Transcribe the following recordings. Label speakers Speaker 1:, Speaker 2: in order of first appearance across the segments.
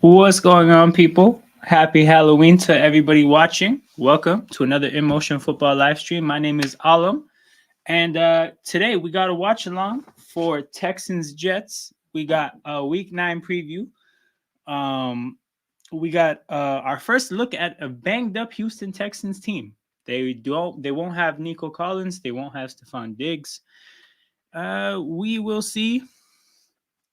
Speaker 1: What's going on, people? Happy Halloween to everybody watching. Welcome to another In Motion Football live stream. My name is Alam, and today we got a watch along for Texans Jets. We got a Week 9 preview. Um, we got our first look at a banged up Houston Texans team. They won't have Nico Collins. They won't have Stephon Diggs. We will see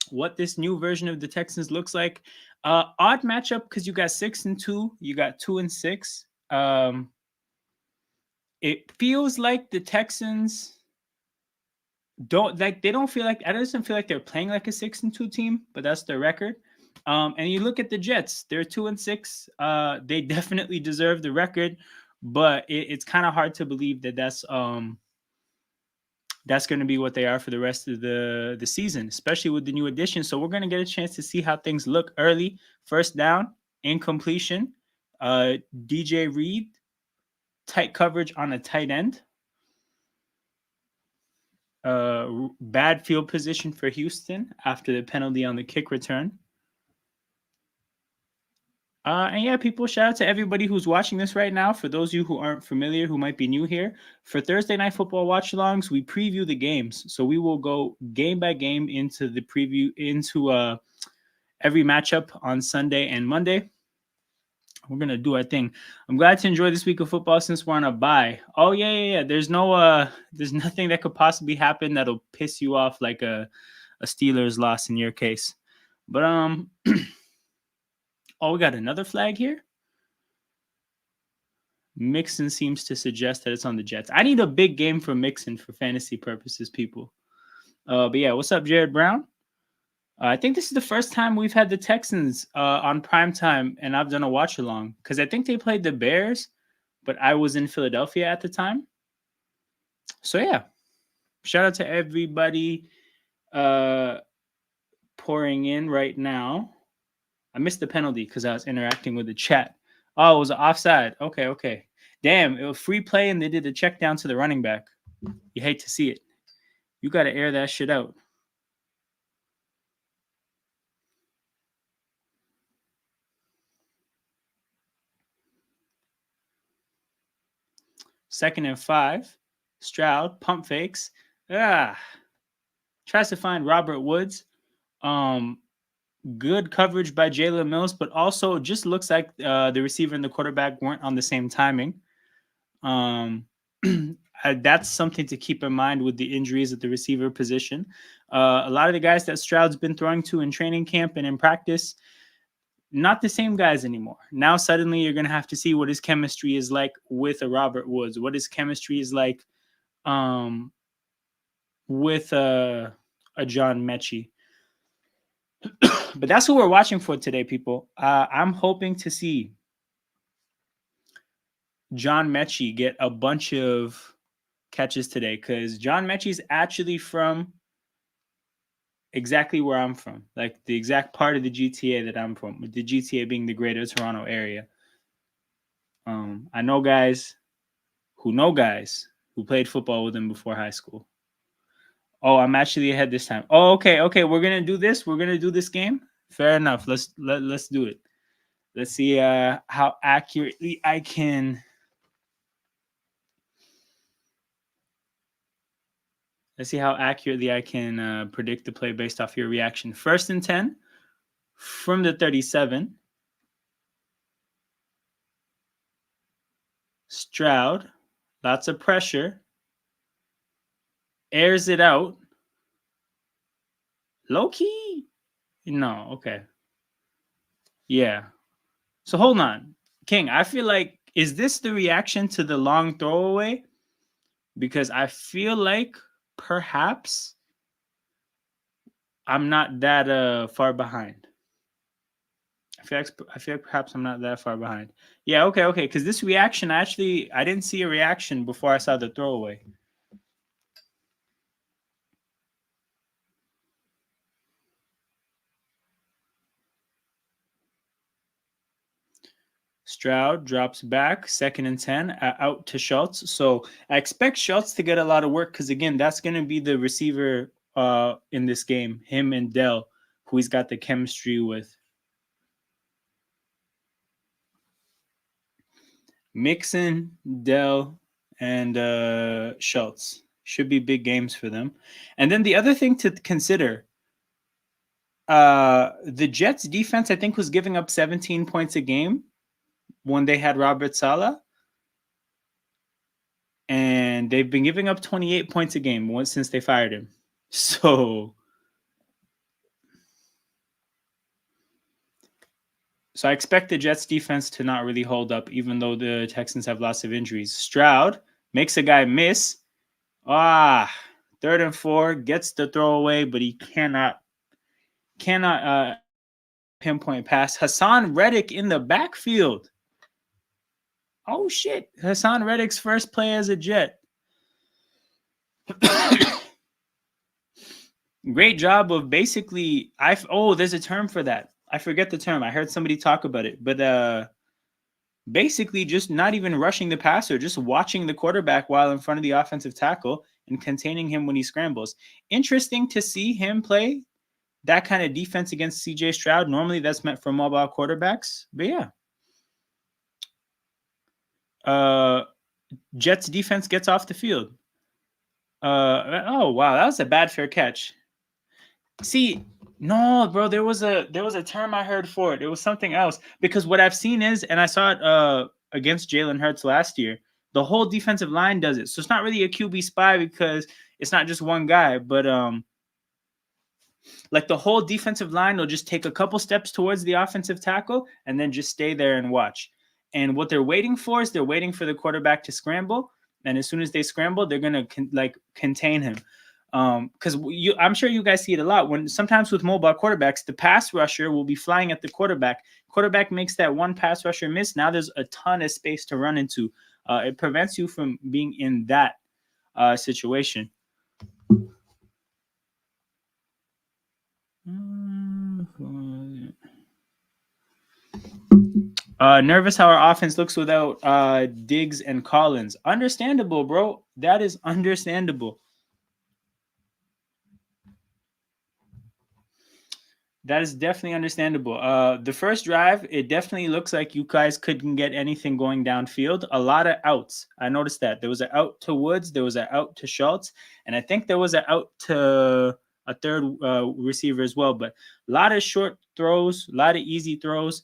Speaker 1: what this new version of the Texans looks like. Odd matchup because you got 6-2, you got 2-6. It feels like the Texans don't feel like it doesn't feel like they're playing like a 6-2 team, but that's their record. And you look at the Jets, they're 2-6. They definitely deserve the record, but it's kind of hard to believe that that's going to be what they are for the rest of the season, especially with the new addition. So we're going to get a chance to see how things look early. First down, incompletion. DJ Reed, tight coverage on a tight end. Bad field position for Houston after the penalty on the kick return. And yeah, people, shout out to everybody who's watching this right now. For those of you who aren't familiar, who might be new here, for Thursday Night Football watch-alongs, we preview the games. So we will go game by game into the preview, into every matchup on Sunday and Monday. We're going to do our thing. I'm glad to enjoy this week of football since we're on a bye. Oh, yeah. There's nothing that could possibly happen that'll piss you off like a Steelers loss in your case. But, oh, we got another flag here. Mixon seems to suggest that it's on the Jets. I need a big game for Mixon for fantasy purposes, people. But yeah, what's up, Jared Brown? I think this is the first time we've had the Texans on primetime, and I've done a watch along because I think they played the Bears, but I was in Philadelphia at the time. So yeah, shout out to everybody pouring in right now. I missed the penalty because I was interacting with the chat. Oh, it was an offside. Okay. Damn, it was free play and they did a check down to the running back. You hate to see it. You got to air that shit out. Second and 5. Stroud, pump fakes. Tries to find Robert Woods. Good coverage by Jalen Mills, but also just looks like the receiver and the quarterback weren't on the same timing. That's something to keep in mind with the injuries at the receiver position. A lot of the guys that Stroud's been throwing to in training camp and in practice, not the same guys anymore. Now suddenly you're going to have to see what his chemistry is like with a Robert Woods, what his chemistry is like with a John Mechie. But that's who we're watching for today, people. I'm hoping to see John Mechie get a bunch of catches today because John Mechie's actually from exactly where I'm from, like the exact part of the GTA that I'm from, with the GTA being the Greater Toronto area. I know guys who played football with him before high school. Oh, I'm actually ahead this time. Oh, okay. We're gonna do this. We're gonna do this game. Fair enough. Let's do it. Let's see how accurately I can. Let's see how accurately I can predict the play based off your reaction. 1st and 10 from the 37. Stroud, lots of pressure. Airs it out. Low key? No, okay. Yeah. So hold on. King, I feel like, is this the reaction to the long throwaway? Because I feel like perhaps I'm not that far behind. I feel like perhaps I'm not that far behind. Yeah, okay. Because this reaction, I didn't see a reaction before I saw the throwaway. Stroud drops back, 2nd and 10, out to Schultz. So I expect Schultz to get a lot of work because, again, that's going to be the receiver in this game, him and Dell, who he's got the chemistry with. Mixon, Dell, and Schultz should be big games for them. And then the other thing to consider, the Jets defense I think was giving up 17 points a game when they had Robert Saleh, and they've been giving up 28 points a game once since they fired him. So I expect the Jets defense to not really hold up, even though the Texans have lots of injuries. Stroud makes a guy miss. 3rd and 4, gets the throwaway, but he cannot pinpoint pass. Hassan Reddick in the backfield. Oh shit! Hassan Reddick's first play as a Jet. Great job of basically. There's a term for that. I forget the term. I heard somebody talk about it, but basically just not even rushing the passer, just watching the quarterback while in front of the offensive tackle and containing him when he scrambles. Interesting to see him play that kind of defense against CJ Stroud. Normally that's meant for mobile quarterbacks, but yeah. Jets defense gets off the field. Oh wow, that was a bad fair catch. See, no, bro, there was a term I heard for it. It was something else, because what I've seen is, and I saw it against Jalen Hurts last year, the whole defensive line does it. So it's not really a QB spy because it's not just one guy, but like the whole defensive line will just take a couple steps towards the offensive tackle and then just stay there and watch. And what they're waiting for is they're waiting for the quarterback to scramble, and as soon as they scramble, they're gonna contain him. Because I'm sure you guys see it a lot when sometimes with mobile quarterbacks, the pass rusher will be flying at the quarterback. Quarterback makes that one pass rusher miss. Now there's a ton of space to run into. It prevents you from being in that situation. Nervous how our offense looks without Diggs and Collins. Understandable, bro. That is understandable. That is definitely understandable. The first drive, it definitely looks like you guys couldn't get anything going downfield. A lot of outs. I noticed that. There was an out to Woods, there was an out to Schultz, and I think there was an out to a third receiver as well. But a lot of short throws, a lot of easy throws.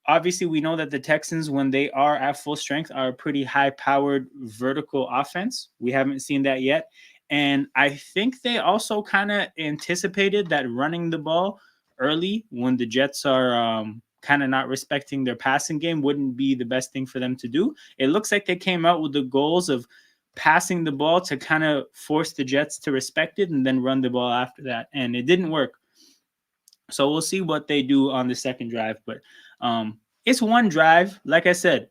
Speaker 1: Obviously, we know that the Texans, when they are at full strength, are a pretty high-powered vertical offense. We haven't seen that yet. And I think they also kind of anticipated that running the ball early when the Jets are kind of not respecting their passing game wouldn't be the best thing for them to do. It looks like they came out with the goals of passing the ball to kind of force the Jets to respect it and then run the ball after that. And it didn't work. So we'll see what they do on the second drive. But it's one drive. Like I said,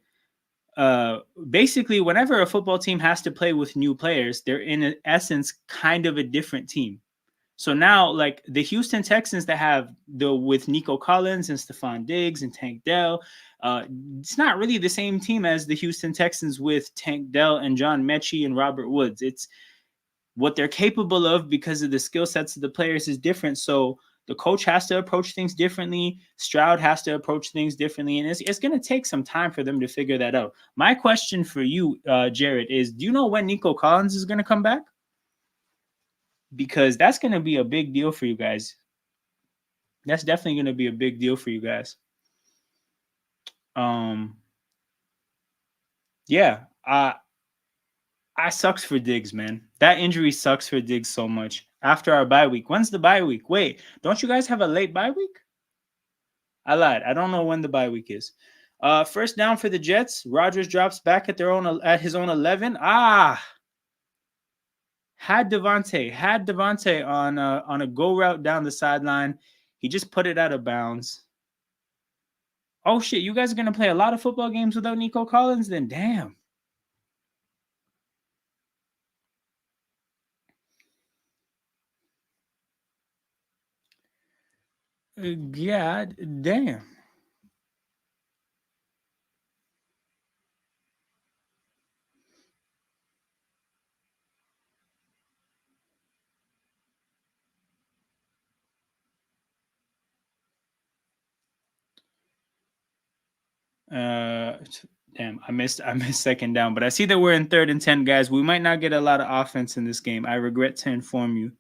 Speaker 1: basically, whenever a football team has to play with new players, they're in essence kind of a different team. So now, like the Houston Texans that have with Nico Collins and Stephon Diggs and Tank Dell, it's not really the same team as the Houston Texans with Tank Dell and John Mechie and Robert Woods. It's what they're capable of because of the skill sets of the players is different. So the coach has to approach things differently. Stroud has to approach things differently. And it's going to take some time for them to figure that out. My question for you, Jared, is do you know when Nico Collins is going to come back? Because that's going to be a big deal for you guys. That's definitely going to be a big deal for you guys. Yeah. I sucks for Diggs, man. That injury sucks for Diggs so much. After our bye week. When's the bye week? Wait, don't you guys have a late bye week? I lied. I don't know when the bye week is. First down for the Jets. Rodgers drops back at his own 11. Had Devontae on a go route down the sideline. He just put it out of bounds. Oh shit, you guys are gonna play a lot of football games without Nico Collins? Then damn. God damn. Damn, I missed second down, but I see that we're in 3rd and 10, guys. We might not get a lot of offense in this game. I regret to inform you.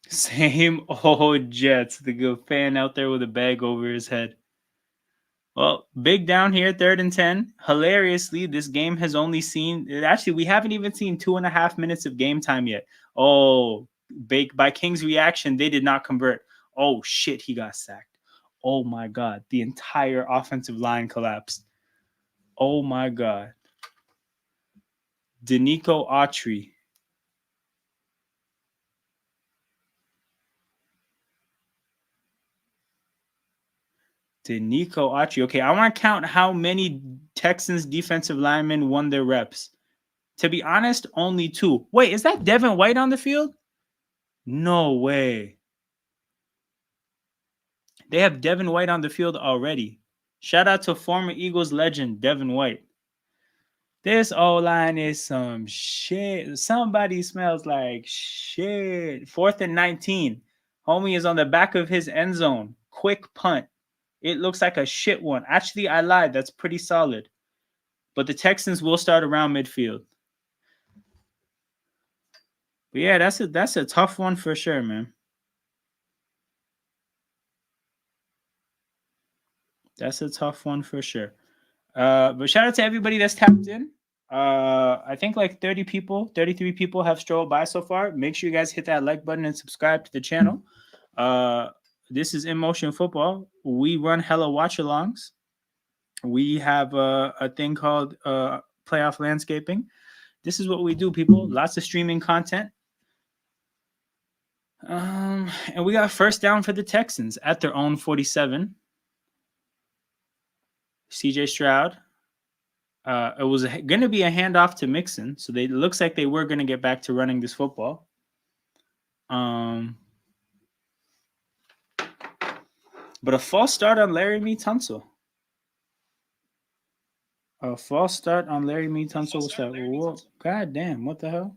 Speaker 1: Same old Jets. The good fan out there with a bag over his head. Well, big down here, 3rd and 10. Hilariously, this game has only seen, actually, we haven't even seen 2.5 minutes of game time yet. Oh, by King's reaction, they did not convert. Oh, shit, he got sacked. Oh, my God. The entire offensive line collapsed. Oh, my God. Danico Autry. Danico Autry. Okay, I want to count how many Texans defensive linemen won their reps. To be honest, only 2. Wait, is that Devin White on the field? No way. They have Devin White on the field already. Shout out to former Eagles legend Devin White. This O-line is some shit. Somebody smells like shit. 4th and 19. Homie is on the back of his end zone. Quick punt. It looks like a shit one. Actually, I lied. That's pretty solid. But the Texans will start around midfield. But yeah, that's a tough one for sure, man. That's a tough one for sure. But shout out to everybody that's tapped in. I think like 30 people, 33 people have strolled by so far. Make sure you guys hit that like button and subscribe to the channel. This is In Motion Football. We run hella watch-alongs. We have a thing called Playoff Landscaping. This is what we do, people. Lots of streaming content. And we got first down for the Texans at their own 47. CJ Stroud. It was going to be a handoff to Mixon, so it looks like they were going to get back to running this football. But a false start on Larry Tunsil. A false start on Larry Tunsil. What's that? Whoa, God damn, what the hell?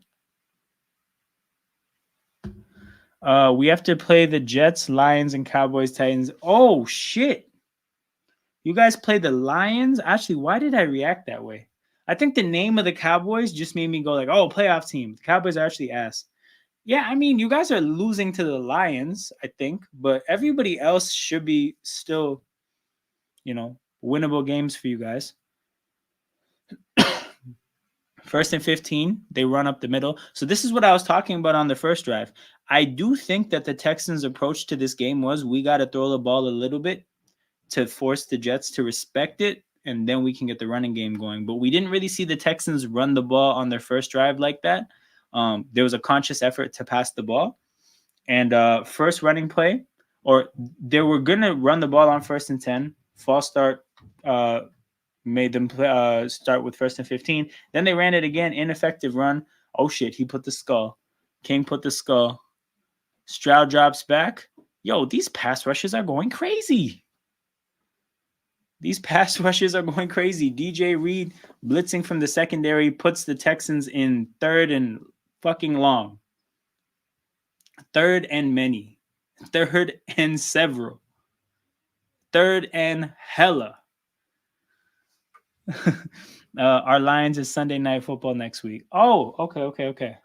Speaker 1: We have to play the Jets, Lions, and Cowboys, Titans. Oh, shit. You guys play the Lions? Actually, why did I react that way? I think the name of the Cowboys just made me go like, oh, playoff team. The Cowboys are actually ass. Yeah, I mean, you guys are losing to the Lions, I think, but everybody else should be still, winnable games for you guys. 1st and 15, they run up the middle. So this is what I was talking about on the first drive. I do think that the Texans' approach to this game was we got to throw the ball a little bit to force the Jets to respect it, and then we can get the running game going. But we didn't really see the Texans run the ball on their first drive like that. There was a conscious effort to pass the ball. And first running play, or they were going to run the ball on 1st and 10. False start made them start with 1st and 15. Then they ran it again. Ineffective run. Oh, shit. He put the skull. King put the skull. Stroud drops back. Yo, these pass rushes are going crazy. These pass rushes are going crazy. DJ Reed blitzing from the secondary puts the Texans in 3rd and fucking long. 3rd and many. 3rd and several. 3rd and hella. Our Lions is Sunday Night Football next week. Oh, okay.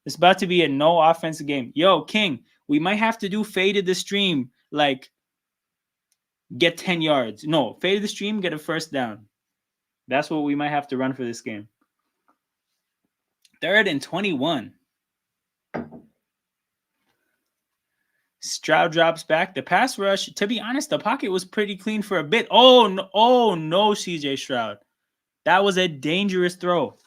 Speaker 1: It's about to be a no offensive game. Yo, King, we might have to do faded the stream, like get 10 yards. No, faded the stream, get a first down. That's what we might have to run for this game. 3rd and 21. Stroud drops back. The pass rush, to be honest, the pocket was pretty clean for a bit. Oh, no, CJ Stroud. That was a dangerous throw.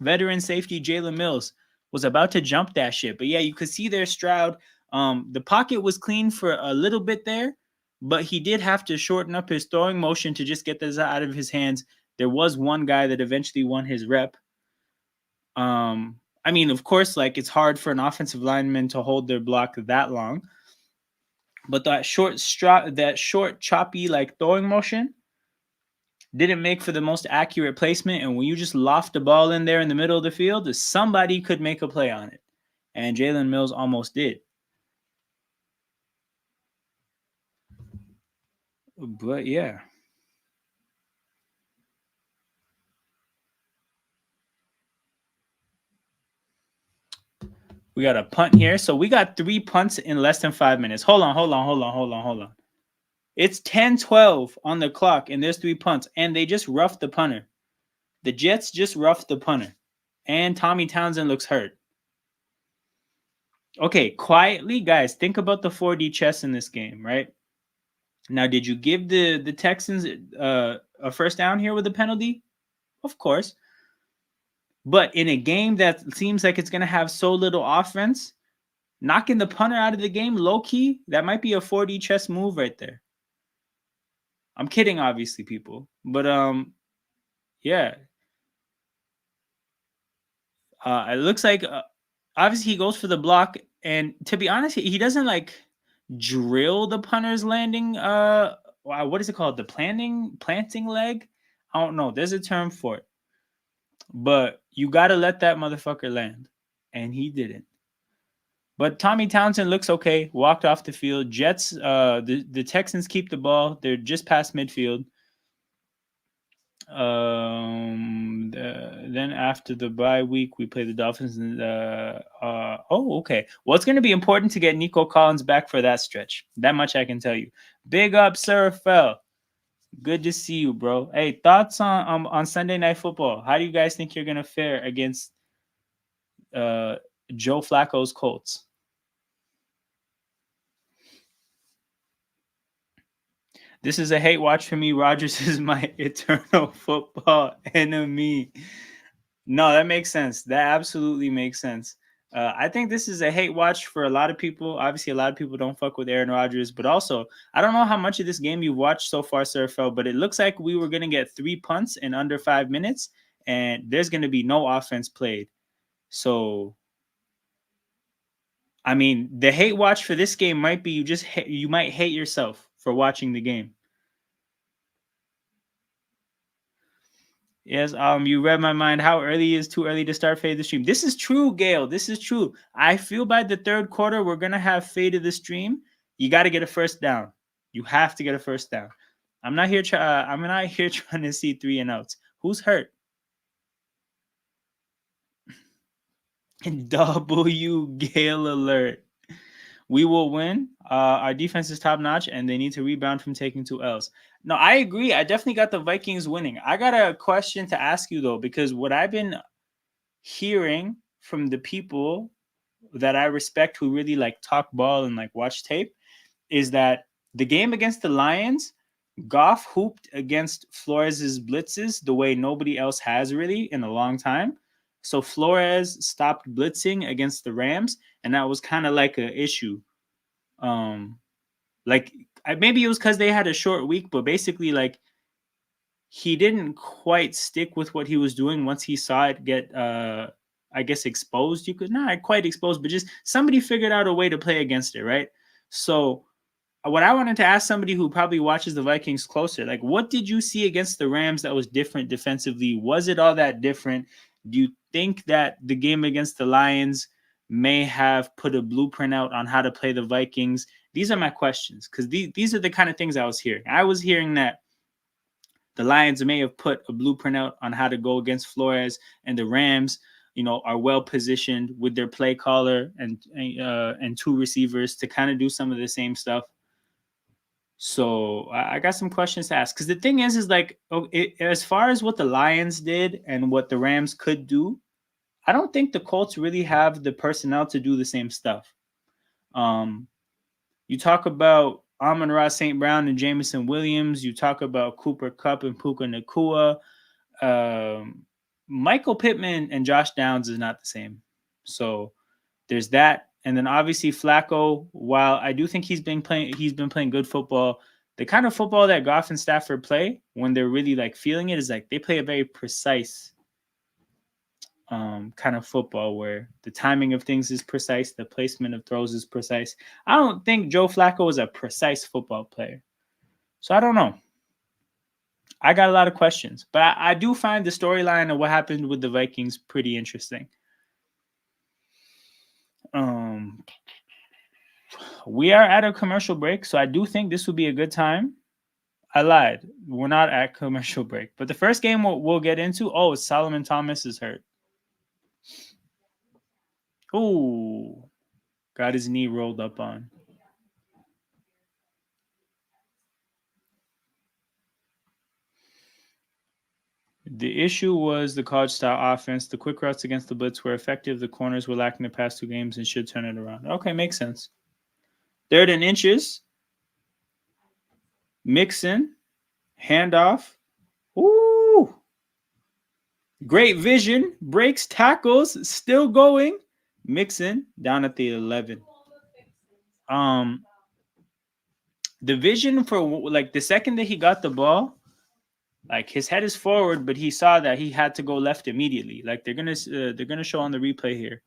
Speaker 1: Veteran safety Jalen Mills was about to jump that shit. But yeah, you could see there Stroud. The pocket was clean for a little bit there, but he did have to shorten up his throwing motion to just get this out of his hands. There was one guy that eventually won his rep. I mean, of course, like it's hard for an offensive lineman to hold their block that long. But that short choppy like throwing motion, didn't make for the most accurate placement. And when you just loft the ball in there in the middle of the field, somebody could make a play on it. And Jalen Mills almost did. But yeah. We got a punt here. So we got 3 punts in less than 5 minutes. Hold on. It's 10-12 on the clock, and there's 3 punts. And they just roughed the punter. The Jets just roughed the punter. And Tommy Townsend looks hurt. Okay, quietly, guys, think about the 4D chess in this game, right? Now, did you give the Texans a first down here with a penalty? Of course. But in a game that seems like it's going to have so little offense, knocking the punter out of the game, low key, that might be a 4D chess move right there. I'm kidding, obviously, people. But yeah. It looks like obviously he goes for the block, and to be honest, he doesn't like drill the punter's landing. What is it called? The planting leg? I don't know. There's a term for it, but you got to let that motherfucker land, and he didn't. But Tommy Townsend looks okay. Walked off the field. Jets. The Texans keep the ball. They're just past midfield. Then after the bye week, we play the Dolphins. And okay. Well, it's going to be important to get Nico Collins back for that stretch. That much I can tell you. Big up, Sir Fell. Good to see you, bro. Hey, thoughts on Sunday Night Football? How do you guys think you're going to fare against Joe Flacco's Colts? This is a hate watch for me. Rodgers is my eternal football enemy. No, that makes sense. That absolutely makes sense. I think this is a hate watch for a lot of people. Obviously, a lot of people don't fuck with Aaron Rodgers, but also, I don't know how much of this game you've watched so far, Sir Fel, but it looks like we were going to get 3 punts in under 5 minutes, and there's going to be no offense played. So, I mean, the hate watch for this game might be you might hate yourself for watching the game. Yes, you read my mind. How early is too early to start fade the stream? This is true, Gail. This is true. I feel by the third quarter we're gonna have faded the stream. You got to get a first down. You have to get a first down. I'm not here. I'm not here trying to see 3 and outs. Who's hurt? W Gale alert. We will win. Our defense is top notch, and they need to rebound from taking 2 L's. No, I agree. I definitely got the Vikings winning. I got a question to ask you though, because what I've been hearing from the people that I respect who really like talk ball and like watch tape is that the game against the Lions, Goff hooped against Flores's blitzes the way nobody else has really in a long time. So Flores stopped blitzing against the Rams, and that was kind of like an issue. Like maybe it was because they had a short week, but basically like he didn't quite stick with what he was doing once he saw it get I guess exposed. You could not quite exposed, but just somebody figured out a way to play against it, right? So what I wanted to ask somebody who probably watches the Vikings closer, like what did you see against the Rams that was different defensively? Was it all that different? Do you think that the game against the Lions may have put a blueprint out on how to play the Vikings? These are my questions, because these are the kind of things I was hearing. I was hearing that the Lions may have put a blueprint out on how to go against Flores, and the Rams, are well positioned with their play caller and 2 receivers to kind of do some of the same stuff. So I got some questions to ask, because the thing is like, as far as what the Lions did and what the Rams could do, I don't think the Colts really have the personnel to do the same stuff. You talk about Amon-Ra St. Brown and Jameson Williams. You talk about Cooper Kupp and Puka Nacua. Michael Pittman and Josh Downs is not the same. So there's that. And then obviously Flacco, while I do think he's been playing good football, the kind of football that Goff and Stafford play when they're really like feeling it is like they play a very precise kind of football where the timing of things is precise, the placement of throws is precise. I don't think Joe Flacco is a precise football player. So I don't know. I got a lot of questions, but I do find the storyline of what happened with the Vikings pretty interesting. We are at a commercial break, so I do think this would be a good time. I lied. We're not at commercial break. But the first game we'll get into, Solomon Thomas is hurt. Ooh, got his knee rolled up on. The issue was the college style offense. The quick routes against the blitz were effective. The corners were lacking the past 2 games and should turn it around. Okay, makes sense. 3rd and inches. Mixon. Handoff. Ooh. Great vision. Breaks tackles. Still going. Mixon down at the 11. The vision for like the second that he got the ball, like his head is forward, but he saw that he had to go left immediately. Like they're gonna show on the replay here.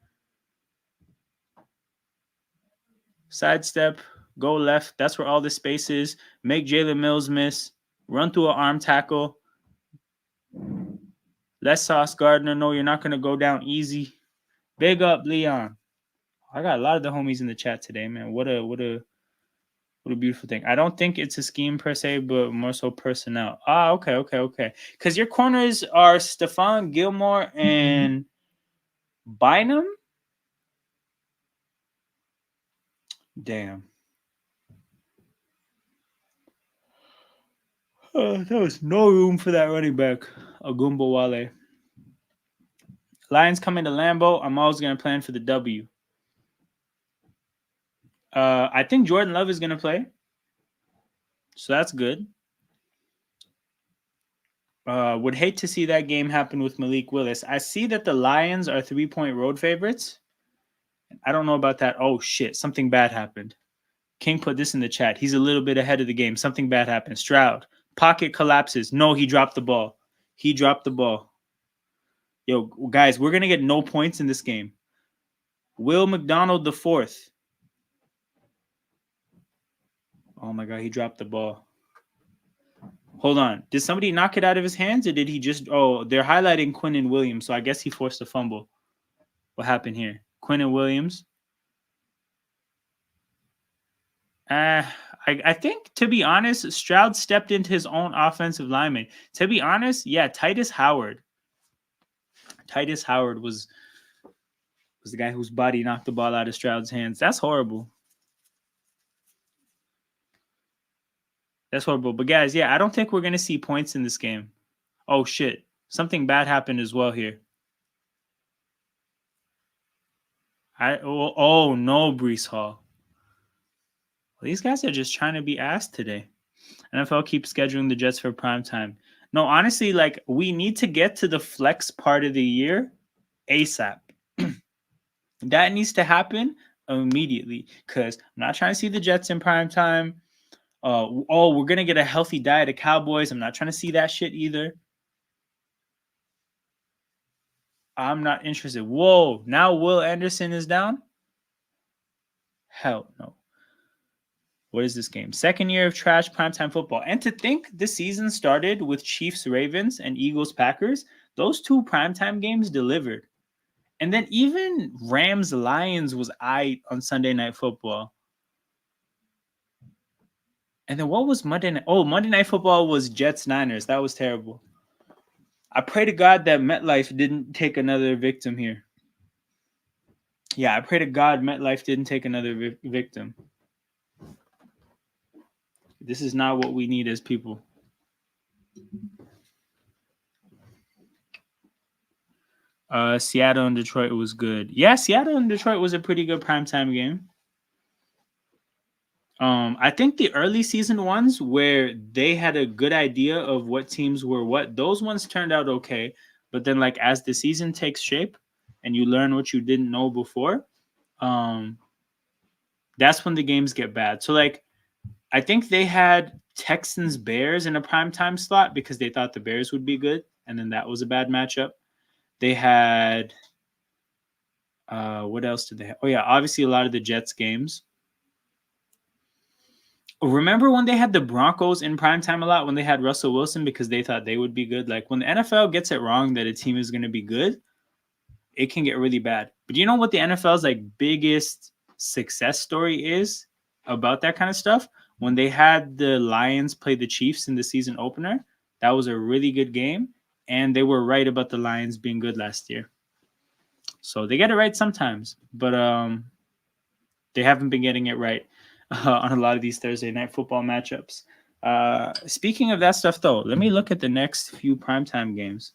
Speaker 1: Sidestep, go left. That's where all the space is. Make Jalen Mills miss. Run through an arm tackle. Let Sauce Gardner know you're not gonna go down easy. Big up Leon. I got a lot of the homies in the chat today, man. What a beautiful thing. I don't think it's a scheme per se, but more so personnel. Okay. Because your corners are Stephon Gilmore and Bynum. Damn. There was no room for that running back, Agumba Wale. Lions coming to Lambeau. I'm always going to plan for the W. I think Jordan Love is going to play. So that's good. Would hate to see that game happen with Malik Willis. I see that the Lions are 3-point road favorites. I don't know about that. Oh, shit. Something bad happened. King put this in the chat. He's a little bit ahead of the game. Something bad happened. Stroud. Pocket collapses. No, he dropped the ball. Yo, guys, we're going to get no points in this game. Will McDonald the fourth. Oh, my God. He dropped the ball. Hold on. Did somebody knock it out of his hands or did he just... Oh, they're highlighting Quinnen Williams, so I guess he forced a fumble. What happened here? Quinnen Williams. I think, to be honest, Stroud stepped into his own offensive lineman. To be honest, yeah, Titus Howard. Titus Howard was the guy whose body knocked the ball out of Stroud's hands. That's horrible. That's horrible. But guys, yeah, I don't think we're going to see points in this game. Oh, shit. Something bad happened as well here. Oh no, Brees Hall. Well, these guys are just trying to be ass today. NFL keeps scheduling the Jets for prime time. No, honestly, like we need to get to the flex part of the year ASAP. That needs to happen immediately because I'm not trying to see the Jets in prime time. We're gonna get a healthy diet of Cowboys. I'm not trying to see that shit either. I'm not interested. Whoa, now Will Anderson is down? Hell no. What is this game? Second year of trash primetime football. And to think this season started with Chiefs Ravens and Eagles Packers, those 2 primetime games delivered. And then even Rams Lions was on Sunday Night Football. And then what was Monday night? Oh, Monday Night Football was Jets Niners. That was terrible. I pray to God that MetLife didn't take another victim here. Yeah, I pray to God MetLife didn't take another victim. This is not what we need as people. Seattle and Detroit was good. Yeah, Seattle and Detroit was a pretty good primetime game. I think the early season ones where they had a good idea of what teams were what, those ones turned out okay. But then like as the season takes shape and you learn what you didn't know before, that's when the games get bad. So like I think they had Texans Bears in a primetime slot because they thought the Bears would be good, and then that was a bad matchup. They had what else did they have? Oh yeah, obviously a lot of the Jets games. Remember when they had the Broncos in primetime a lot when they had Russell Wilson because they thought they would be good? Like when the NFL gets it wrong that a team is going to be good, it can get really bad. But you know what the NFL's like biggest success story is about that kind of stuff? When they had the Lions play the Chiefs in the season opener, that was a really good game. And they were right about the Lions being good last year. So they get it right sometimes, but they haven't been getting it right on a lot of these Thursday night football matchups. Speaking of that stuff, though, let me look at the next few primetime games.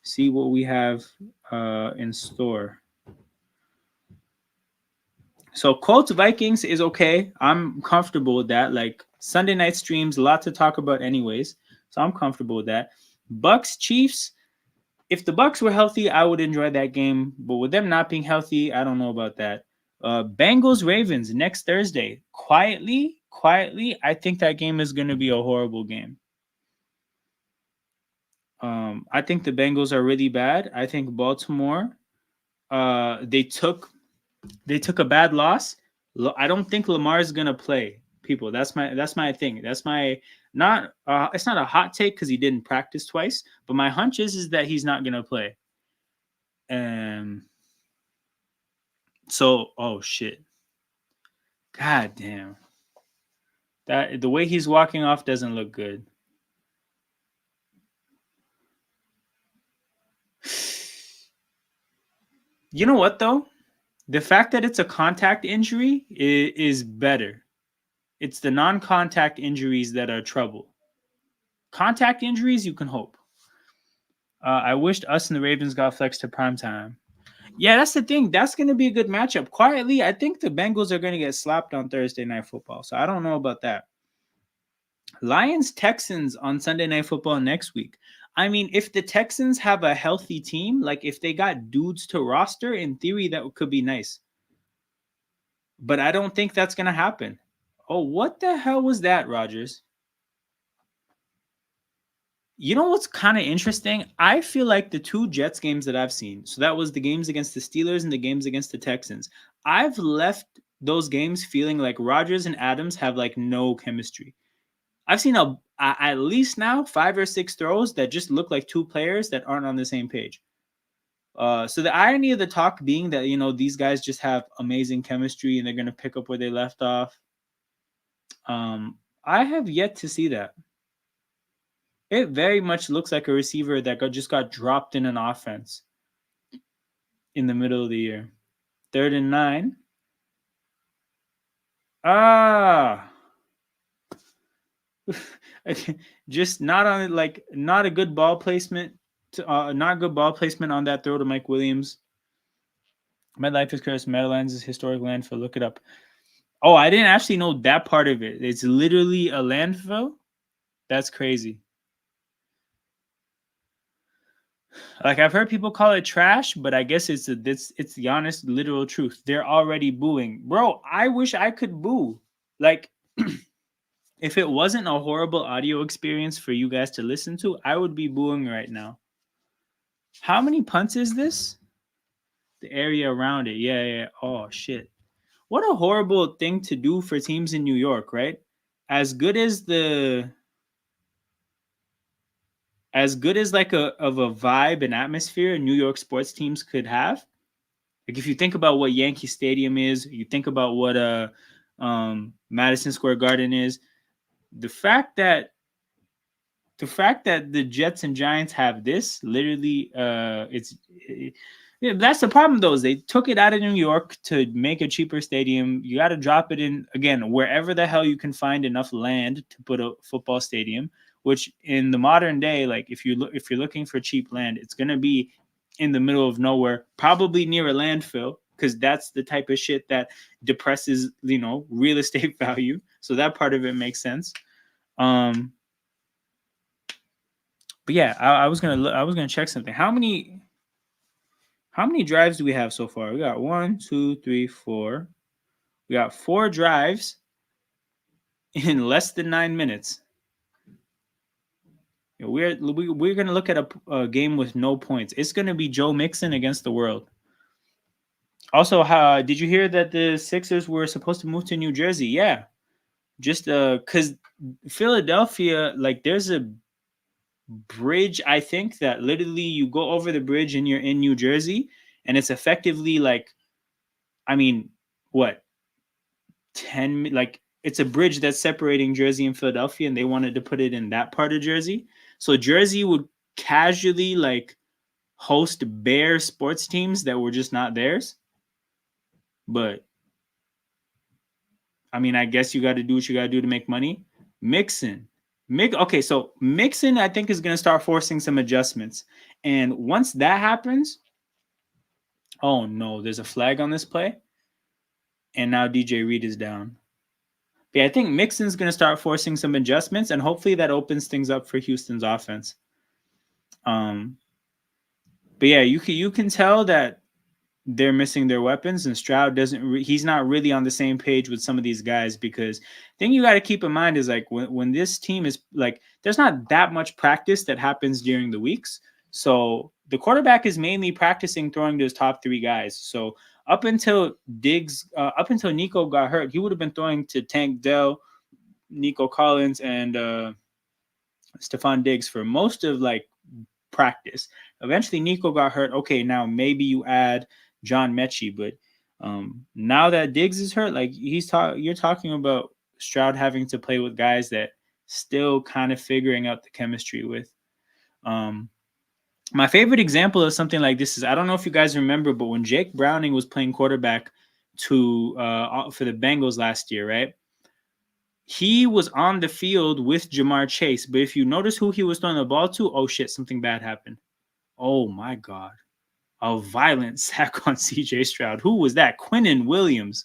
Speaker 1: See what we have in store. So Colts Vikings is okay. I'm comfortable with that. Like Sunday night streams, a lot to talk about anyways. So I'm comfortable with that. Bucks Chiefs. If the Bucks were healthy, I would enjoy that game. But with them not being healthy, I don't know about that. Bengals Ravens next Thursday. Quietly, I think that game is going to be a horrible game. I think the Bengals are really bad. I think Baltimore, they took a bad loss. I don't think Lamar is gonna play. People, that's my thing. That's my not. It's not a hot take because he didn't practice twice. But my hunch is that he's not gonna play. So, oh shit, god damn, that the way he's walking off doesn't look good. You know what though? The fact that it's a contact injury is better. It's the non-contact injuries that are trouble. Contact injuries, you can hope. I wished us and the Ravens got flexed to primetime. Yeah, that's the thing. That's going to be a good matchup. Quietly, I think the Bengals are going to get slapped on Thursday Night Football. So I don't know about that. Lions Texans on Sunday Night Football next week. I mean, if the Texans have a healthy team, like if they got dudes to roster, in theory, that could be nice. But I don't think that's going to happen. Oh, what the hell was that, Rogers? You know what's kind of interesting? I feel like the two Jets games that I've seen, so that was the games against the Steelers and the games against the Texans, I've left those games feeling like Rodgers and Adams have like no chemistry. I've seen at least now 5 or 6 throws that just look like two players that aren't on the same page. So the irony of the talk being that, you know, these guys just have amazing chemistry and they're going to pick up where they left off. I have yet to see that. It very much looks like a receiver that just got dropped in an offense in the middle of the year. 3rd and 9. Just not on like not a good ball placement. Not good ball placement on that throw to Mike Williams. MetLife is cursed. Meadowlands is historic landfill. Look it up. Oh, I didn't actually know that part of it. It's literally a landfill. That's crazy. Like I've heard people call it trash, but I guess it's the honest, literal truth. They're already booing, bro. I wish I could boo. Like, if it wasn't a horrible audio experience for you guys to listen to, I would be booing right now. How many punts is this? The area around it, yeah. Oh shit! What a horrible thing to do for teams in New York, right? As good as like of a vibe and atmosphere New York sports teams could have. Like if you think about what Yankee Stadium is, you think about what Madison Square Garden is. The fact that the Jets and Giants have this, literally, that's the problem. Though is they took it out of New York to make a cheaper stadium. You got to drop it in again wherever the hell you can find enough land to put a football stadium. Which in the modern day, like if you're looking for cheap land, it's gonna be in the middle of nowhere, probably near a landfill, because that's the type of shit that depresses, you know, real estate value. So that part of it makes sense. But yeah, I was gonna check something. How many drives do we have so far? We got 1, 2, 3, 4. We got 4 drives in less than 9 minutes. We're gonna look at a game with no points. It's gonna be Joe Mixon against the world. Also, did you hear that the Sixers were supposed to move to New Jersey? Yeah, just because Philadelphia, like, there's a bridge, I think, that literally you go over the bridge and you're in New Jersey, and it's effectively like, I mean, what, 10, like, it's a bridge that's separating Jersey and Philadelphia, and they wanted to put it in that part of Jersey. So Jersey would casually like host Bear sports teams that were just not theirs. But I mean, I guess you got to do what you got to do to make money. Mixon. Okay, so Mixon, I think, is going to start forcing some adjustments. And once that happens, oh no, there's a flag on this play. And now DJ Reed is down. But yeah, I think Mixon's going to start forcing some adjustments, and hopefully that opens things up for Houston's offense. But yeah, you can tell that they're missing their weapons, and Stroud he's not really on the same page with some of these guys, because the thing you got to keep in mind is, like, when this team is like, there's not that much practice that happens during the weeks. So the quarterback is mainly practicing throwing to his top three guys. So up until Nico got hurt, he would have been throwing to Tank Dell, Nico Collins, and Stephon Diggs for most of like practice. Eventually Nico got hurt. Okay, now maybe you add John Mechie, but now that Diggs is hurt, like, you're talking about Stroud having to play with guys that still kind of figuring out the chemistry with. My favorite example of something like this is, I don't know if you guys remember, but when Jake Browning was playing quarterback for the Bengals last year, right? He was on the field with Jamar Chase, but if you notice who he was throwing the ball to, oh shit, something bad happened. Oh my God. A violent sack on CJ Stroud. Who was that? Quinnen Williams.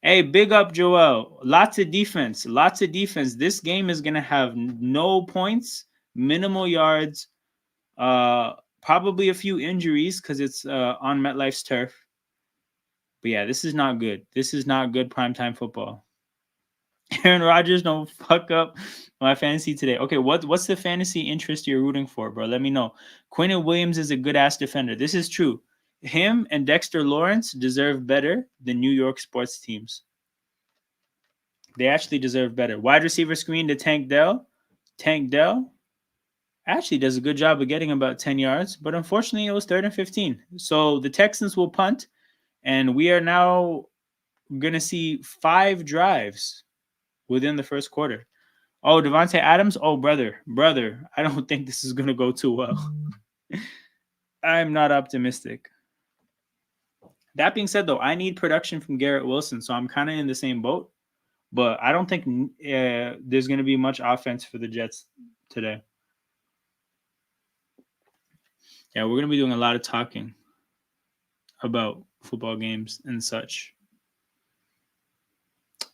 Speaker 1: Hey, big up, Joel. Lots of defense. This game is going to have no points, minimal yards, probably a few injuries because it's on MetLife's turf. But yeah, this is not good. This is not good primetime football. Aaron Rodgers, don't fuck up my fantasy today. Okay, what's the fantasy interest you're rooting for, bro? Let me know. Quinnen Williams is a good-ass defender. This is true. Him and Dexter Lawrence deserve better than New York sports teams. They actually deserve better. Wide receiver screen to Tank Dell. Tank Dell actually does a good job of getting about 10 yards, but unfortunately it was 3rd and 15. So the Texans will punt, and we are now going to see 5 drives within the first quarter. Oh, Devontae Adams. Oh, brother. I don't think this is going to go too well. I'm not optimistic. That being said, though, I need production from Garrett Wilson, so I'm kind of in the same boat. But I don't think there's going to be much offense for the Jets today. Yeah, we're going to be doing a lot of talking about football games and such.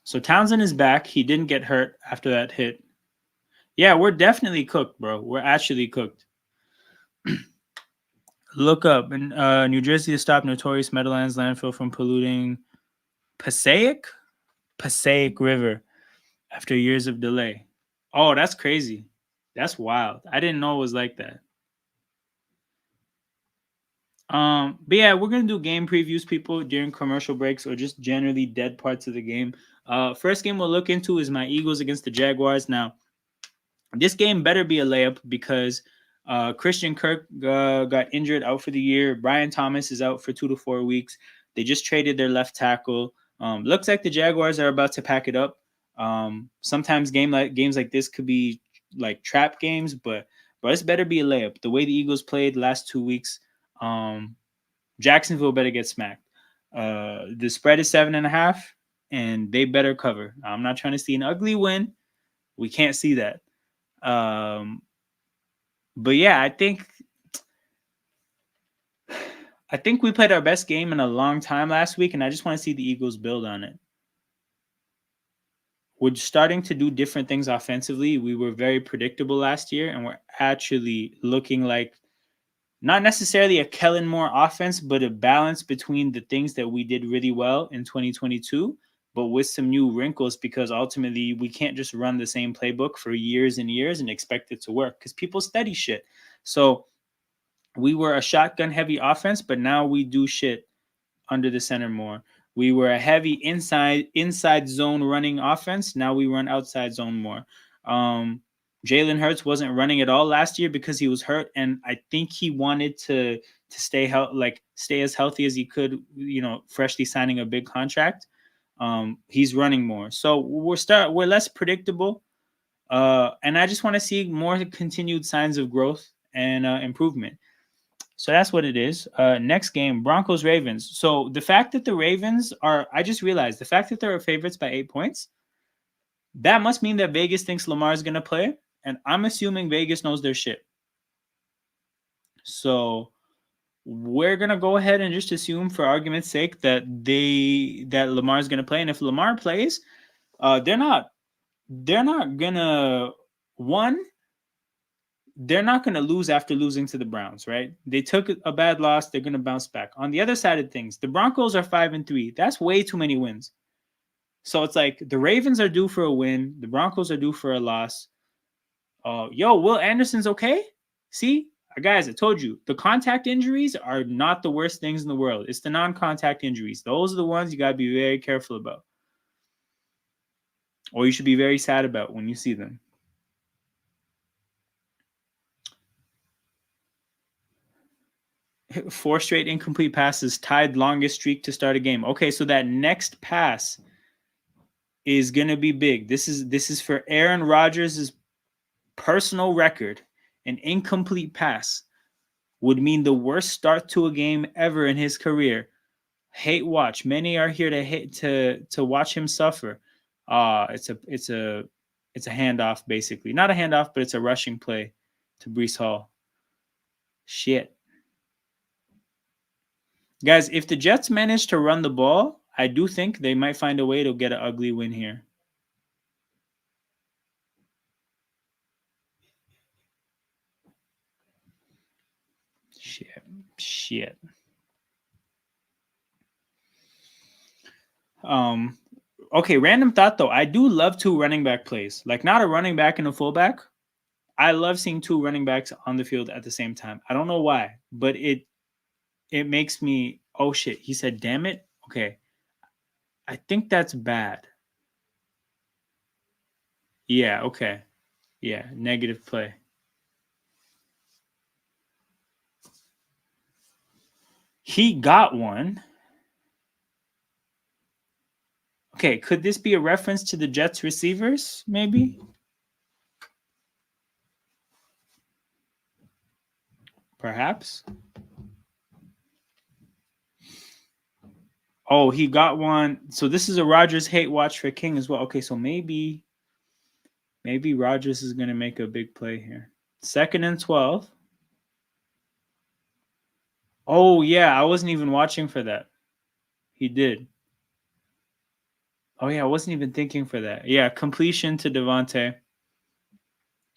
Speaker 1: So Townsend is back. He didn't get hurt after that hit. Yeah, we're definitely cooked, bro. We're actually cooked. Look up in New Jersey to stop notorious Meadowlands landfill from polluting Passaic River after years of delay. Oh, that's crazy. That's wild. I didn't know it was like that. But yeah, we're gonna do game previews, people, during commercial breaks or just generally dead parts of the game. First game we'll look into is my Eagles against the Jaguars. Now, this game better be a layup because Christian Kirk got injured, out for the year. Brian Thomas is out for 2 to 4 weeks. They just traded their left tackle. Looks like the Jaguars are about to pack it up. Sometimes games like this could be like trap games, but this better be a layup. The way the Eagles played the last 2 weeks, Jacksonville better get smacked. The spread is 7.5, and they better cover. I'm not trying to see an ugly win. We can't see that. But yeah, I think we played our best game in a long time last week, and I just want to see the Eagles build on it. We're starting to do different things offensively. We were very predictable last year, and we're actually looking like not necessarily a Kellen Moore offense, but a balance between the things that we did really well in 2022, but with some new wrinkles, because ultimately we can't just run the same playbook for years and years and expect it to work because people study shit. So we were a shotgun heavy offense, but now we do shit under the center more. We were a heavy inside zone running offense. Now we run outside zone more. Jalen Hurts wasn't running at all last year because he was hurt, and I think he wanted to stay as healthy as he could. Freshly signing a big contract. He's running more, so we're less predictable. And I just want to see more continued signs of growth and improvement. So that's what it is. Next game, Broncos Ravens. So the fact that the Ravens I just realized the fact that they're favorites by 8 points, that must mean that Vegas thinks Lamar is going to play. And I'm assuming Vegas knows their shit. So we're going to go ahead and just assume, for argument's sake, that Lamar is going to play. And if Lamar plays, they're not going to, they're not going to lose after losing to the Browns, right? They took a bad loss. They're going to bounce back. On the other side of things, the Broncos are 5-3. That's way too many wins. So it's like the Ravens are due for a win. The Broncos are due for a loss. Will Anderson's okay? See, guys, I told you, the contact injuries are not the worst things in the world. It's the non-contact injuries. Those are the ones you got to be very careful about. Or you should be very sad about when you see them. 4 straight incomplete passes, tied longest streak to start a game. Okay, so that next pass is going to be big. This is for Aaron Rodgers' personal record. An incomplete pass would mean the worst start to a game ever in his career. Hate watch. Many are here to watch him suffer. It's a handoff, basically. Not a handoff, but it's a rushing play to Breece Hall. Shit. Guys, if the Jets manage to run the ball, I do think they might find a way to get an ugly win here. Shit. Okay, random thought though. I do love 2 running back plays. Like, not a running back and a fullback. I love seeing 2 running backs on the field at the same time. I don't know why, but it makes me, oh shit, he said damn it. Okay. I think that's bad. Yeah, okay. Yeah, negative play. He got one. Okay, could this be a reference to the Jets receivers, maybe? Perhaps. Oh, he got one. So this is a Rodgers hate watch for King as well. Okay, so maybe Rodgers is going to make a big play here. 2nd and 12. Oh, yeah, I wasn't even watching for that. He did. Oh, yeah, I wasn't even thinking for that. Yeah, completion to Devontae.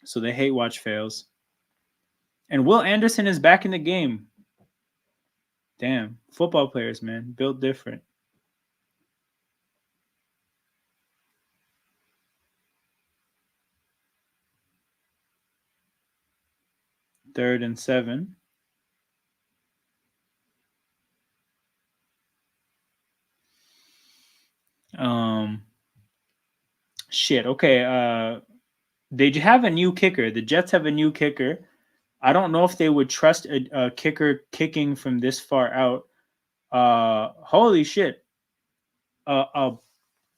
Speaker 1: So the hate watch fails. And Will Anderson is back in the game. Damn, football players, man, built different. Third and 7. Shit. Okay. They have a new kicker. The Jets have a new kicker. I don't know if they would trust a kicker kicking from this far out. Holy shit.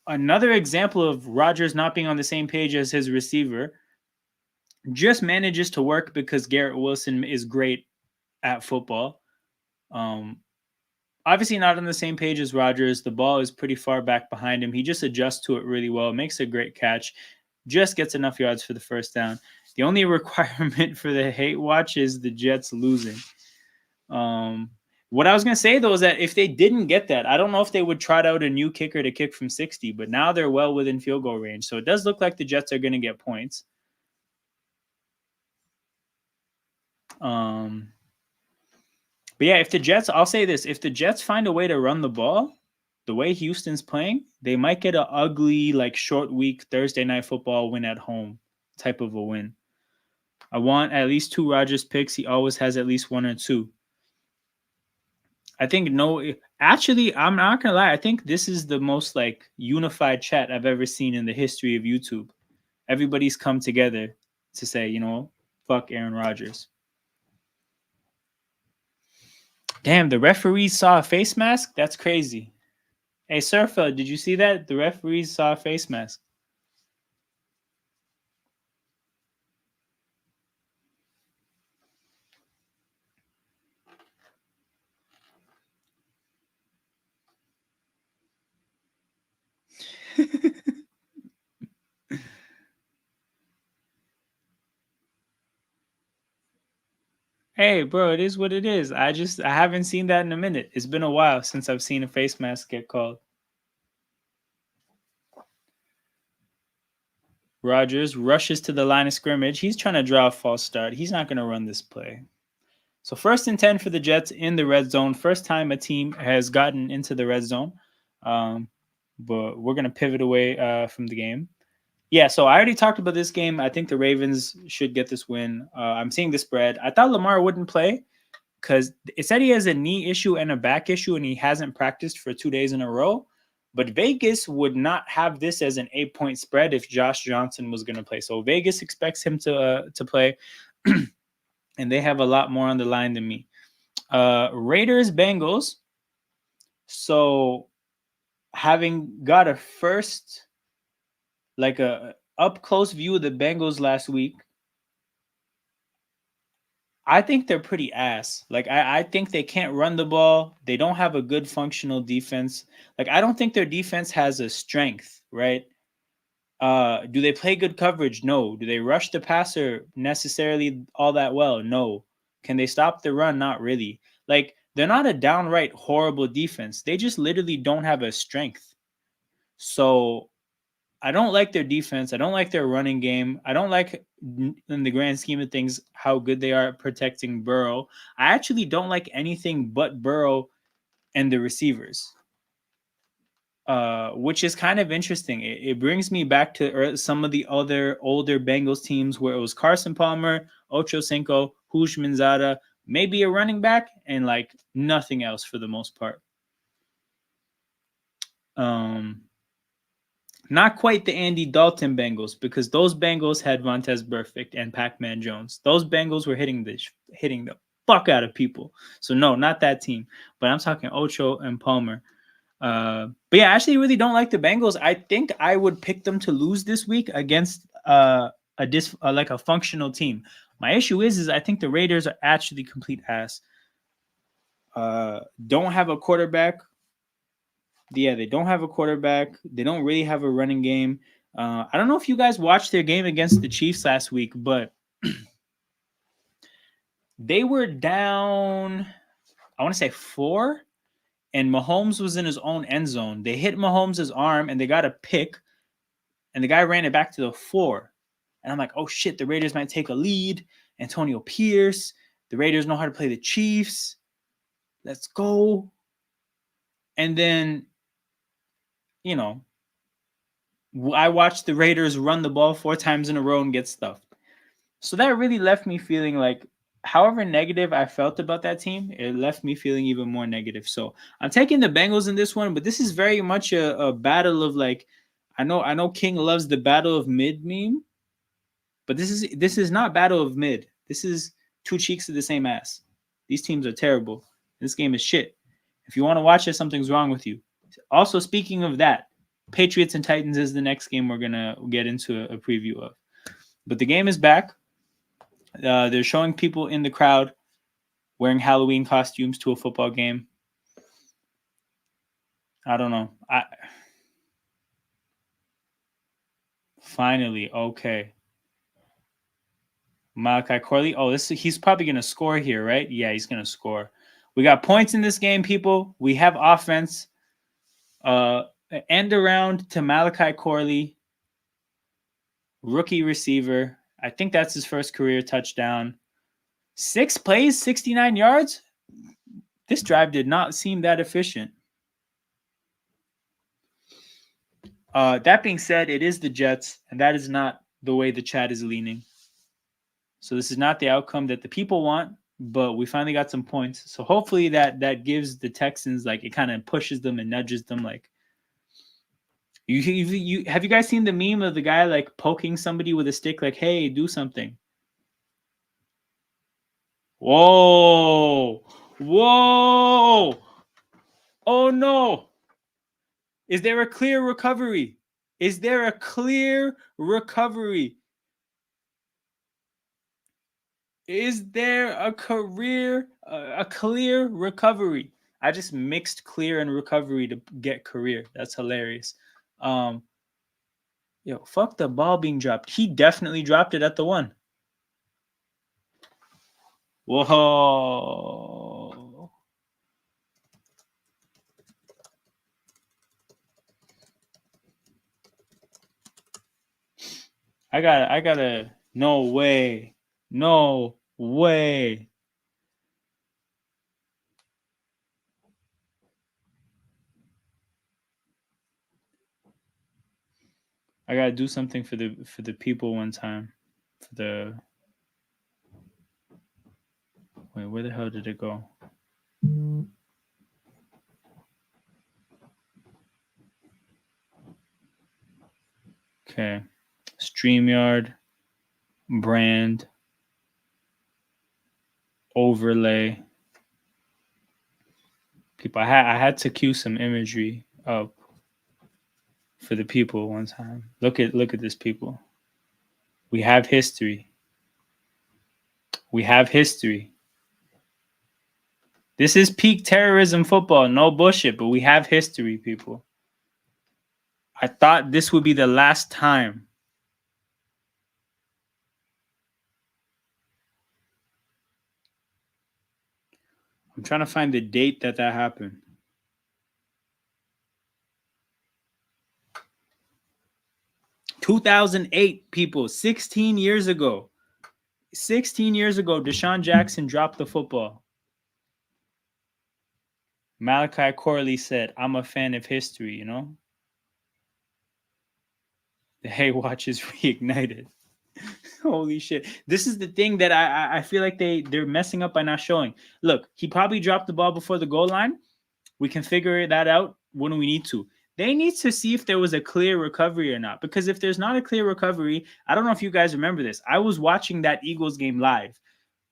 Speaker 1: Another example of Rodgers not being on the same page as his receiver. Just manages to work because Garrett Wilson is great at football. Obviously not on the same page as Rodgers. The ball is pretty far back behind him. He just adjusts to it really well, makes a great catch, just gets enough yards for the first down. The only requirement for the hate watch is the Jets losing. What I was going to say, though, is that if they didn't get that, I don't know if they would trot out a new kicker to kick from 60, but now they're well within field goal range. So it does look like the Jets are going to get points. But yeah, I'll say this, if the Jets find a way to run the ball, the way Houston's playing, they might get an ugly, like, short week Thursday night football win at home type of a win. I want at least 2 Rodgers picks. He always has at least 1 or 2. I think no. Actually, I'm not gonna lie. I think this is the most like unified chat I've ever seen in the history of YouTube. Everybody's come together to say, fuck Aaron Rodgers. Damn, the referees saw a face mask? That's crazy. Hey, Surfa, did you see that? The referees saw a face mask. Hey, bro, it is what it is. I haven't seen that in a minute. It's been a while since I've seen a face mask get called. Rodgers rushes to the line of scrimmage. He's trying to draw a false start. He's not going to run this play. So 1st and 10 for the Jets in the red zone. First time a team has gotten into the red zone. But we're going to pivot away from the game. Yeah, so I already talked about this game. I think the Ravens should get this win. I'm seeing the spread. I thought Lamar wouldn't play because it said he has a knee issue and a back issue, and he hasn't practiced for 2 days in a row. But Vegas would not have this as an 8-point spread if Josh Johnson was going to play. So Vegas expects him to play, and they have a lot more on the line than me. Raiders, Bengals. So having got a first, like a up close view of the Bengals last week, I think they're pretty ass. Like I think they can't run the ball. They don't have a good functional defense. Like I don't think their defense has a strength, right? Do they play good coverage? No. Do they rush the passer necessarily all that well? No. Can they stop the run? Not really. Like they're not a downright horrible defense. They just literally don't have a strength. So I don't like their defense. I don't like their running game. I don't like, in the grand scheme of things, how good they are at protecting Burrow. I actually don't like anything but Burrow and the receivers, which is kind of interesting. It brings me back to some of the other older Bengals teams where it was Carson Palmer, Ocho Cinco, Manzada, maybe a running back, and like nothing else for the most part. Not quite the Andy Dalton Bengals, because those Bengals had Vontaze Burfict and Pac-Man Jones. Those Bengals were hitting the fuck out of people. So no, not that team. But I'm talking Ocho and Palmer. But yeah, I actually really don't like the Bengals. I think I would pick them to lose this week against like a functional team. My issue is I think the Raiders are actually complete ass. Don't have a quarterback. Yeah, they don't have a quarterback. They don't really have a running game. I don't know if you guys watched their game against the Chiefs last week, but they were down, I want to say 4, and Mahomes was in his own end zone. They hit Mahomes' arm, and they got a pick, and the guy ran it back to the 4. And I'm like, oh shit, the Raiders might take a lead. Antonio Pierce. The Raiders know how to play the Chiefs. Let's go. And then, I watched the Raiders run the ball 4 times in a row and get stuffed. So that really left me feeling like, however negative I felt about that team, it left me feeling even more negative. So I'm taking the Bengals in this one, but this is very much a battle of like, I know King loves the battle of mid meme, but this is not battle of mid. This is 2 cheeks of the same ass. These teams are terrible. This game is shit. If you want to watch it, something's wrong with you. Also, speaking of that, Patriots and Titans is the next game we're going to get into a preview of. But the game is back. They're showing people in the crowd wearing Halloween costumes to a football game. I don't know. Finally, okay. Malachi Corley. Oh, he's probably going to score here, right? Yeah, he's going to score. We got points in this game, people. We have offense. End around to Malachi Corley, rookie receiver. I think that's his first career touchdown. 6 plays, 69 yards. This drive did not seem that efficient. That being said, it is the Jets, and that is not the way the chat is leaning. So this is not the outcome that the people want. but we finally got some points. So hopefully that gives the Texans, like, it kind of pushes them and nudges them. Like, you have you guys seen the meme of the guy like poking somebody with a stick, like, hey, do something? Whoa, whoa, oh no! Is there a clear recovery? Is there a clear recovery? Is there a clear recovery? I just mixed clear and recovery to get career. That's hilarious. Um, Yo, fuck the ball being dropped. He definitely dropped it at the one. Whoa. I gotta, no way. No way. I gotta do something for the people one time. For the wait, where the hell did it go? Okay. StreamYard, brand, overlay. People, I had to cue some imagery up for the people one time. Look at this, people. We have history. We have history. This is peak terrorism football, no bullshit, but we have history, people. I thought this would be the last time. I'm trying to find the date that happened. 2008, people, 16 years ago. 16 years ago, Deshaun Jackson dropped the football. Malachi Corley said, I'm a fan of history, you know? The Haywatch is reignited. Holy shit. This is the thing that I feel like they're messing up by not showing. Look, he probably dropped the ball before the goal line. We can figure that out when we need to. They need to see if there was a clear recovery or not. Because if there's not a clear recovery, I don't know if you guys remember this. I was watching that Eagles game live.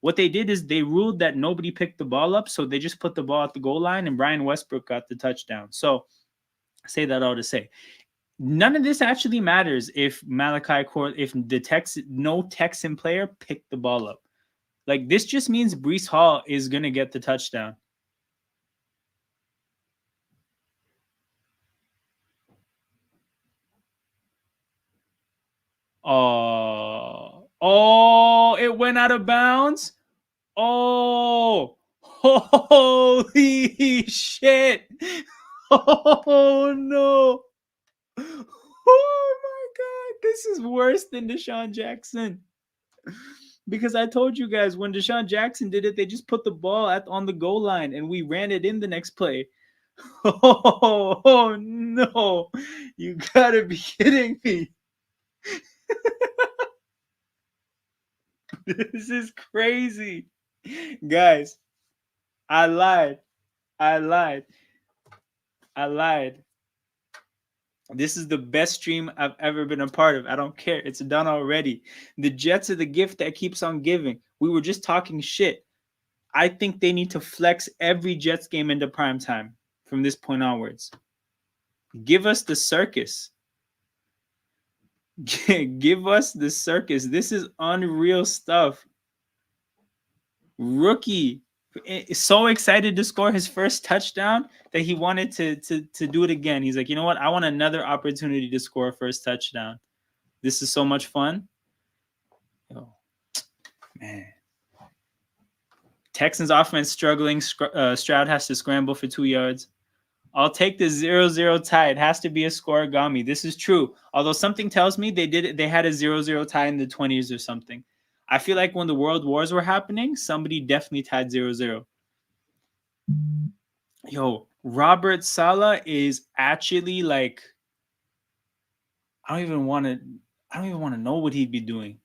Speaker 1: What they did is they ruled that nobody picked the ball up, so they just put the ball at the goal line, and Brian Westbrook got the touchdown. So I say that all to say, none of this actually matters if no Texan player picked the ball up. Like, this just means Breece Hall is gonna get the touchdown. Oh, it went out of bounds. Oh, holy shit. Oh no. Oh my god, this is worse than Deshaun Jackson. Because I told you guys, when Deshaun Jackson did it, they just put the ball on the goal line and we ran it in the next play. Oh no. You gotta be kidding me. This is crazy. Guys, I lied. I lied. I lied. This is the best stream I've ever been a part of. I don't care. It's done already. The Jets are the gift that keeps on giving. We were just talking shit. I think they need to flex every Jets game into prime time from this point onwards. Give us the circus. Give us the circus. This is unreal stuff. Rookie is so excited to score his first touchdown that he wanted to do it again. He's like, you know what? I want another opportunity to score a first touchdown. This is so much fun. Oh, man. Texans offense struggling. Stroud has to scramble for 2 yards. I'll take the 0-0 tie. It has to be a scoregami. This is true. Although something tells me they had a 0-0 tie in the 20s or something. I feel like when the World Wars were happening, somebody definitely tied 0-0. Yo, Robert Saleh is actually like, I don't even want to know what he'd be doing.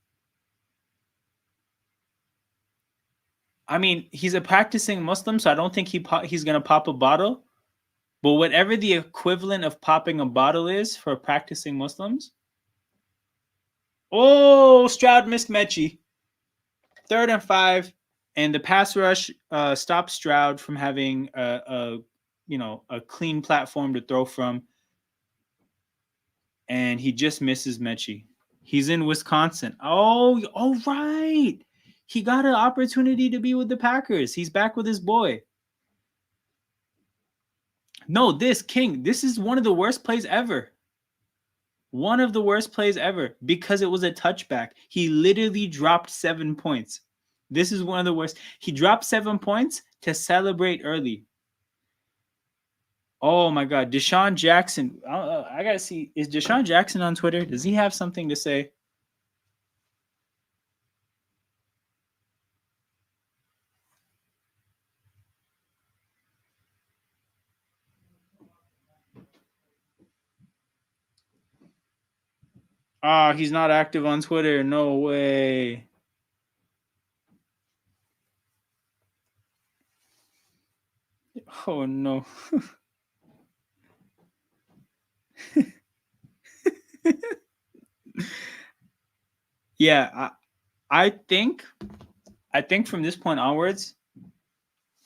Speaker 1: I mean, he's a practicing Muslim, so I don't think he's gonna pop a bottle. But whatever the equivalent of popping a bottle is for practicing Muslims. Oh, Stroud missed Mechie. 3rd and 5, and the pass rush stopped Stroud from having a clean platform to throw from, and he just misses Mechie. He's in Wisconsin. Oh, all right. He got an opportunity to be with the Packers. He's back with his boy. No, this is one of the worst plays ever. One of the worst plays ever because it was a touchback. He literally dropped 7 points. This is one of the worst. He dropped 7 points to celebrate early. Oh my God, Deshaun Jackson. I gotta see. Is Deshaun Jackson on Twitter? Does he have something to say? Ah, he's not active on Twitter. No way. Oh no. Yeah, I think from this point onwards,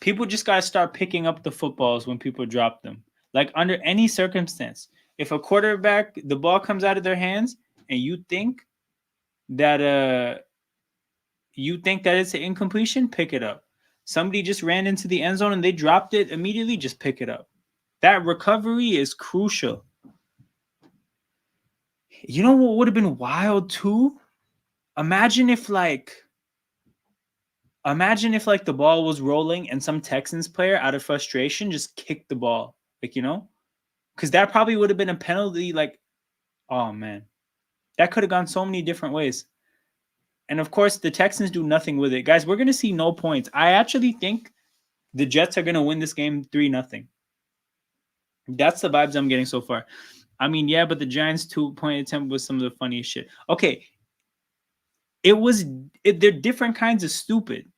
Speaker 1: people just gotta start picking up the footballs when people drop them. Like under any circumstance, if a quarterback the ball comes out of their hands and that you think that it's an incompletion, pick it up. Somebody just ran into the end zone and they dropped it immediately, just pick it up. That recovery is crucial. You know what would have been wild too? Imagine if the ball was rolling and some Texans player out of frustration just kicked the ball. Because that probably would have been a penalty. Oh man, that could have gone so many different ways. And of course, the Texans do nothing with it. Guys, we're going to see no points. I actually think the Jets are going to win this game 3-0. That's the vibes I'm getting so far. I mean, yeah, but the Giants' 2-point attempt was some of the funniest shit. Okay, they're different kinds of stupid.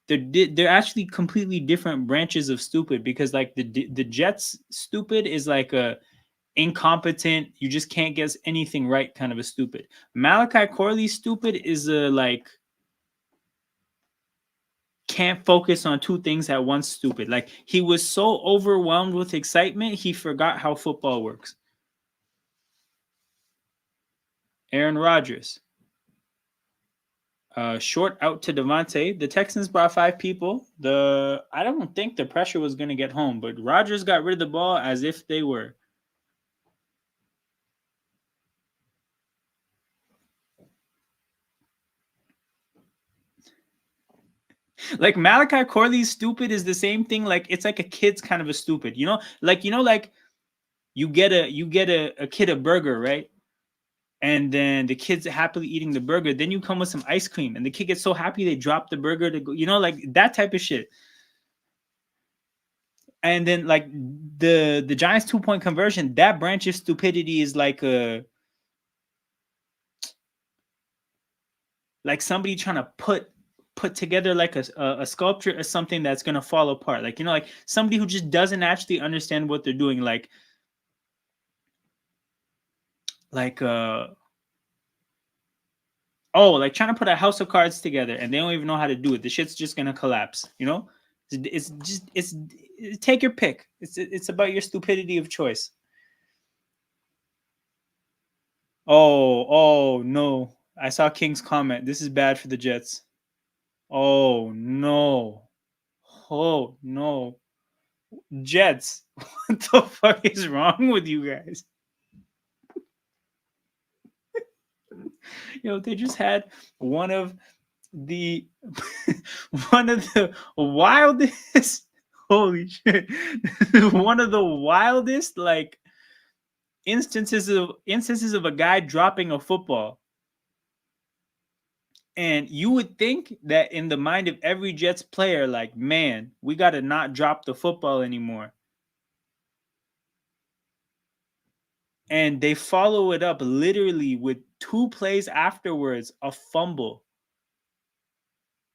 Speaker 1: They're actually completely different branches of stupid because like the Jets stupid is like a incompetent, you just can't get anything right kind of a stupid. Malachi Corley stupid is a like can't focus on two things at once stupid. Like he was so overwhelmed with excitement, he forgot how football works. Aaron Rodgers. Short out to Devontae. The Texans brought 5 people. I don't think the pressure was going to get home, but Rodgers got rid of the ball as if they were. Like Malachi Corley's stupid is the same thing. Like it's like a kid's kind of a stupid, like you get a kid a burger, right? And then the kid's happily eating the burger. Then you come with some ice cream, and the kid gets so happy they drop the burger to go, like that type of shit. And then like the Giants 2-point conversion, that branch of stupidity is like somebody trying to put together like a sculpture or something that's gonna fall apart. Like like somebody who just doesn't actually understand what they're doing. Like like trying to put a house of cards together and they don't even know how to do it. The shit's just gonna collapse. It's take your pick. It's about your stupidity of choice. Oh no! I saw King's comment. This is bad for the Jets. Oh no! Oh no! Jets, what the fuck is wrong with you guys? They just had one of the one of the wildest holy shit one of the wildest like instances of a guy dropping a football. And you would think that in the mind of every Jets player, like, man, we got to not drop the football anymore. And they follow it up literally with 2 plays afterwards, a fumble.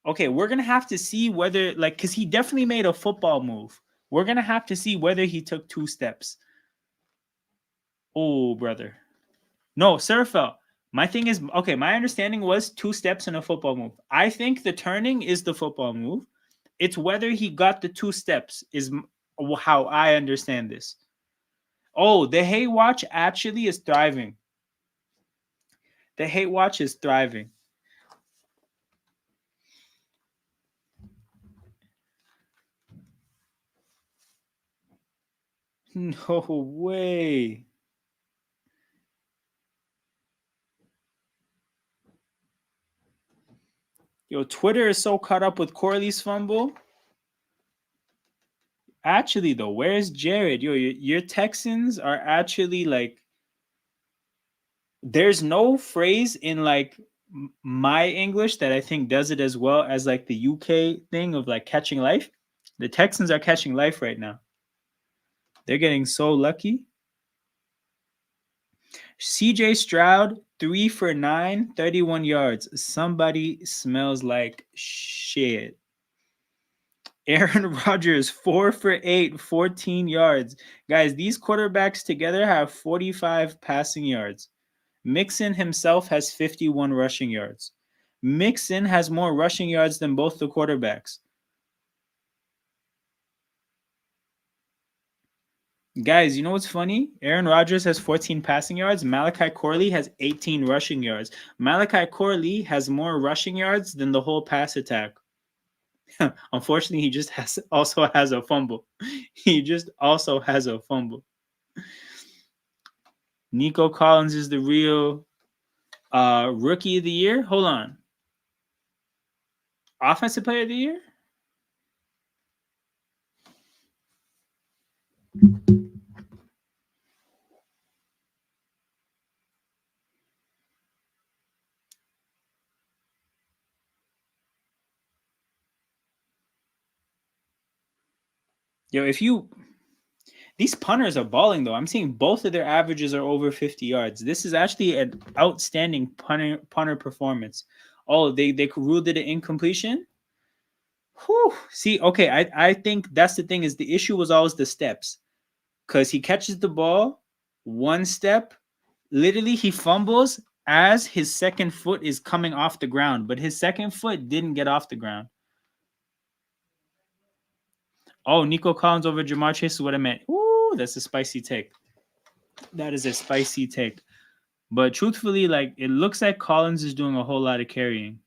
Speaker 1: Okay, we're gonna have to see whether like because he definitely made a football move. We're gonna have to see whether he took 2 steps. Oh, brother. No, Surfel. My thing is okay. My understanding was 2 steps in a football move. I think the turning is the football move. It's whether he got the 2 steps is how I understand this. Oh, the Hay Watch actually is thriving. The Hay Watch is thriving. No way. Yo, Twitter is so caught up with Corley's fumble. Actually, though, where's Jared? Yo, your Texans are actually like, there's no phrase in like my English that I think does it as well as like the UK thing of like catching life. The Texans are catching life right now. They're getting so lucky. CJ Stroud, 3 for 9, 31 yards. Somebody smells like shit. Aaron Rodgers, 4 for 8, 14 yards. Guys, these quarterbacks together have 45 passing yards. Mixon himself has 51 rushing yards. Mixon has more rushing yards than both the quarterbacks. Guys, you know what's funny? Aaron Rodgers has 14 passing yards. Malachi Corley has 18 rushing yards. Malachi Corley has more rushing yards than the whole pass attack. Unfortunately, he just also has a fumble. He just also has a fumble. Nico Collins is the real rookie of the year. Hold on. Offensive player of the year? Yo, if you these punters are balling though. I'm seeing both of their averages are over 50 yards. This is actually an outstanding punter performance. Oh, they ruled it an incompletion. Whew. See, okay, I think that's the thing is the issue was always the steps. Because he catches the ball 1 step, literally he fumbles as his second foot is coming off the ground, but his second foot didn't get off the ground. Oh, Nico Collins over Jamar Chase is what I meant. Ooh, that's a spicy take. That is a spicy take. But truthfully, like it looks like Collins is doing a whole lot of carrying.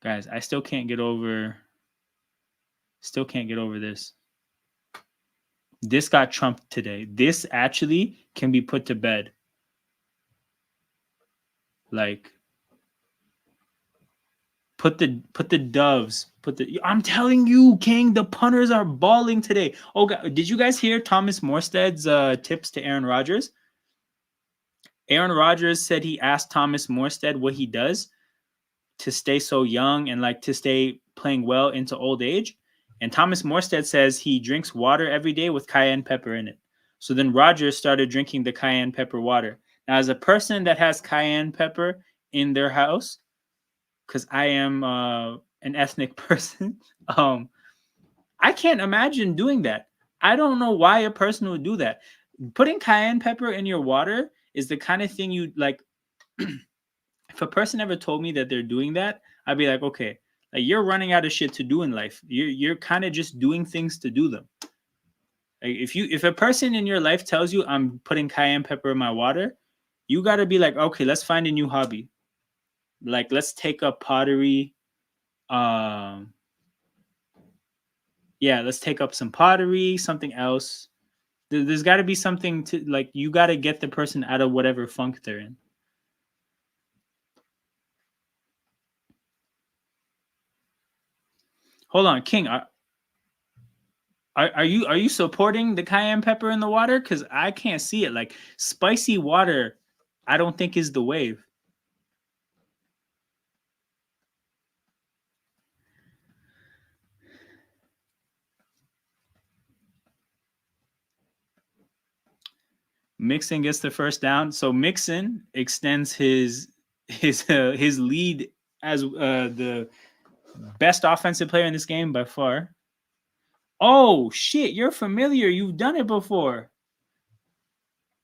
Speaker 1: Guys, I still can't get over this. This got trumped today. This actually can be put to bed. Like put the doves. I'm telling you, King, the punters are balling today. Oh God, did you guys hear Thomas Morstead's tips to Aaron Rodgers? Aaron Rodgers said he asked Thomas Morstead what he does to stay so young and like to stay playing well into old age. And Thomas Morstead says he drinks water every day with cayenne pepper in it. So then Rodgers started drinking the cayenne pepper water. Now, as a person that has cayenne pepper in their house, because I am an ethnic person, I can't imagine doing that. I don't know why a person would do that. Putting cayenne pepper in your water is the kind of thing you like. If a person ever told me that they're doing that, I'd be like, okay, like you're running out of shit to do in life. You're kind of just doing things to do them. Like if a person in your life tells you I'm putting cayenne pepper in my water, you got to be like, okay, let's find a new hobby. Like let's take up pottery. Um, yeah, let's take up some pottery, something else. There's got to be something to like. You got to get the person out of whatever funk they're in. Hold on, King. Are you supporting the cayenne pepper in the water? Because I can't see it. Like spicy water, I don't think is the wave. Mixon gets the first down. So Mixon extends his lead as the best offensive player in this game by far. Oh shit, you're familiar. You've done it before.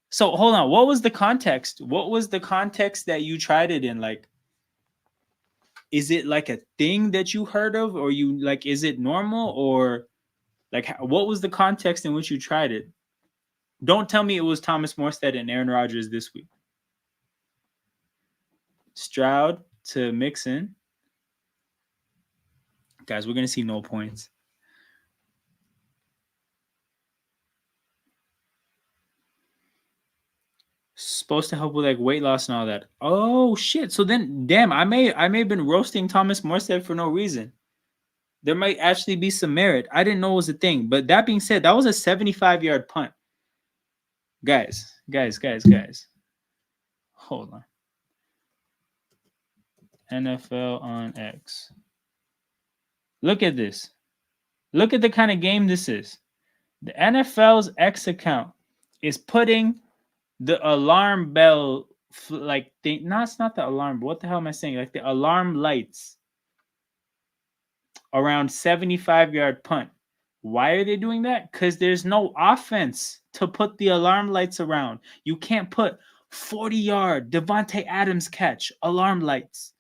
Speaker 1: So hold on. What was the context? What was the context that you tried it in? Like, is it like a thing that you heard of, or you like? Is it normal, or like what was the context in which you tried it? Don't tell me it was Thomas Morstead and Aaron Rodgers this week. Stroud to Mixon. Guys, we're gonna see no points. Supposed to help with like weight loss and all that. Oh shit. So then damn, I may have been roasting Thomas Morstead for no reason. There might actually be some merit. I didn't know it was a thing. But that being said, that was a 75-yard punt. Guys. Hold on. NFL on X. Look at this. Look at the kind of game this is. The NFL's X account is putting the alarm bell like thing. No, it's not the alarm. What the hell am I saying? Like the alarm lights around 75-yard punt. Why are they doing that? Because there's no offense to put the alarm lights around. You can't put 40-yard Devontae Adams catch alarm lights,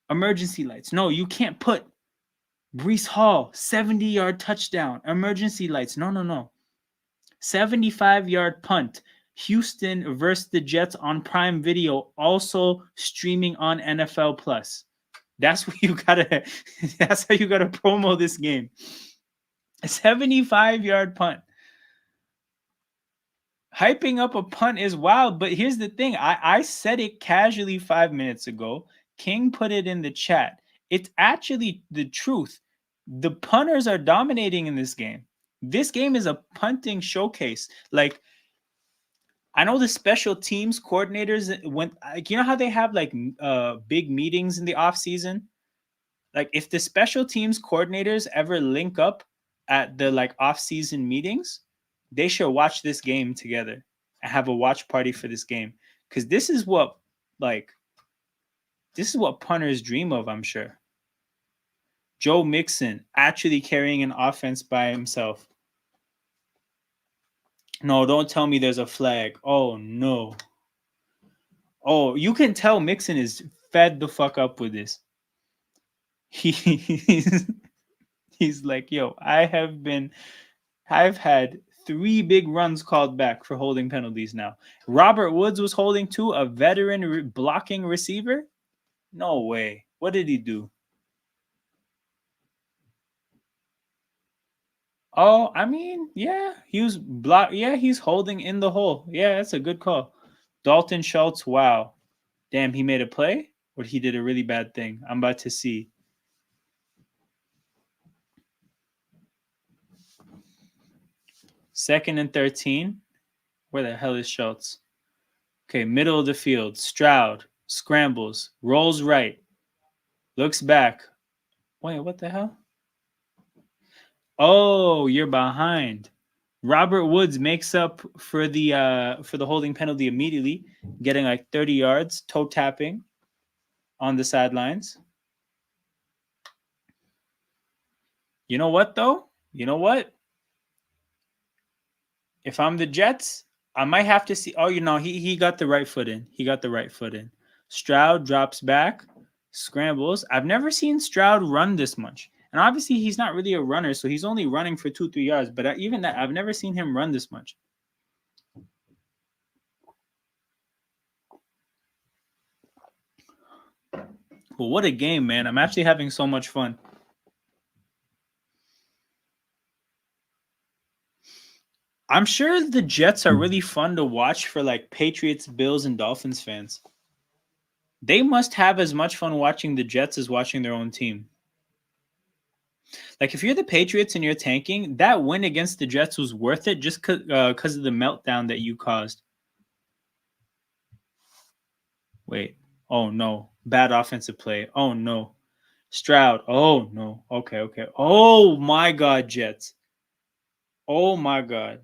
Speaker 1: emergency lights. No, you can't put Brees Hall 70-yard touchdown emergency lights. No. 75-yard punt. Houston versus the Jets on Prime Video, also streaming on NFL Plus. That's what you gotta. That's how you gotta promo this game. A 75-yard punt. Hyping up a punt is wild, but here's the thing. I said it casually 5 minutes ago. King put it in the chat. It's actually the truth. The punters are dominating in this game. This game is a punting showcase. Like, I know the special teams coordinators went. Like, you know how they have like big meetings in the off season. Like, if the special teams coordinators ever link up at the like off season meetings, they should watch this game together and have a watch party for this game, because this is what punters dream of. I'm sure. Joe Mixon actually carrying an offense by himself. No, don't tell me there's a flag. Oh, no. Oh, you can tell Mixon is fed the fuck up with this. He's like, yo, I've had 3 big runs called back for holding penalties now. Robert Woods was holding too, a veteran blocking receiver? No way. What did he do? Oh, I mean, yeah, he was Yeah, he's holding in the hole. Yeah, that's a good call. Dalton Schultz, wow. Damn, he made a play? Or he did a really bad thing? I'm about to see. Second and 13. Where the hell is Schultz? Okay, middle of the field. Stroud scrambles, rolls right, looks back. Wait, what the hell? Oh, you're behind. Robert Woods makes up for the holding penalty immediately, getting like 30 yards, toe tapping on the sidelines. You know what though? You know what? If I'm the Jets, I might have to see. Oh, he got the right foot in. He got the right foot in. Stroud drops back, scrambles. I've never seen Stroud run this much. And obviously, he's not really a runner, so he's only running for 2-3 yards. But even that, I've never seen him run this much. Well, what a game, man. I'm actually having so much fun. I'm sure the Jets are really fun to watch for like Patriots, Bills, and Dolphins fans. They must have as much fun watching the Jets as watching their own team. Like, if you're the Patriots and you're tanking, that win against the Jets was worth it just because of the meltdown that you caused. Wait. Oh, no. Bad offensive play. Oh, no. Stroud. Oh, no. Okay. Oh, my God, Jets. Oh, my God.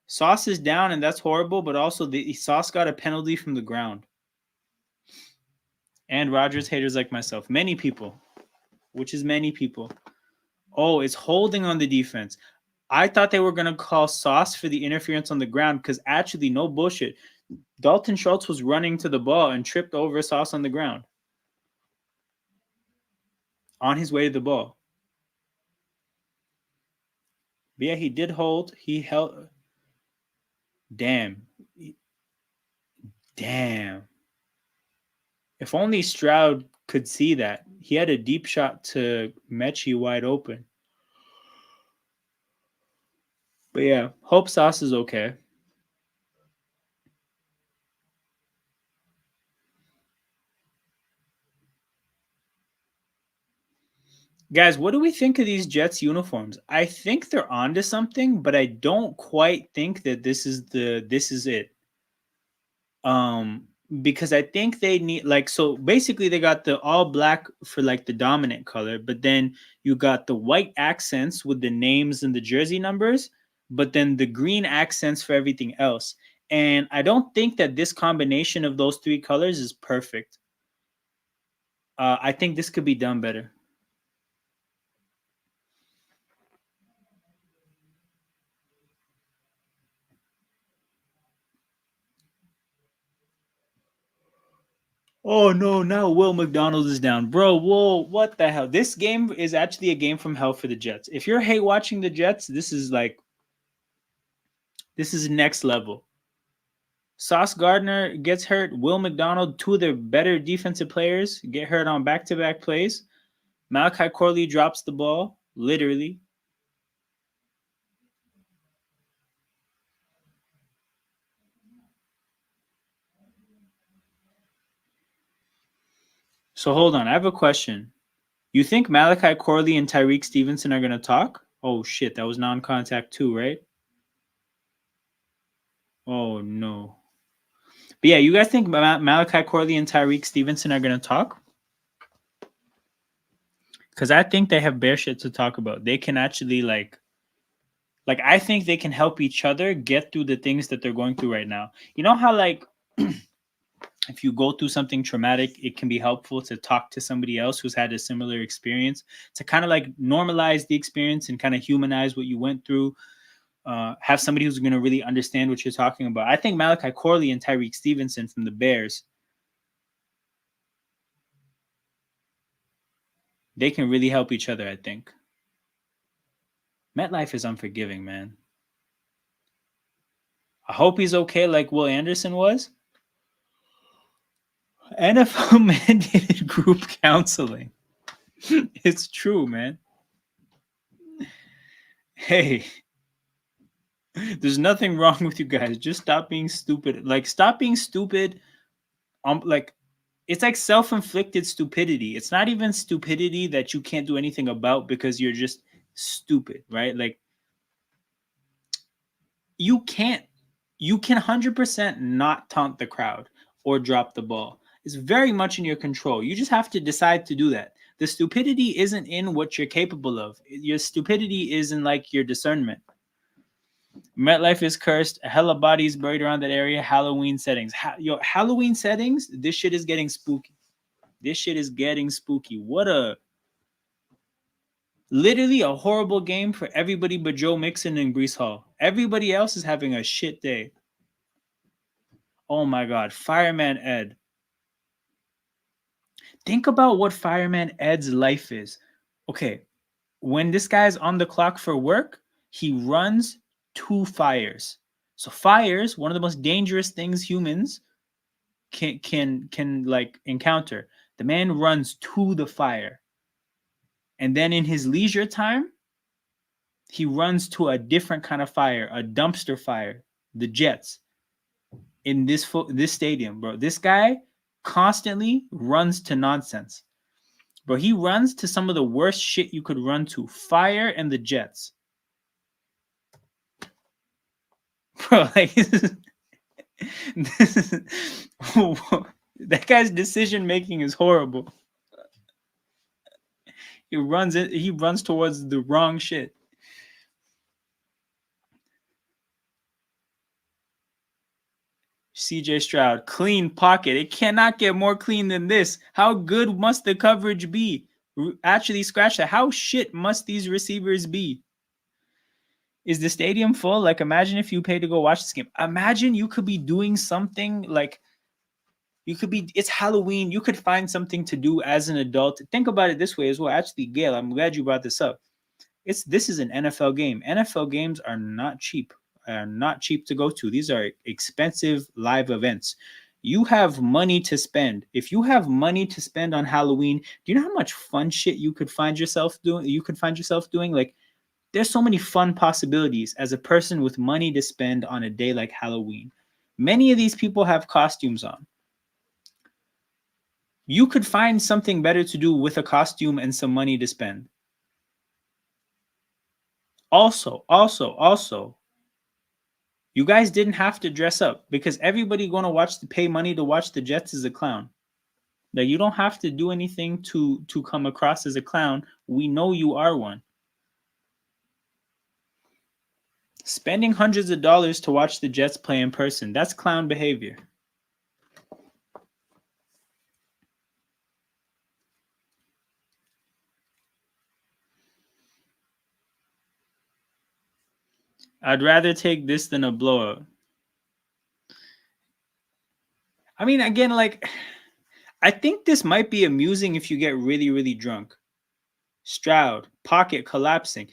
Speaker 1: Sauce is down, and that's horrible, but also the Sauce got a penalty from the ground. And Rodgers haters like myself. Many people, which is many people. Oh, it's holding on the defense. I thought they were going to call Sauce for the interference on the ground because actually, no bullshit. Dalton Schultz was running to the ball and tripped over Sauce on the ground on his way to the ball. But yeah, he did hold. He held. Damn. Damn. If only Stroud could see that. He had a deep shot to Mechie wide open. But yeah, hope Sauce is okay. Guys, what do we think of these Jets uniforms? I think they're onto something, but I don't quite think that this is it. Um, because I think they need like so basically they got the all black for like the dominant color, but then you got the white accents with the names and the jersey numbers, but then the green accents for everything else. And I don't think that this combination of those three colors is perfect. I think this could be done better. Oh no, now Will McDonald is down. Bro, whoa, what the hell? This game is actually a game from hell for the Jets. If you're hate watching the Jets, this is next level. Sauce Gardner gets hurt. Will McDonald, two of their better defensive players, get hurt on back-to-back plays. Malachi Corley drops the ball, literally. So hold on, I have a question. You think Malachi Corley and Tyreek Stevenson are gonna talk? Oh shit, that was non-contact too, right? Oh no. But yeah, you guys think Malachi Corley and Tyreek Stevenson are gonna talk? Because I think they have bear shit to talk about. They can actually like I think they can help each other get through the things that they're going through right now. You know how like if you go through something traumatic, it can be helpful to talk to somebody else who's had a similar experience to kind of like normalize the experience and kind of humanize what you went through. Have somebody who's going to really understand what you're talking about. I think Malachi Corley and Tyreek Stevenson from the Bears, they can really help each other, I think. MetLife is unforgiving, man. I hope he's okay like Will Anderson was. NFL mandated group counseling. It's true, man. Hey, there's nothing wrong with you guys. Just stop being stupid. Like, stop being stupid. Like, it's like self-inflicted stupidity. It's not even stupidity that you can't do anything about because you're just stupid, right? Like, you can't you can 100% not taunt the crowd or drop the ball. It's very much in your control. You just have to decide to do that. The stupidity isn't in what you're capable of. Your stupidity is in like your discernment. MetLife is cursed. A hella bodies buried around that area. Halloween settings. Halloween settings. This shit is getting spooky. This shit is getting spooky. What a literally a horrible game for everybody but Joe Mixon and Brees Hall. Everybody else is having a shit day. Oh my God, Fireman Ed. Think about what Fireman Ed's life is. Okay, when this guy's on the clock for work, he runs to fires. So fires, one of the most dangerous things humans can like encounter. The man runs to the fire. And then in his leisure time, he runs to a different kind of fire, a dumpster fire, the Jets in this stadium, bro. This guy constantly runs to nonsense. Bro, he runs to some of the worst shit you could run to. Fire and the Jets. Bro, like this is that guy's decision making is horrible. He runs towards the wrong shit. CJ Stroud, clean pocket. It cannot get more clean than this. How good must the coverage be? Actually, scratch that. How shit must these receivers be? Is the stadium full? Like, imagine if you paid to go watch this game. Imagine you could be doing something like it's Halloween. You could find something to do as an adult. Think about it this way as well. Actually, Gail, I'm glad you brought this up. This is an NFL game. NFL games are not cheap. Are not cheap to go to. These are expensive live events. You have money to spend. If you have money to spend on Halloween, do you know how much fun shit you could find yourself doing? Like, there's so many fun possibilities as a person with money to spend on a day like Halloween. Many of these people have costumes on. You could find something better to do with a costume and some money to spend. Also, you guys didn't have to dress up because everybody going to pay money to watch the Jets as a clown. Like, you don't have to do anything to come across as a clown. We know you are one. Spending hundreds of dollars to watch the Jets play in person, that's clown behavior. I'd rather take this than a blowout. I mean, again, like, I think this might be amusing if you get really, really drunk. Stroud, pocket collapsing.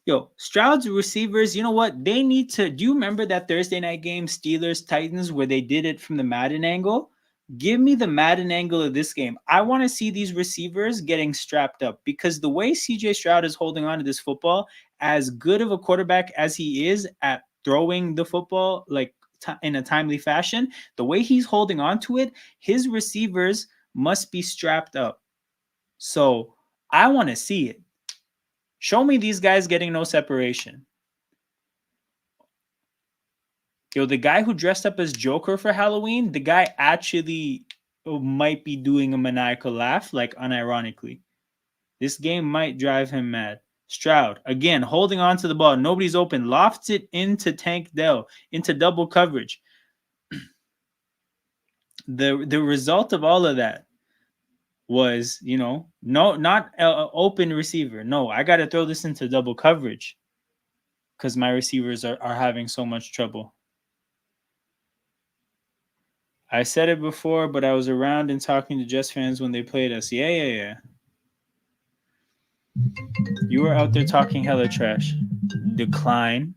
Speaker 1: Yo, Stroud's receivers, you know what? They need to. Do you remember that Thursday night game, Steelers Titans, where they did it from the Madden angle? Give me the Madden angle of this game. I want to see these receivers getting strapped up because the way CJ Stroud is holding on to this football, as good of a quarterback as he is at throwing the football, like in a timely fashion, the way he's holding on to it, his receivers must be strapped up. So I want to see it. Show me these guys getting no separation. Yo, the guy who dressed up as Joker for Halloween, the guy actually might be doing a maniacal laugh, like unironically. This game might drive him mad. Stroud, again, holding on to the ball. Nobody's open. Lofts it into Tank Dell, into double coverage. The result of all of that was, not open receiver. No, I got to throw this into double coverage because my receivers are having so much trouble. I said it before, but I was around and talking to Jets fans when they played us. Yeah. You were out there talking hella trash. Decline.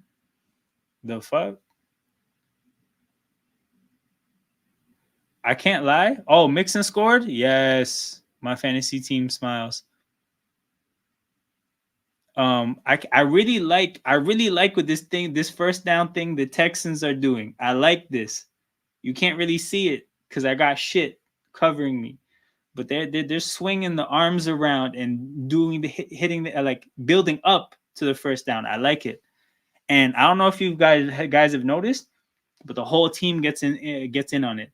Speaker 1: The fuck? I can't lie. Oh, Mixon scored? Yes. My fantasy team smiles. I really like what this first down thing the Texans are doing. I like this. You can't really see it because I got shit covering me, but they're swinging the arms around and doing the hitting the like building up to the first down. I like it, and I don't know if you guys have noticed, but the whole team gets in on it.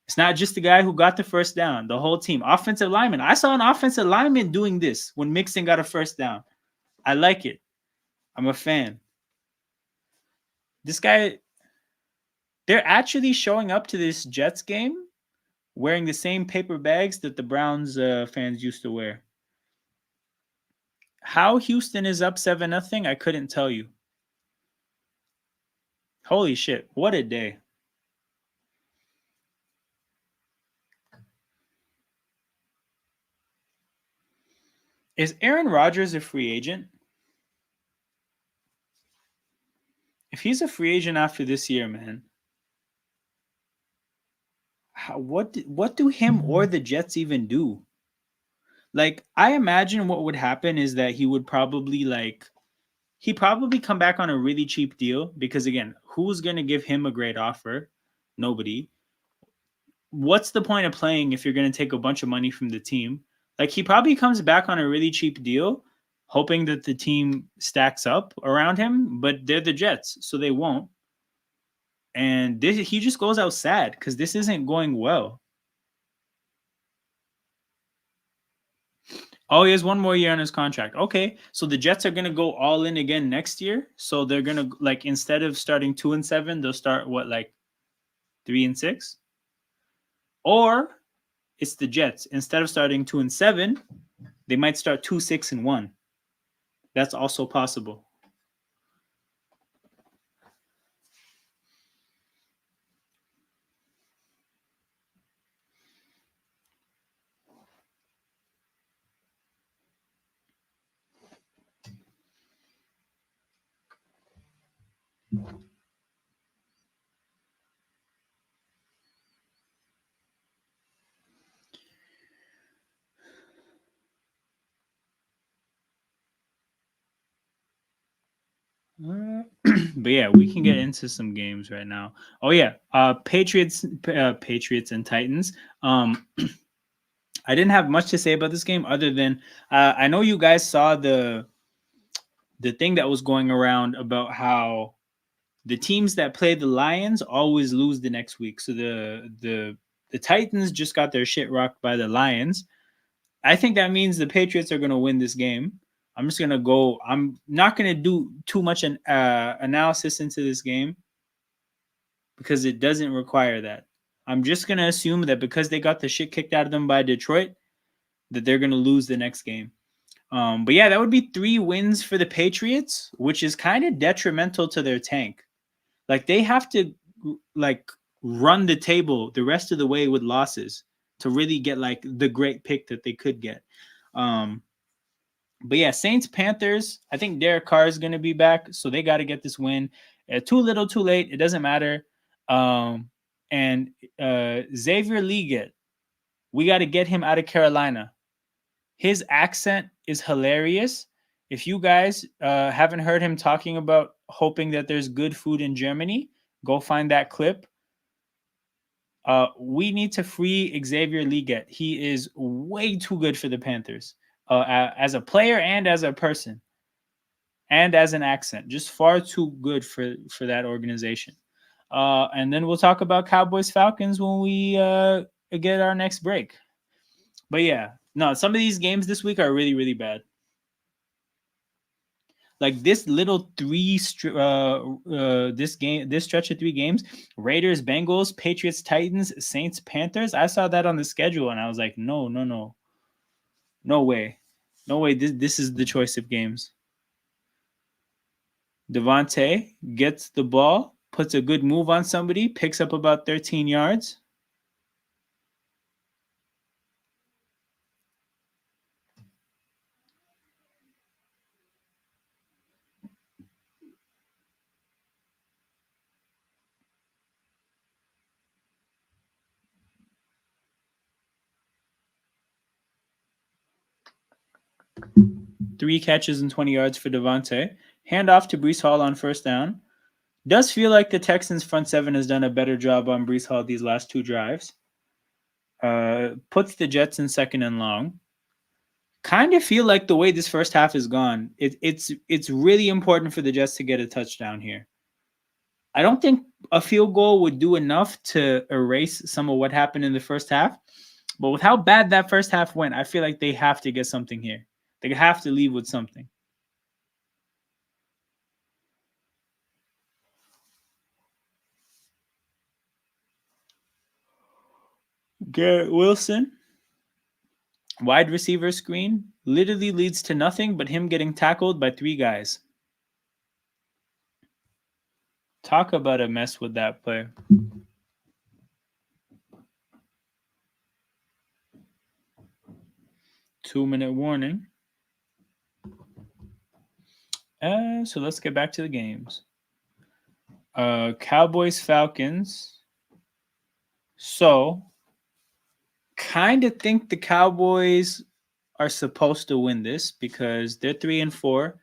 Speaker 1: It's not just the guy who got the first down. The whole team, offensive lineman. I saw an offensive lineman doing this when Mixon got a first down. I like it. I'm a fan. This guy, they're actually showing up to this Jets game wearing the same paper bags that the Browns fans used to wear. How Houston is up 7-0, I couldn't tell you. Holy shit, what a day. Is Aaron Rodgers a free agent? If he's a free agent after this year, man, what do him or the Jets even do? Like, I imagine what would happen is that he would probably come back on a really cheap deal because, again, who's going to give him a great offer? Nobody. What's the point of playing if you're going to take a bunch of money from the team? Like, he probably comes back on a really cheap deal, hoping that the team stacks up around him, but they're the Jets, so they won't. And he just goes out sad because this isn't going well. Oh, he has one more year on his contract. Okay, so the Jets are going to go all in again next year. So they're going to, like, instead of starting 2-7, they'll start what, like 3-6, or it's the Jets. Instead of starting 2-7, they might start 2-6-1. That's also possible. But yeah, we can get into some games right now. Oh yeah, Patriots and Titans. I didn't have much to say about this game other than I know you guys saw the thing that was going around about how the teams that play the Lions always lose the next week. So the Titans just got their shit rocked by the Lions. I think that means the Patriots are going to win this game. I'm just going to go. I'm not going to do too much analysis into this game because it doesn't require that. I'm just going to assume that because they got the shit kicked out of them by Detroit, that they're going to lose the next game. But yeah, that would be 3 wins for the Patriots, which is kind of detrimental to their tank. Like they have to like run the table the rest of the way with losses to really get like the great pick that they could get. But yeah, Saints Panthers. I think Derek Carr is going to be back, so they got to get this win. Too little, too late. It doesn't matter. And Xavier Leggett, we got to get him out of Carolina. His accent is hilarious. If you guys haven't heard him talking about hoping that there's good food in Germany, go find that clip. We need to free Xavier Leggett. He is way too good for the Panthers as a player and as a person and as an accent. Just far too good for that organization. And then we'll talk about Cowboys Falcons when we get our next break. But yeah, no, some of these games this week are really, really bad. Like this little this stretch of 3 games, Raiders, Bengals, Patriots, Titans, Saints, Panthers. I saw that on the schedule and I was like, no way. This is the choice of games. Devontae gets the ball, puts a good move on somebody, picks up about 13 yards. Three catches and 20 yards for Devontae. Handoff to Breece Hall on first down. Does feel like the Texans front 7 has done a better job on Breece Hall these last 2 drives. Puts the Jets in second and long. Kind of feel like the way this first half is gone, it's really important for the Jets to get a touchdown here. I don't think a field goal would do enough to erase some of what happened in the first half. But with how bad that first half went, I feel like they have to get something here. They have to leave with something. Garrett Wilson, wide receiver screen, literally leads to nothing but him getting tackled by 3 guys. Talk about a mess with that play. Two-minute warning. So let's get back to the games. Cowboys, Falcons. So, kind of think the Cowboys are supposed to win this because they're 3-4.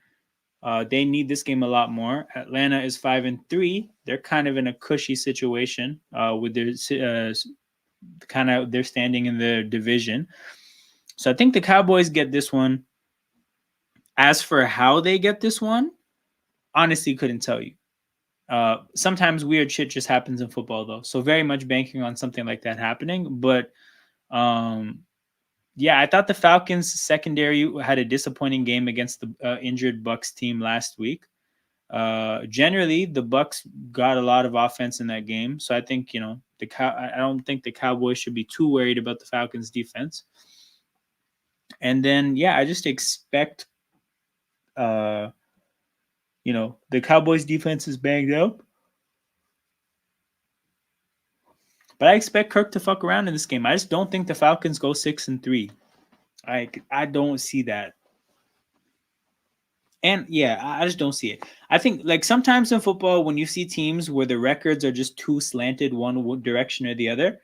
Speaker 1: They need this game a lot more. Atlanta is 5-3. They're kind of in a cushy situation with their kind of their standing in the division. So I think the Cowboys get this one. As for how they get this one, honestly couldn't tell you. Sometimes weird shit just happens in football, though. So very much banking on something like that happening. But yeah, I thought the Falcons secondary had a disappointing game against the injured Bucks team last week. Generally, the Bucks got a lot of offense in that game, so I think I don't think the Cowboys should be too worried about the Falcons' defense. And then I just expect uh the Cowboys' defense is banged up, but I expect Kirk to fuck around in this game. I just don't think the Falcons go 6-3. I don't see that. And I just don't see it. I think like sometimes in football, when you see teams where the records are just too slanted one direction or the other,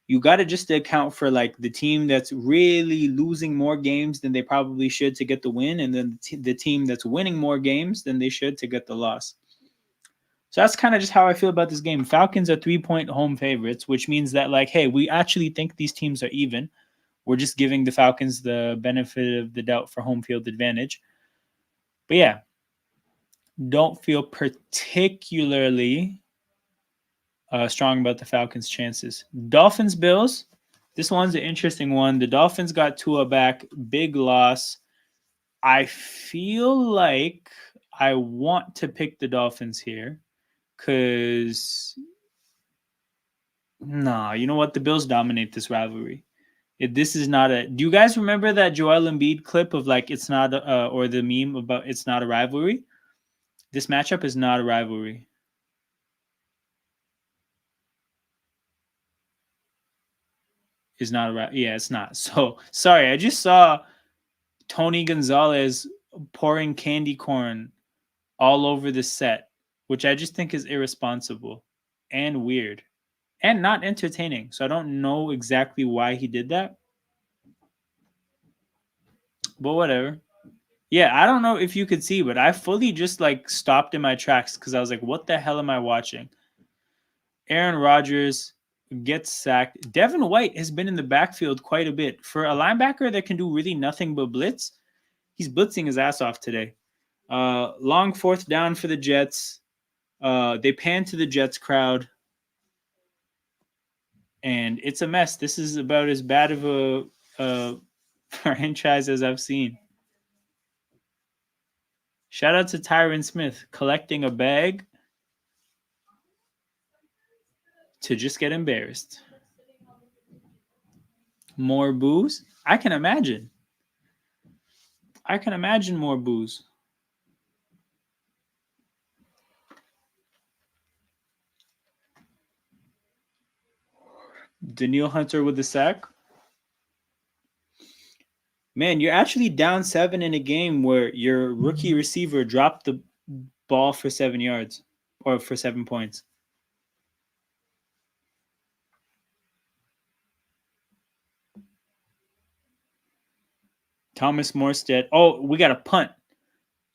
Speaker 1: you got to just account for like the team that's really losing more games than they probably should to get the win, and then the team that's winning more games than they should to get the loss. So that's kind of just how I feel about this game. Falcons are 3-point home favorites, which means that like, hey, we actually think these teams are even. We're just giving the Falcons the benefit of the doubt for home field advantage. But don't feel particularly strong about the Falcons' chances. Dolphins Bills. This one's an interesting one. The Dolphins got Tua back, big loss. I feel like I want to pick the Dolphins here because you know what? The Bills dominate this rivalry. This is not a. Do you guys remember that Joel Embiid clip of like it's not or the meme about it's not a rivalry? This matchup is not a rivalry. Is not a it's not. So sorry, I just saw Tony Gonzalez pouring candy corn all over the set, which I just think is irresponsible and weird and not entertaining. So I don't know exactly why he did that, but whatever. I don't know if you could see, but I fully just like stopped in my tracks because I was like, what the hell am I watching? Aaron Rodgers gets sacked. Devin White has been in the backfield quite a bit. For a linebacker that can do really nothing but blitz, he's blitzing his ass off today. Long fourth down for the Jets. They pan to the Jets crowd, and it's a mess. This is about as bad of a franchise as I've seen. Shout out to Tyron Smith collecting a bag to just get embarrassed. More booze? I can imagine. I can imagine more booze. Daniil Hunter with the sack. Man, you're actually down 7 in a game where your rookie receiver dropped the ball for 7 yards or for 7 points. Thomas Morstead. Oh, we got a punt.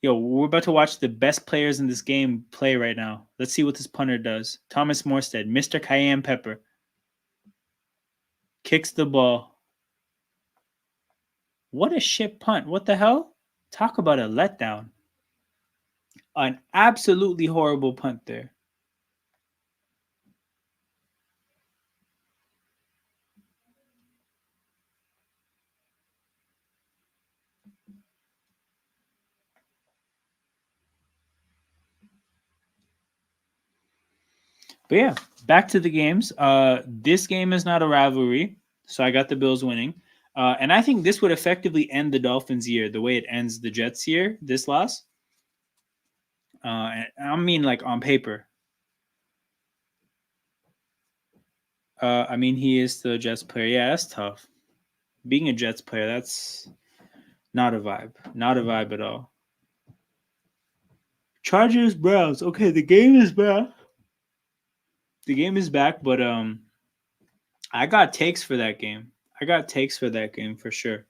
Speaker 1: Yo, we're about to watch the best players in this game play right now. Let's see what this punter does. Thomas Morstead, Mr. Cayenne Pepper, kicks the ball. What a shit punt. What the hell? Talk about a letdown. An absolutely horrible punt there. But back to the games. This game is not a rivalry, so I got the Bills winning. And I think this would effectively end the Dolphins' year the way it ends the Jets' year, this loss. I mean, like on paper. I mean, he is the Jets player. Yeah, that's tough. Being a Jets player, that's not a vibe. Not a vibe at all. Chargers, Browns. Okay, the game is back. The game is back, but I got takes for that game. I got takes for that game for sure.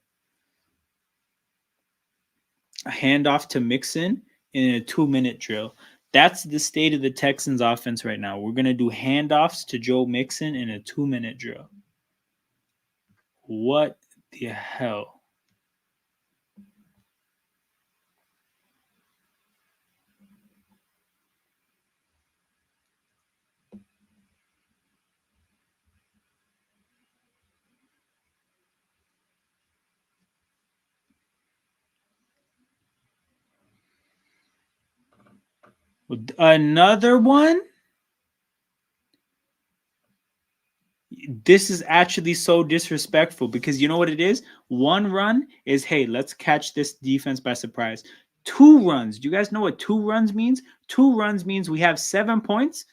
Speaker 1: A handoff to Mixon in a 2-minute drill. That's the state of the Texans offense right now. We're gonna do handoffs to Joe Mixon in a 2-minute drill. What the hell? Another one? This is actually so disrespectful because you know what it is? One run is, hey, let's catch this defense by surprise. 2 runs. Do you guys know what 2 runs means? 2 runs means we have 7 points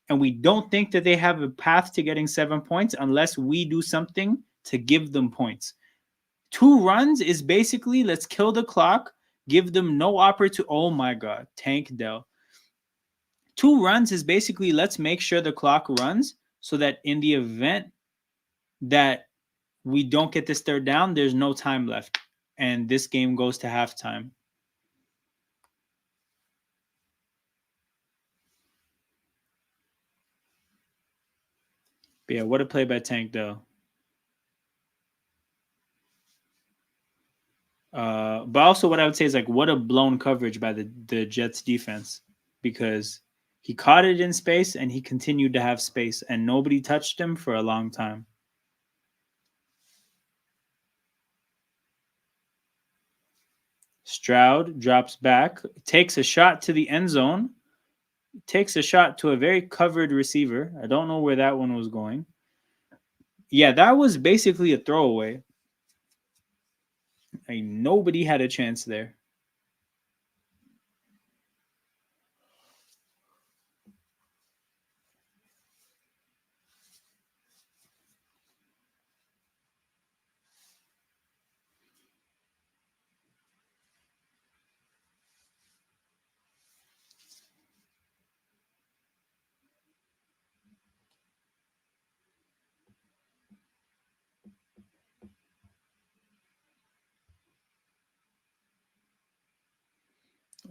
Speaker 1: and we don't think that they have a path to getting 7 points unless we do something to give them points. 2 runs is basically let's kill the clock, give them no opportunity. Oh my God, Tank Dell. 2 runs is basically let's make sure the clock runs so that in the event that we don't get this third down, there's no time left. And this game goes to halftime. But yeah, what a play by Tank Dell. But also what I would say is like what a blown coverage by the Jets defense because he caught it in space and he continued to have space and nobody touched him for a long time. Stroud drops back, takes a shot to the end zone, takes a shot to a very covered receiver. I don't know where that one was going. Yeah, that was basically a throwaway. Like, nobody had a chance there.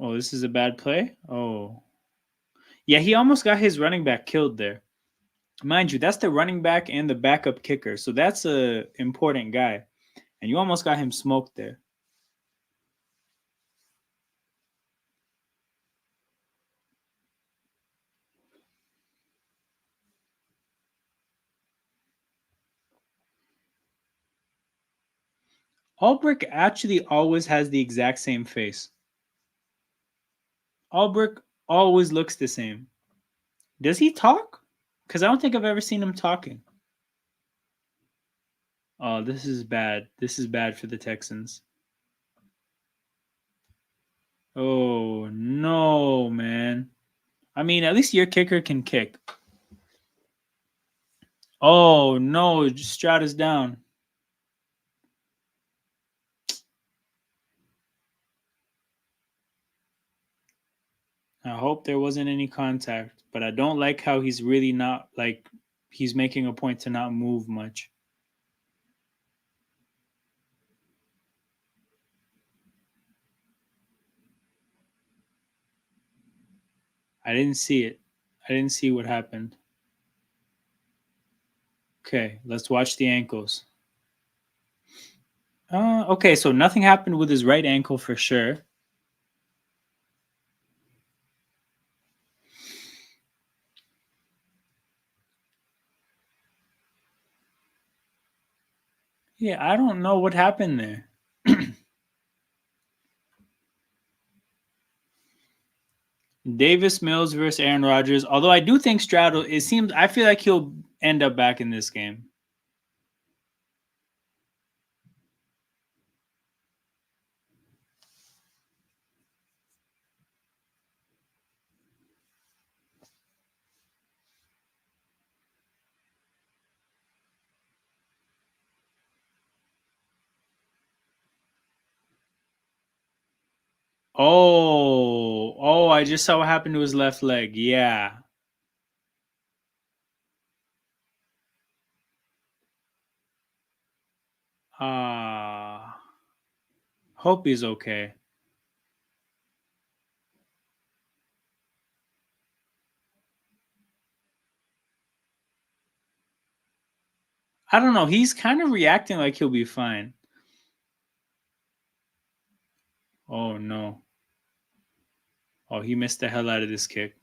Speaker 1: Oh, this is a bad play? Oh. Yeah, he almost got his running back killed there. Mind you, that's the running back and the backup kicker. So that's a important guy. And you almost got him smoked there. Ulbrich actually always has the exact same face. Ulbrich always looks the same. Does he talk? Because I don't think I've ever seen him talking. Oh, this is bad. This is bad for the Texans. Oh, no, man. I mean, at least your kicker can kick. Oh, no. Stroud is down. I hope there wasn't any contact, but I don't like how he's really not, like, he's making a point to not move much. I didn't see it. I didn't see what happened. Okay, let's watch the ankles. Okay, so nothing happened with his right ankle for sure. Yeah, I don't know what happened there. Davis Mills versus Aaron Rodgers. Although I do think Stroud, it seems, I feel like he'll end up back in this game. Oh, I just saw what happened to his left leg. Yeah. Hope he's okay. I don't know. He's kind of reacting like he'll be fine. Oh, no. Oh, he missed the hell out of this kick.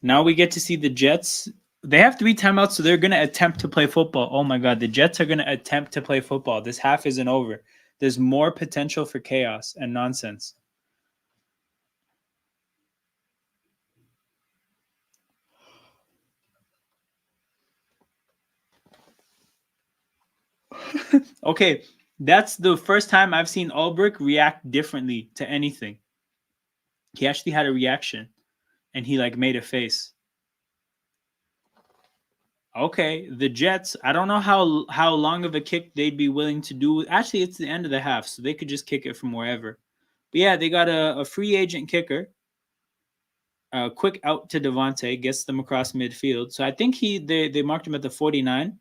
Speaker 1: Now we get to see the Jets. They have 3 timeouts, so they're going to attempt to play football. Oh my God, the Jets are going to attempt to play football. This half isn't over. there's more potential for chaos and nonsense. Okay, that's the first time I've seen Ulbrich react differently to anything. He actually had a reaction, and he like made a face. Okay, the Jets. I don't know how long of a kick they'd be willing to do. Actually, it's the end of the half, so they could just kick it from wherever. But yeah, they got a free agent kicker. A quick out to Devontae gets them across midfield. So I think they marked him at the 49.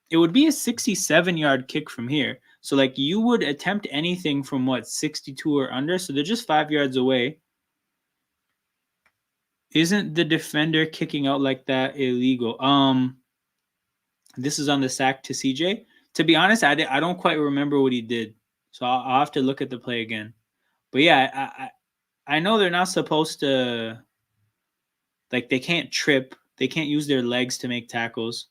Speaker 1: It would be a 67-yard kick from here. So like you would attempt anything from what 62 or under. So they're just 5 yards away. Isn't the defender kicking out like that illegal? This is on the sack to CJ. To be honest, I don't quite remember what he did, so I'll have to look at the play again. But yeah, I know they're not supposed to. Like they can't trip, they can't use their legs to make tackles.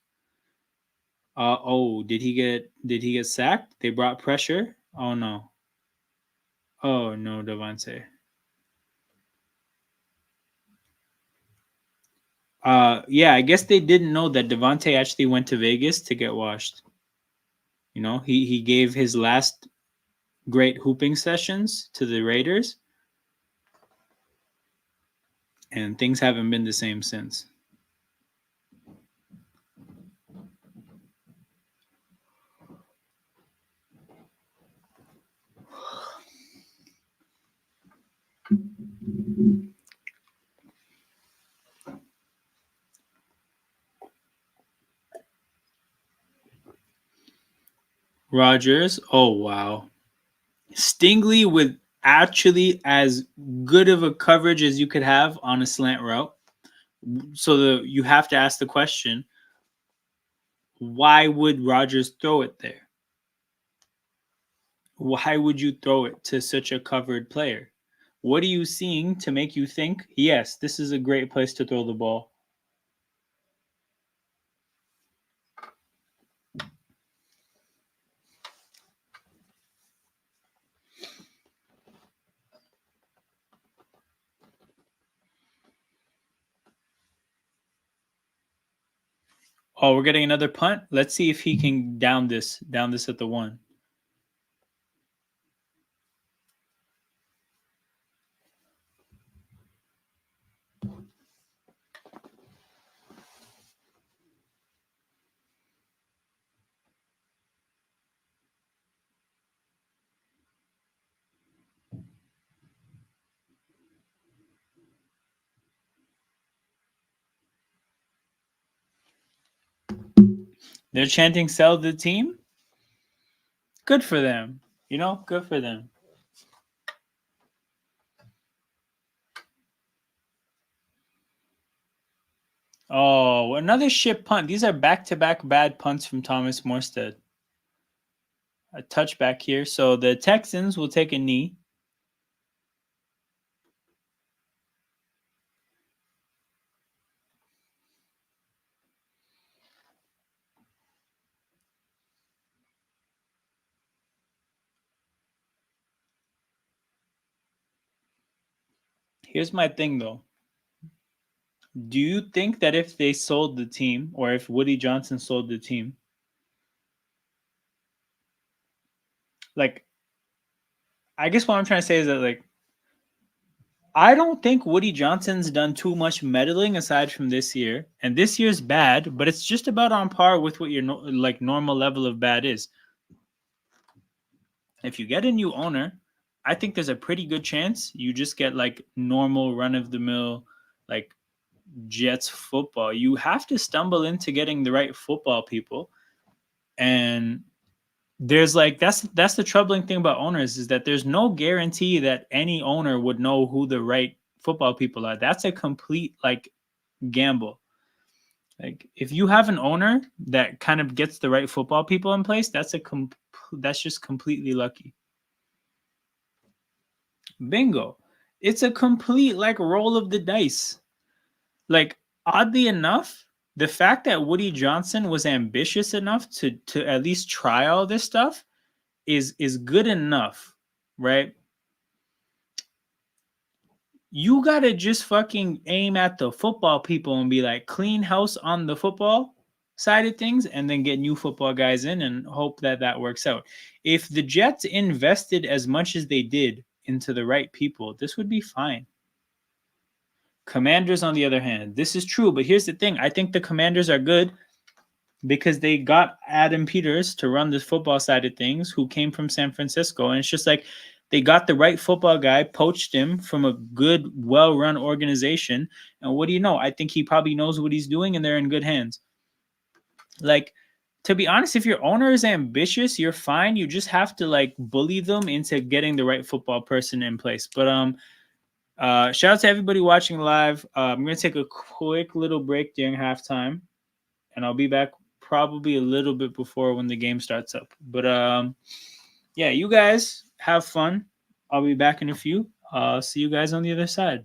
Speaker 1: Oh, did he get sacked? They brought pressure. Oh no. Oh no, Devontae. Yeah, I guess they didn't know that Devontae actually went to Vegas to get washed. You know, he gave his last great hooping sessions to the Raiders, and things haven't been the same since. Rogers, oh wow. Stingley with actually as good of a coverage as you could have on a slant route. So you have to ask the question, why would Rogers throw it there? Why would you throw it to such a covered player? What are you seeing to make you think, yes, this is a great place to throw the ball? Oh, we're getting another punt. Let's see if he can down this at the 1. They're chanting sell the team. Good for them. You know, good for them. Oh, another shit punt. These are back-to-back bad punts from Thomas Morstead. A touchback here. So the Texans will take a knee. Here's my thing, though. Do you think that if they sold the team, or if Woody Johnson sold the team, like, I guess what I'm trying to say is that, like, I don't think Woody Johnson's done too much meddling aside from this year, and this year's bad, but it's just about on par with what your like normal level of bad is. If you get a new owner, I think there's a pretty good chance you just get like normal run of the mill, like Jets football. You have to stumble into getting the right football people, and there's like that's the troubling thing about owners is that there's no guarantee that any owner would know who the right football people are. That's a complete like gamble. Like if you have an owner that kind of gets the right football people in place, that's just completely lucky. Bingo. It's a complete like roll of the dice. Like oddly enough, the fact that Woody Johnson was ambitious enough to at least try all this stuff is good enough, right? You gotta just fucking aim at the football people and be like, clean house on the football side of things, and then get new football guys in and hope that that works out. If the Jets invested as much as they did into the right people, this would be fine. Commanders, on the other hand, this is true, but here's the thing. I think the Commanders are good because they got Adam Peters to run the football side of things, who came from San Francisco. And it's just like they got the right football guy, poached him from a good, well run organization. And what do you know? I think he probably knows what he's doing and they're in good hands. Like, to be honest, if your owner is ambitious, you're fine. You just have to like bully them into getting the right football person in place. But shout out to everybody watching live. I'm gonna take a quick little break during halftime, and I'll be back probably a little bit before when the game starts up. But yeah, you guys have fun. I'll be back in a few. See you guys on the other side.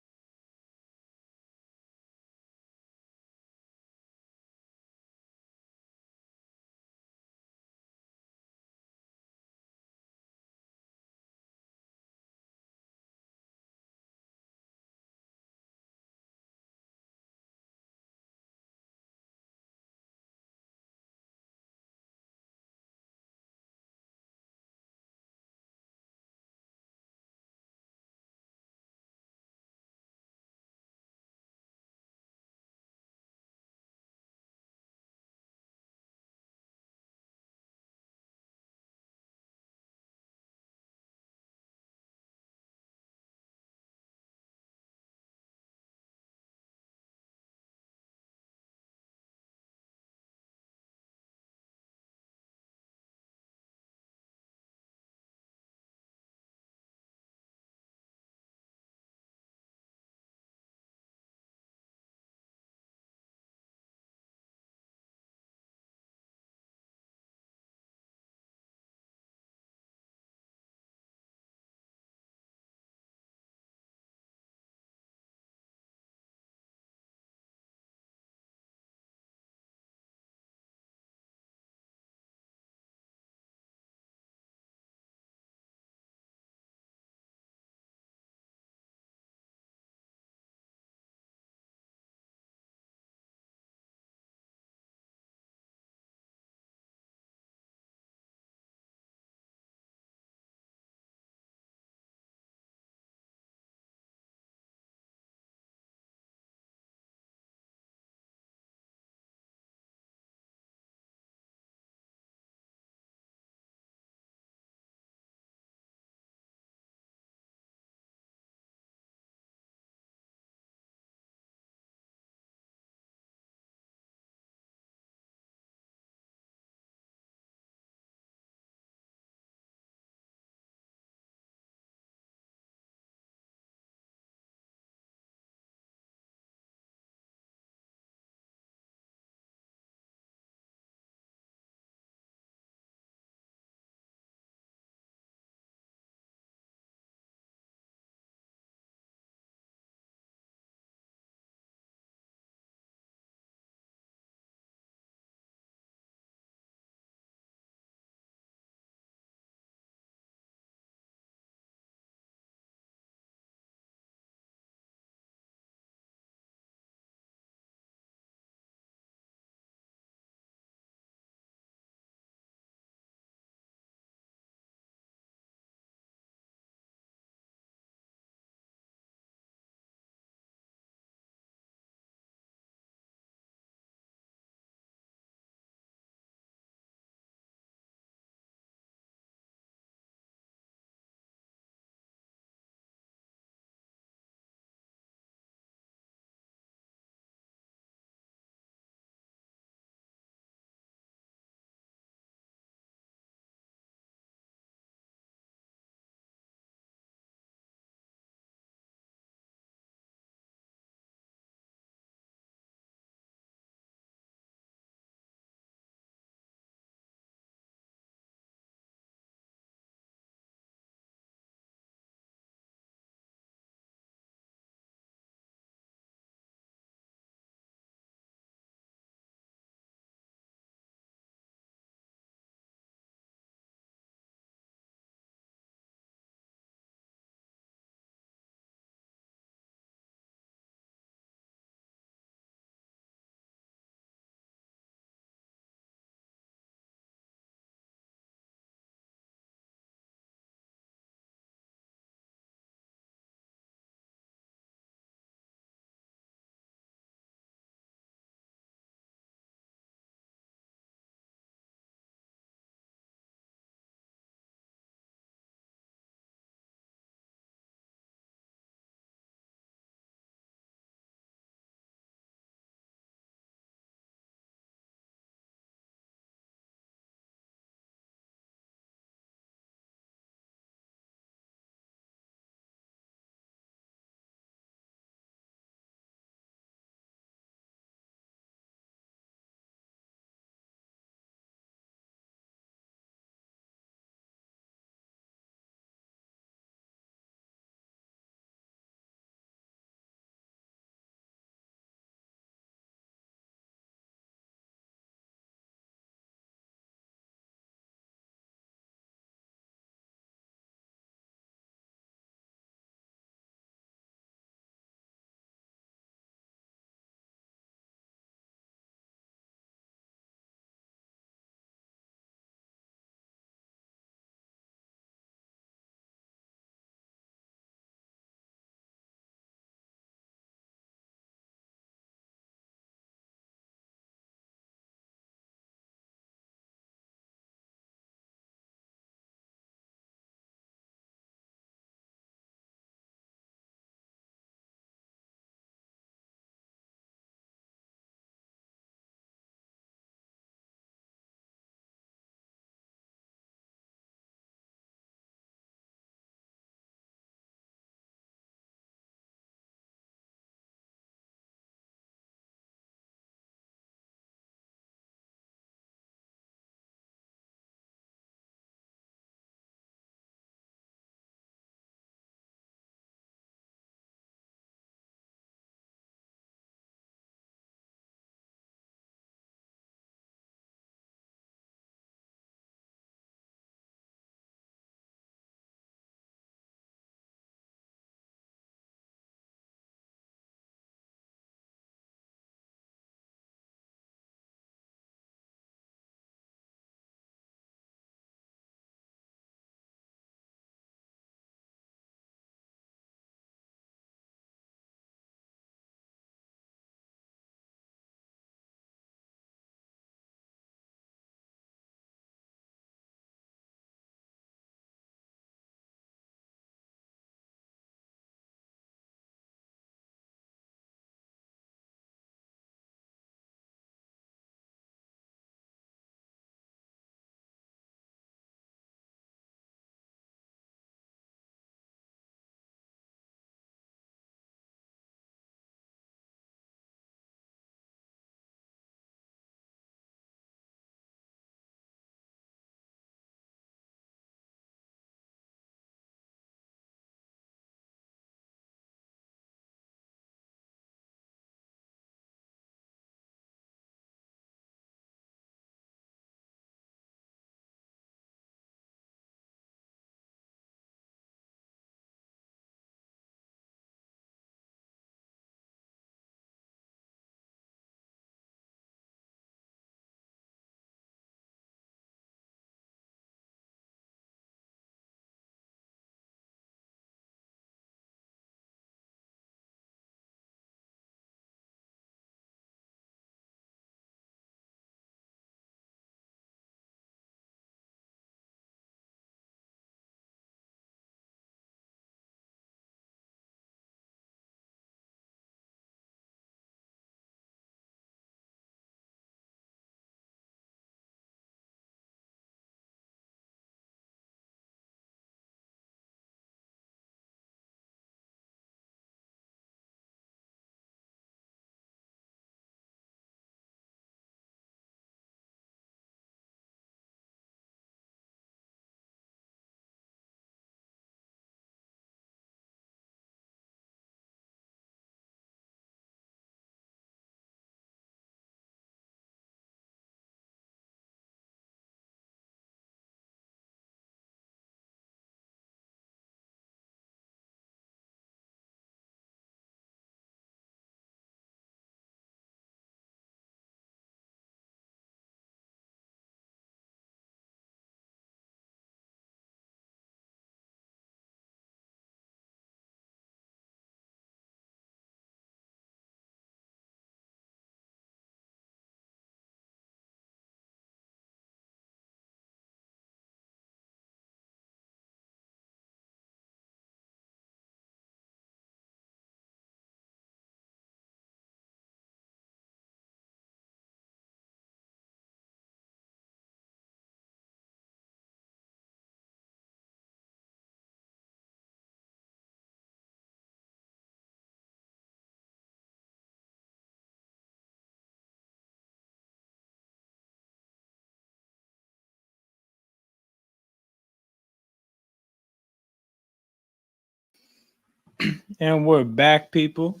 Speaker 1: And we're back, people.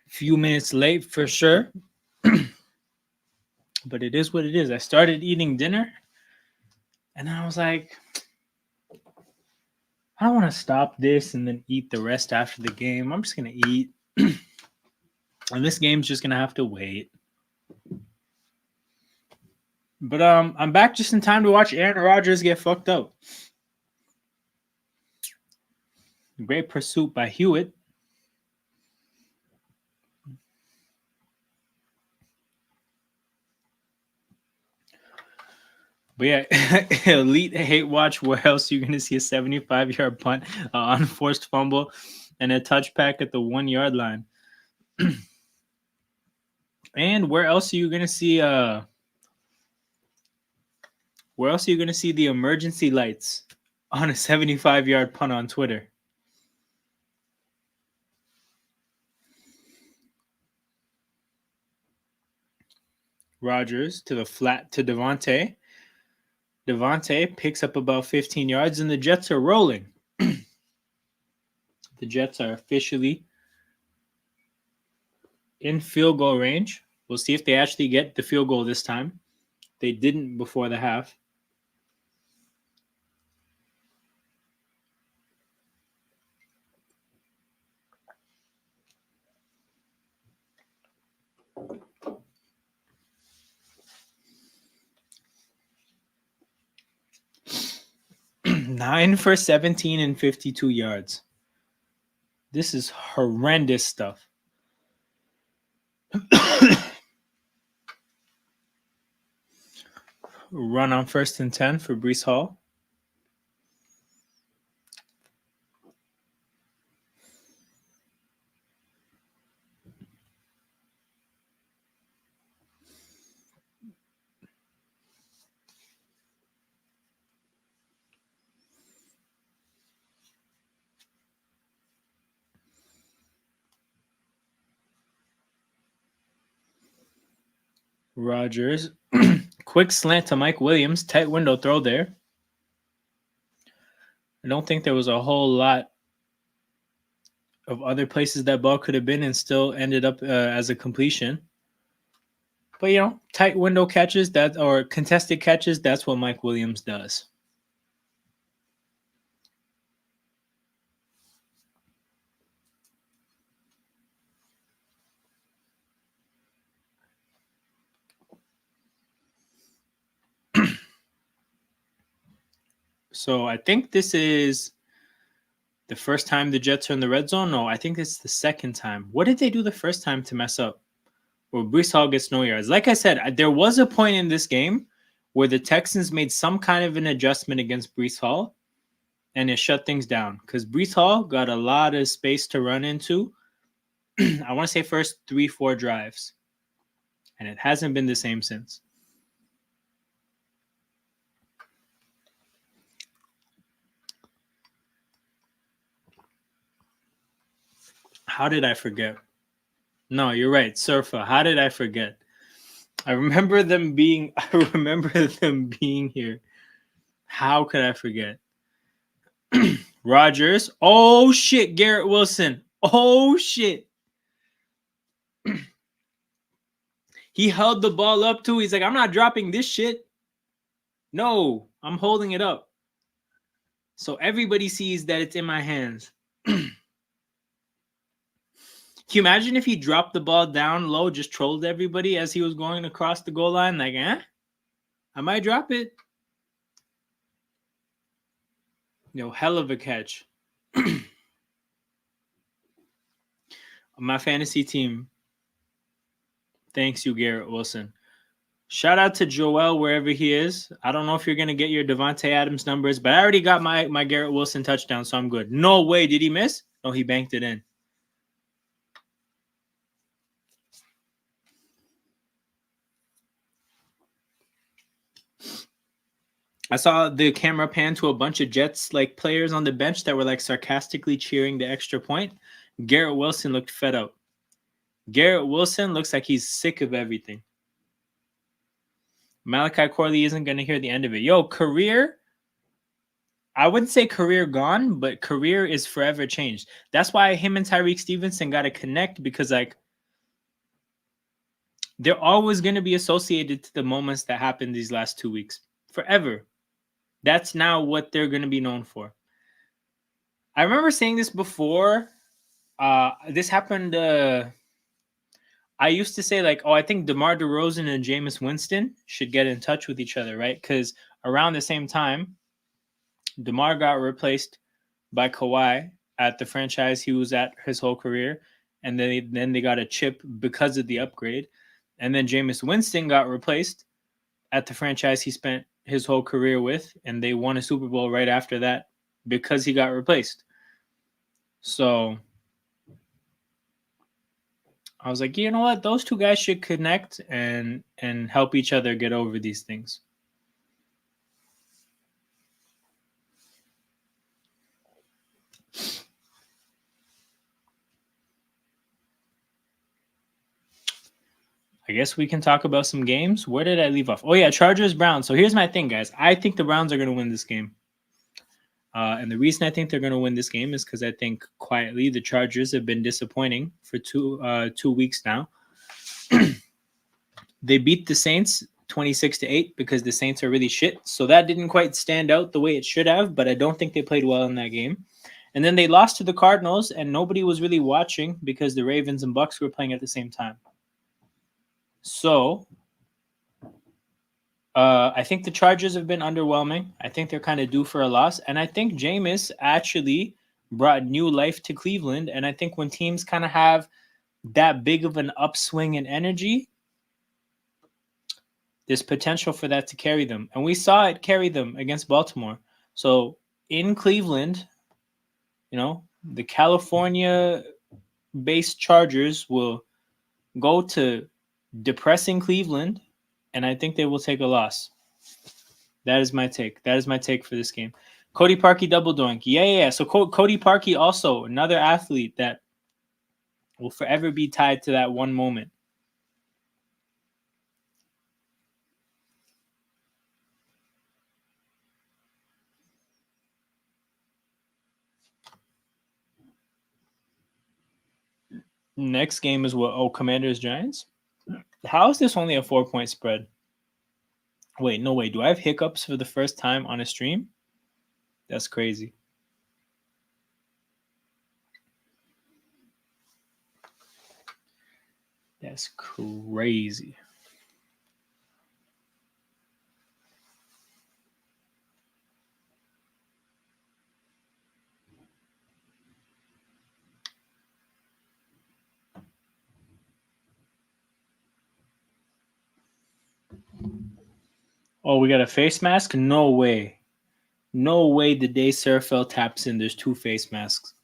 Speaker 1: Few minutes late for sure. But it is what it is. I started eating dinner and I was like, I don't want to stop this and then eat the rest after the game. I'm just going to eat. And this game's just going to have to wait. But I'm back just in time to watch Aaron Rodgers get fucked up. Great pursuit by Hewitt. But yeah, elite hate watch. Where else are you going to see a 75-yard punt, unforced fumble, and a touchback at the 1 yard line? And where else are you going to see the emergency lights on a 75-yard punt on Twitter? Rodgers to the flat to Devontae. Devontae picks up about 15 yards, and the Jets are rolling. The Jets are officially in field goal range. We'll see if they actually get the field goal this time. They didn't before the half. Nine for 17 and 52 yards. This is horrendous stuff. Run on 1st and 10 for Breece Hall. Rodgers. Quick slant to Mike Williams. Tight window throw there. I don't think there was a whole lot of other places that ball could have been and still ended up as a completion. But, tight window catches or contested catches, that's what Mike Williams does. So I think this is the first time the Jets are in the red zone. No, I think it's the second time. What did they do the first time to mess up? Where Breece Hall gets no yards. Like I said, there was a point in this game where the Texans made some kind of an adjustment against Breece Hall, and it shut things down because Breece Hall got a lot of space to run into. I want to say first 3-4 drives, and it hasn't been the same since. How did I forget? No, you're right, Surfa. How did I forget? I remember them being here. How could I forget? Rodgers. Oh shit, Garrett Wilson. Oh shit. He held the ball up too. He's like, I'm not dropping this shit. No, I'm holding it up. So everybody sees that it's in my hands. Can you imagine if he dropped the ball down low, just trolled everybody as he was going across the goal line? Like, I might drop it. Hell of a catch. My fantasy team. Thanks you, Garrett Wilson. Shout out to Joel wherever he is. I don't know if you're going to get your Devontae Adams numbers, but I already got my Garrett Wilson touchdown, so I'm good. No way. Did he miss? No, he banked it in. I saw the camera pan to a bunch of Jets players on the bench that were sarcastically cheering the extra point. Garrett Wilson looked fed up. Garrett Wilson looks like he's sick of everything. Malachi Corley isn't going to hear the end of it. Career. I wouldn't say career gone, but career is forever changed. That's why him and Tyreek Stevenson got to connect, because like they're always going to be associated to the moments that happened these last 2 weeks forever. That's now what they're going to be known for. I remember saying this before. This happened. I used to say like, oh, I think DeMar DeRozan and Jameis Winston should get in touch with each other, right? Because around the same time, DeMar got replaced by Kawhi at the franchise he was at his whole career, and then they got a chip because of the upgrade, and then Jameis Winston got replaced at the franchise he spent his whole career with, and they won a Super Bowl right after that because he got replaced. So I was like, you know what? Those two guys should connect and help each other get over these things. I guess we can talk about some games. Where did I leave off? Oh, yeah, Chargers, Browns. So here's my thing, guys. I think the Browns are going to win this game. And the reason I think they're going to win this game is because I think quietly the Chargers have been disappointing for 2 weeks now. They beat the Saints 26-8 because the Saints are really shit. So that didn't quite stand out the way it should have, but I don't think they played well in that game. And then they lost to the Cardinals, and nobody was really watching because the Ravens and Bucks were playing at the same time. So I think the Chargers have been underwhelming. I think they're kind of due for a loss. And I think Jameis actually brought new life to Cleveland. And I think when teams kind of have that big of an upswing in energy, there's potential for that to carry them. And we saw it carry them against Baltimore. So in Cleveland, you know, the California-based Chargers will go to depressing Cleveland, and I think they will take a loss. That is my take. That is my take for this game. Cody Parkey double doink. Yeah. So Cody Parkey, also another athlete that will forever be tied to that one moment. Next game is what? Oh, Commanders Giants. How is this only a 4-point spread? Wait, no way. Do I have hiccups for the first time on a stream? That's crazy. That's crazy. Oh, we got a face mask? No way. No way the day Serafel taps in, there's 2 face masks.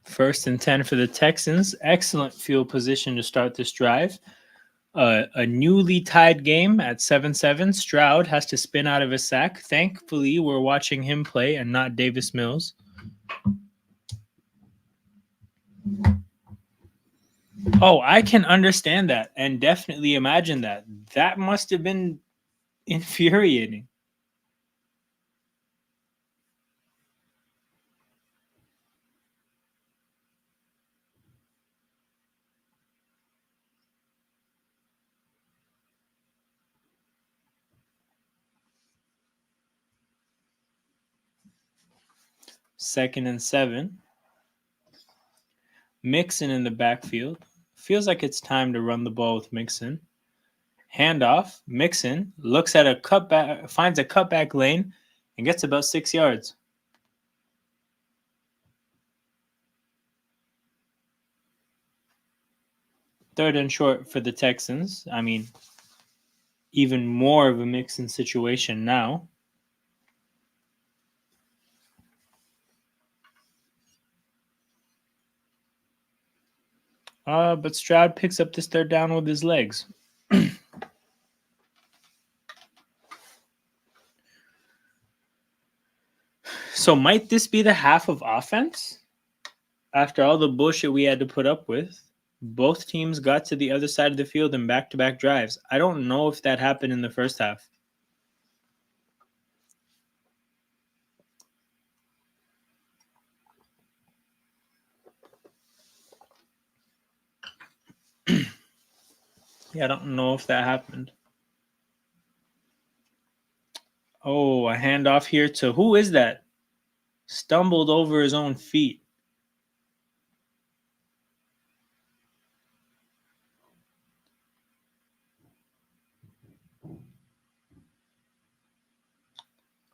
Speaker 1: First and 10 for the Texans. Excellent field position to start this drive. A newly tied game at 7-7. Stroud has to spin out of a sack. Thankfully, we're watching him play and not Davis Mills. Oh, I can understand that and definitely imagine that. That must have been infuriating. Second and 7. Mixon in the backfield. Feels like it's time to run the ball with Mixon. Handoff. Mixon looks at a cutback, finds a cutback lane, and gets about 6 yards. Third and short for the Texans. I mean, even more of a Mixon situation now. But Stroud picks up this third down with his legs. So might this be the half of offense? After all the bullshit we had to put up with, both teams got to the other side of the field in back-to-back drives. I don't know if that happened in the first half. Yeah, I don't know if that happened. Oh, a handoff here to who is that? Stumbled over his own feet.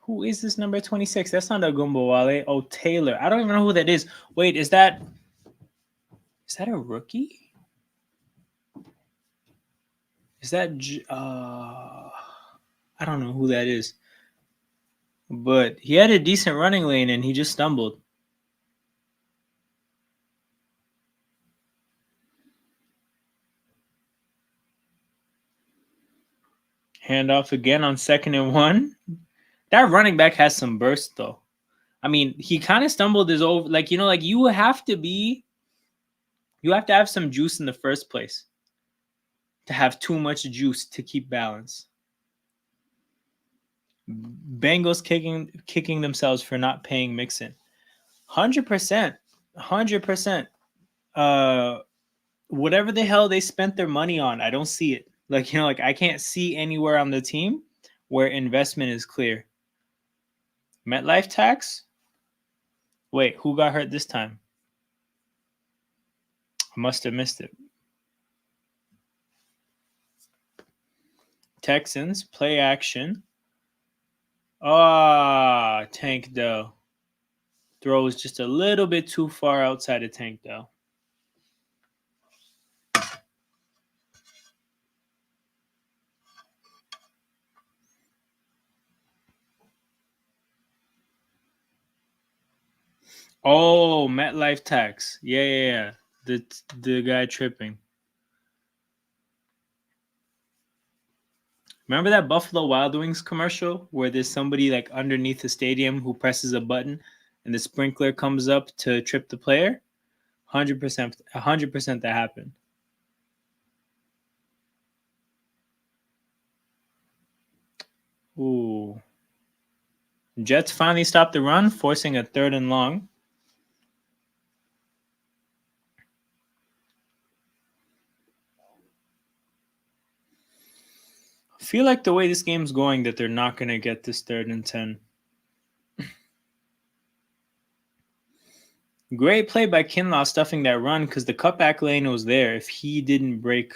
Speaker 1: Who is this number 26? That's not a Gumbawale. Oh, Taylor. I don't even know who that is. Wait, is that a rookie? Is that I don't know who that is. But he had a decent running lane and he just stumbled. Handoff again on 2nd and 1. That running back has some burst though. I mean, he kind of stumbled his over, like, you have to have some juice in the first place to have too much juice to keep balance. Bengals kicking themselves for not paying Mixon. 100%. 100%. Whatever the hell they spent their money on, I don't see it. Like I can't see anywhere on the team where investment is clear. MetLife tax? Wait, who got hurt this time? I must have missed it. Texans, play action. Tank Dell. Throws just a little bit too far outside of Tank Dell. Oh, MetLife tax. Yeah. The guy tripping. Remember that Buffalo Wild Wings commercial where there's somebody like underneath the stadium who presses a button and the sprinkler comes up to trip the player? 100% that happened. Ooh. Jets finally stopped the run, forcing a 3rd and long. I feel like the way this game's going that they're not going to get this 3rd and 10. Great play by Kinlaw stuffing that run because the cutback lane was there if he didn't break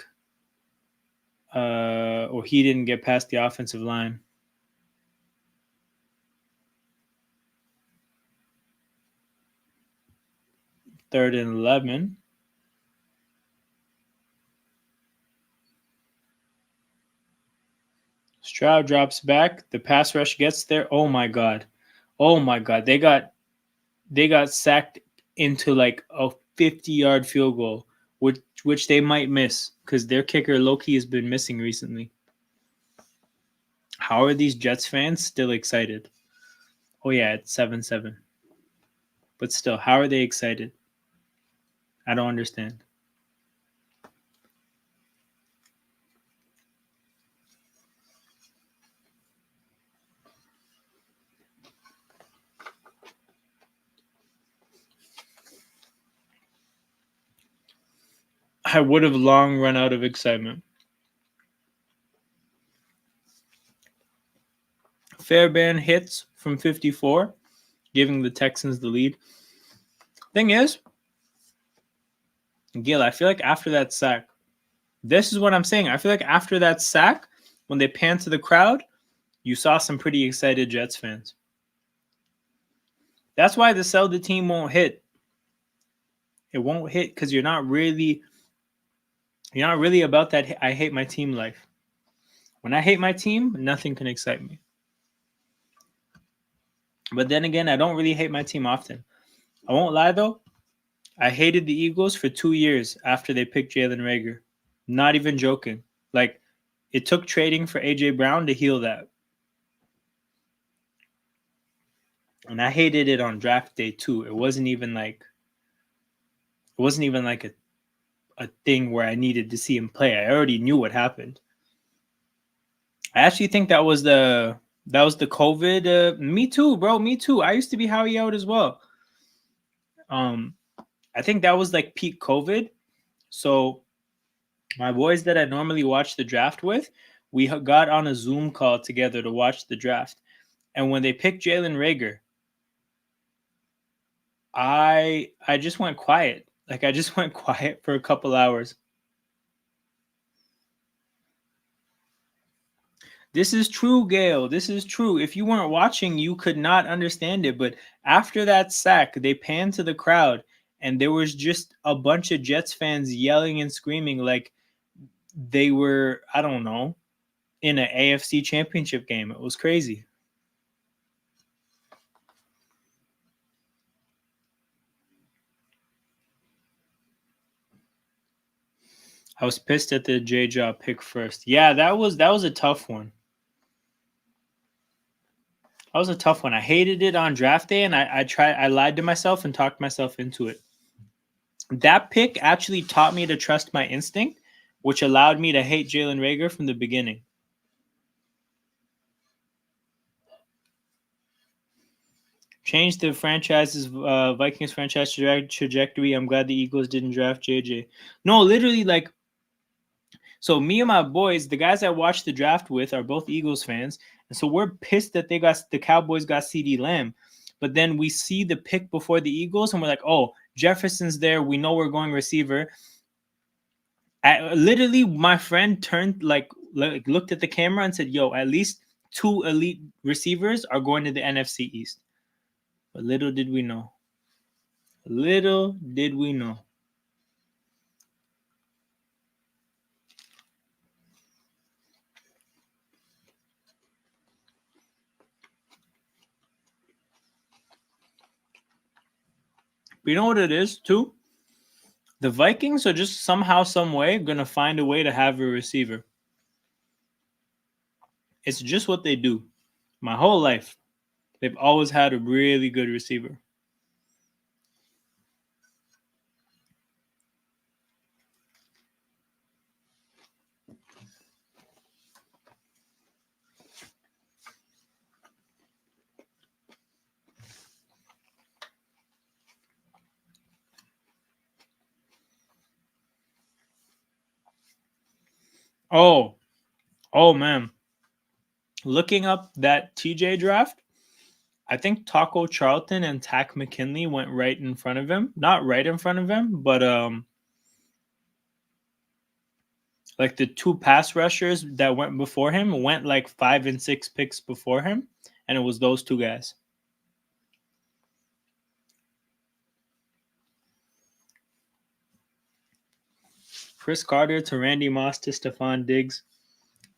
Speaker 1: or he didn't get past the offensive line. Third and 11. Stroud drops back. The pass rush gets there. Oh my god. They got sacked into like a 50-yard field goal, which they might miss because their kicker Loki has been missing recently. How are these Jets fans still excited? Oh yeah, it's 7-7. But still, how are they excited? I don't understand. I would have long run out of excitement. Fairbairn hits from 54, giving the Texans the lead. Thing is, Gil, I feel like after that sack, this is what I'm saying. I feel like after that sack, when they panned to the crowd, you saw some pretty excited Jets fans. That's why the sell the team won't hit. It won't hit because you're not really about that I hate my team life. When I hate my team, nothing can excite me. But then again, I don't really hate my team often. I won't lie though. I hated the Eagles for 2 years after they picked Jalen Reagor. Not even joking. Like, it took trading for A.J. Brown to heal that. And I hated it on draft day too. It wasn't even like a thing where I needed to see him play. I already knew what happened. I actually think that was the COVID. Me too, bro. Me too. I used to be Howie out as well. Um, I think that was like peak COVID. So my boys that I normally watch the draft with, we got on a Zoom call together to watch the draft. And when they picked Jalen Reagor, I just went quiet. Like I just went quiet for a couple hours. This is true, Gail. This is true. If you weren't watching, you could not understand it. But after that sack, they panned to the crowd, and there was just a bunch of Jets fans yelling and screaming like they were, I don't know, in an AFC championship game. It was crazy. I was pissed at the J-Jaw pick first. Yeah, that was a tough one. That was a tough one. I hated it on draft day, and I lied to myself and talked myself into it. That pick actually taught me to trust my instinct, which allowed me to hate Jalen Reagor from the beginning. Changed the Vikings franchise trajectory. I'm glad the Eagles didn't draft JJ. No, literally, like, so me and my boys, the guys I watched the draft with, are both Eagles fans, and so we're pissed that the Cowboys got CeeDee Lamb. But then we see the pick before the Eagles, and we're like, oh, Jefferson's there. We know we're going receiver. Literally, my friend turned like looked at the camera and said, "Yo, at least two elite receivers are going to the NFC East." But little did we know. Little did we know. But you know what it is too? The Vikings are just somehow, some way, gonna find a way to have a receiver. It's just what they do. My whole life, they've always had a really good receiver. Oh, oh man. Looking up that TJ draft, I think Taco Charlton and Tack McKinley went right in front of him. Not right in front of him, but like the two pass rushers that went before him went like 5 and 6 picks before him, and it was those two guys. Chris Carter to Randy Moss to Stephon Diggs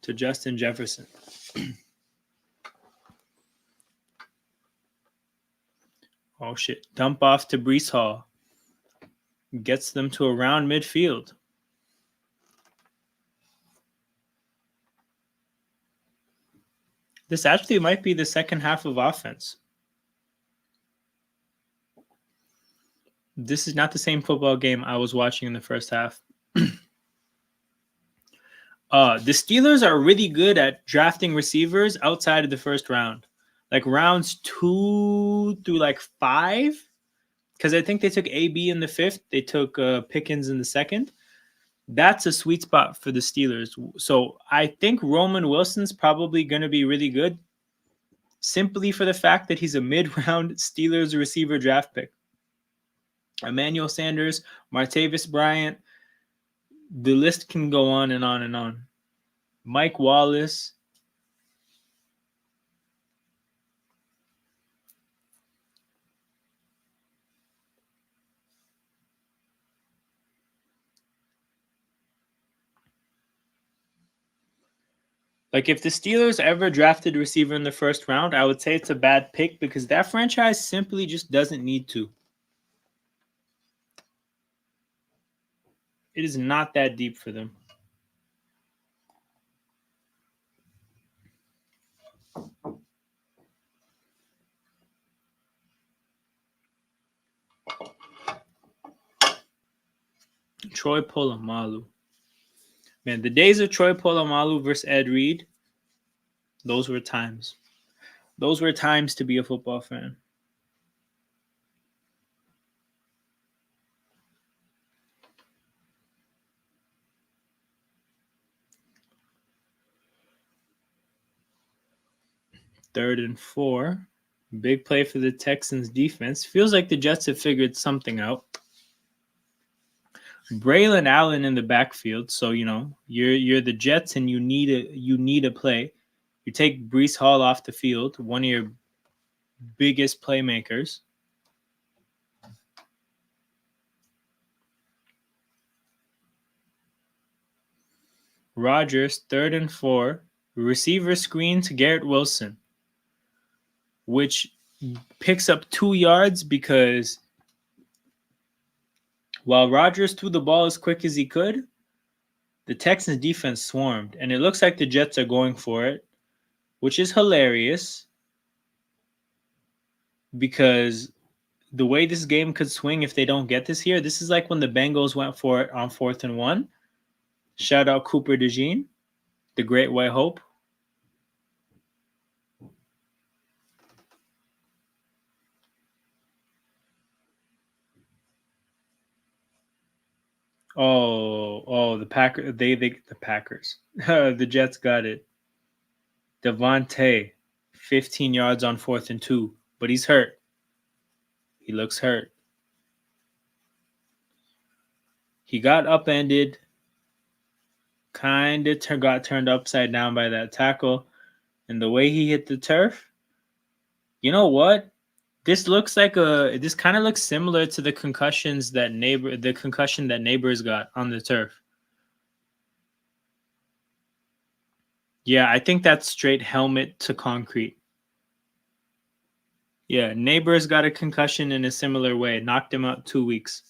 Speaker 1: to Justin Jefferson. Oh shit. Dump off to Brees Hall. Gets them to around midfield. This actually might be the second half of offense. This is not the same football game I was watching in the first half. The Steelers are really good at drafting receivers outside of the first round. Like rounds 2 through like 5. Because I think they took AB in the 5th. They took Pickens in the 2nd. That's a sweet spot for the Steelers. So I think Roman Wilson's probably going to be really good simply for the fact that he's a mid-round Steelers receiver draft pick. Emmanuel Sanders, Martavis Bryant, the list can go on and on and on. Mike Wallace. Like if the Steelers ever drafted a receiver in the first round, I would say it's a bad pick because that franchise simply just doesn't need to. It is not that deep for them. Troy Polamalu. Man, the days of Troy Polamalu versus Ed Reed, those were times. Those were times to be a football fan. Third and 4. Big play for the Texans defense. Feels like the Jets have figured something out. Braylon Allen in the backfield, so you're the Jets and you need a play. You take Breece Hall off the field, one of your biggest playmakers. Rodgers, 3rd and 4. Receiver screen to Garrett Wilson, which picks up 2 yards because while Rodgers threw the ball as quick as he could, the Texans defense swarmed, and it looks like the Jets are going for it, which is hilarious because the way this game could swing if they don't get this here, this is like when the Bengals went for it on 4th and 1. Shout out Cooper DeJean, the Great White Hope. The Packers. The Packers. The Jets got it. Devontae, 15 yards on 4th and 2, but he's hurt. He looks hurt. He got upended. Kind of got turned upside down by that tackle, and the way he hit the turf. You know what? This kind of looks similar to the concussion that Neighbors got on the turf. Yeah, I think that's straight helmet to concrete. Yeah, Neighbors got a concussion in a similar way, knocked him out 2 weeks.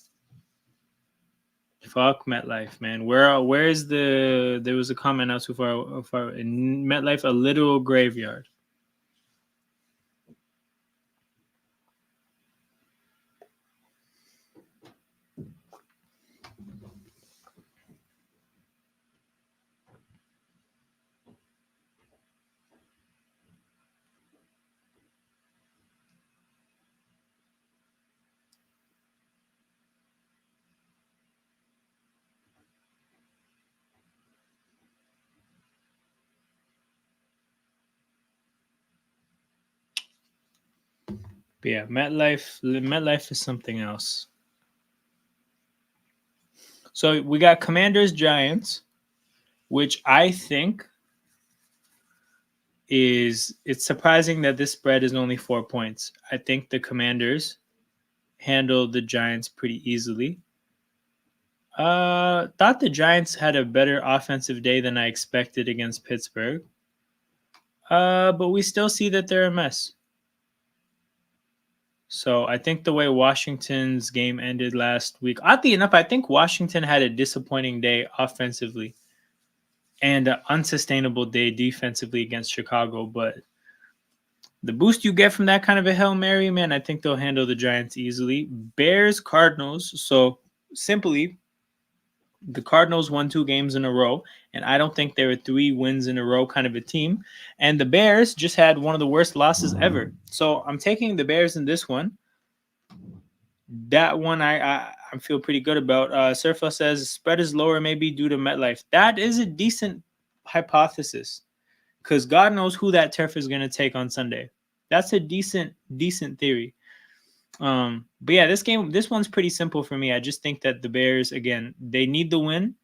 Speaker 1: Fuck MetLife, man. Where is the? There was a comment not too far in MetLife, a literal graveyard. But yeah, MetLife is something else. So we got Commanders Giants, which I think it's surprising that this spread is only 4 points. I think the Commanders handled the Giants pretty easily. Thought the Giants had a better offensive day than I expected against Pittsburgh. But we still see that they're a mess. So I think the way Washington's game ended last week, oddly enough, I think Washington had a disappointing day offensively and an unsustainable day defensively against Chicago. But the boost you get from that kind of a Hail Mary, man, I think they'll handle the Giants easily. Bears, Cardinals. So simply, the Cardinals won 2 games in a row, and I don't think they were 3 wins in a row kind of a team. And the Bears just had one of the worst losses ever. So I'm taking the Bears in this one. That one I feel pretty good about. Surfa says spread is lower maybe due to MetLife. That is a decent hypothesis because God knows who that turf is going to take on Sunday. That's a decent theory. But yeah, this one's pretty simple for me. I just think that the Bears, again, they need the win.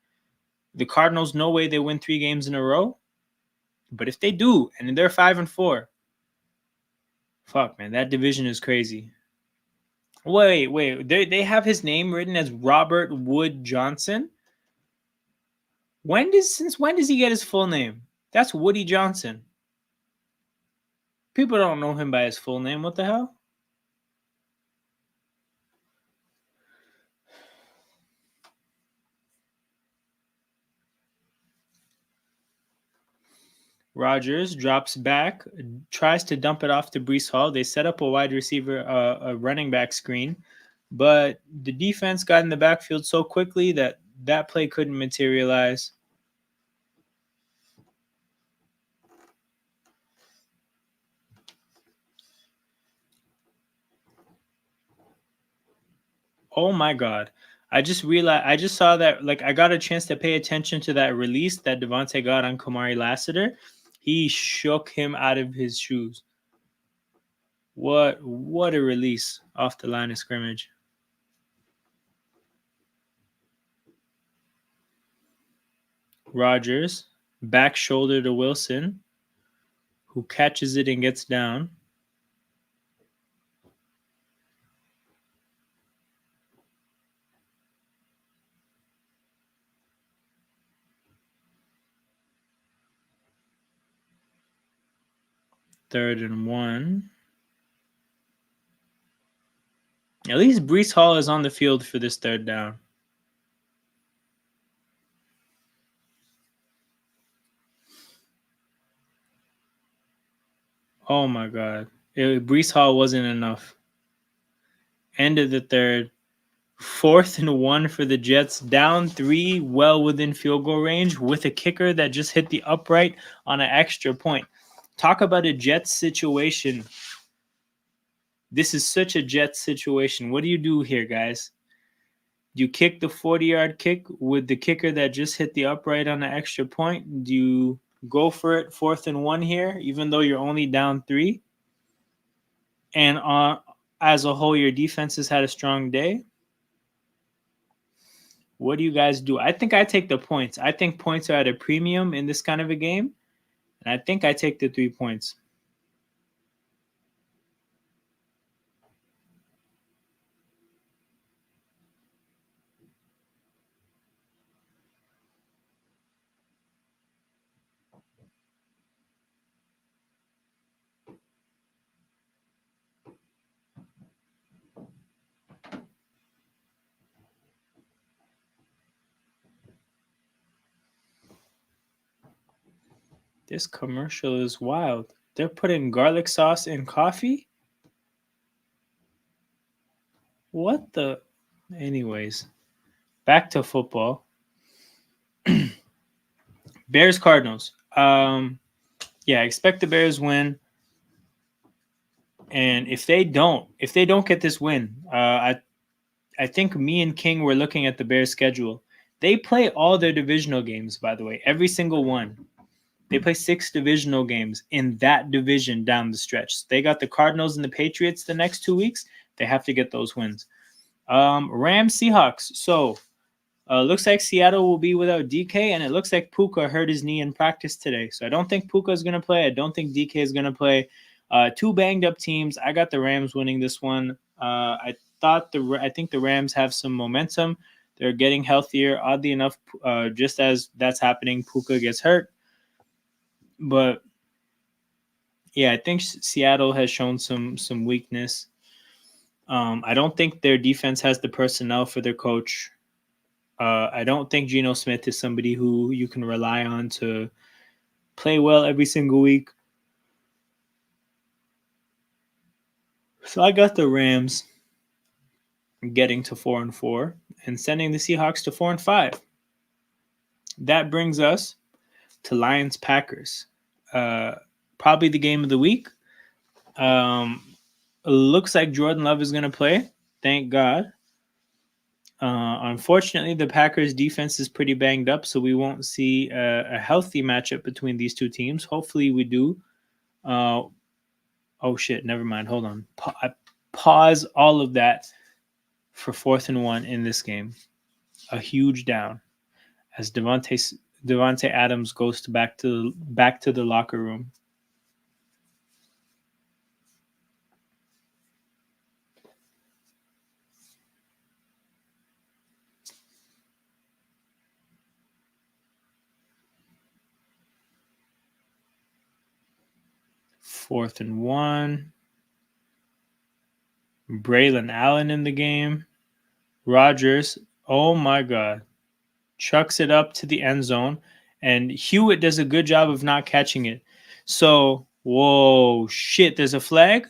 Speaker 1: The Cardinals, no way they win 3 games in a row. But if they do, and they're 5-4, fuck, man, that division is crazy. Wait. They have his name written as Robert Wood Johnson. Since when does he get his full name? That's Woody Johnson. People don't know him by his full name. What the hell? Rodgers drops back, tries to dump it off to Breece Hall. They set up a wide receiver, a running back screen, but the defense got in the backfield so quickly that that play couldn't materialize. Oh my God. I just realized, I just saw that, like, I got a chance to pay attention to that release that Devontae got on Kamari Lassiter. He shook him out of his shoes. What a release off the line of scrimmage. Rodgers, back shoulder to Wilson, who catches it and gets down. Third and 1. At least Brees Hall is on the field for this third down. Oh my God. Brees Hall wasn't enough. End of the third. 4th and 1 for the Jets. Down 3, well within field goal range with a kicker that just hit the upright on an extra point. Talk about a Jets situation. This is such a Jets situation. What do you do here, guys? Do you kick the 40-yard kick with the kicker that just hit the upright on an extra point? Do you go for it 4th and 1 here, even though you're only down 3? And as a whole, your defense has had a strong day. What do you guys do? I think I take the points. I think points are at a premium in this kind of a game. And I think I take the 3 points. This commercial is wild. They're putting garlic sauce in coffee? What the? Anyways, back to football. Bears Cardinals. Yeah, I expect the Bears win. And if they don't get this win, I think me and King were looking at the Bears schedule. They play all their divisional games, by the way, every single one. They play 6 divisional games in that division down the stretch. So they got the Cardinals and the Patriots the next 2 weeks. They have to get those wins. Rams Seahawks. So looks like Seattle will be without DK, and it looks like Puka hurt his knee in practice today. So I don't think Puka is going to play. I don't think DK is going to play. 2 banged up teams. I got the Rams winning this one. I think the Rams have some momentum. They're getting healthier. Oddly enough, just as that's happening, Puka gets hurt. But yeah, I think Seattle has shown some weakness. I don't think their defense has the personnel for their coach. I don't think Geno Smith is somebody who you can rely on to play well every single week. So I got the Rams getting to 4-4 and sending the Seahawks to 4-5. That brings us to Lions Packers. Probably the game of the week. Looks like Jordan Love is going to play. Thank God. Unfortunately, the Packers defense is pretty banged up, so we won't see a healthy matchup between these two teams. Hopefully we do. Oh shit, never mind. Hold on. I pause all of that for 4th and 1 in this game. A huge down as Devontae Adams goes back to the locker room. Fourth and 1. Braylon Allen in the game. Rodgers, oh my God, chucks it up to the end zone, and Hewitt does a good job of not catching it. So, whoa, shit, there's a flag?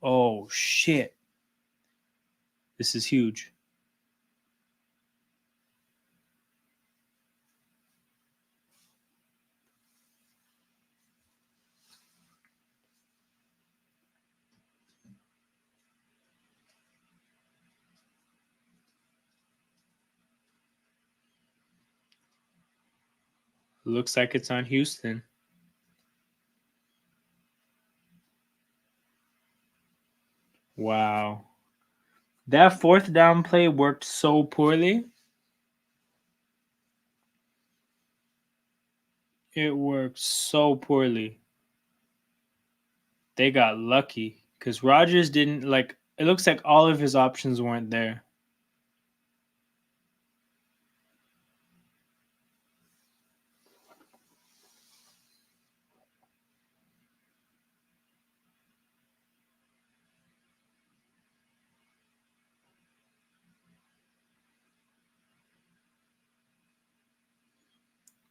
Speaker 1: Oh, shit. This is huge. Looks like it's on Houston. Wow. That fourth down play worked so poorly. It worked so poorly. They got lucky because Rodgers didn't like. It looks like all of his options weren't there.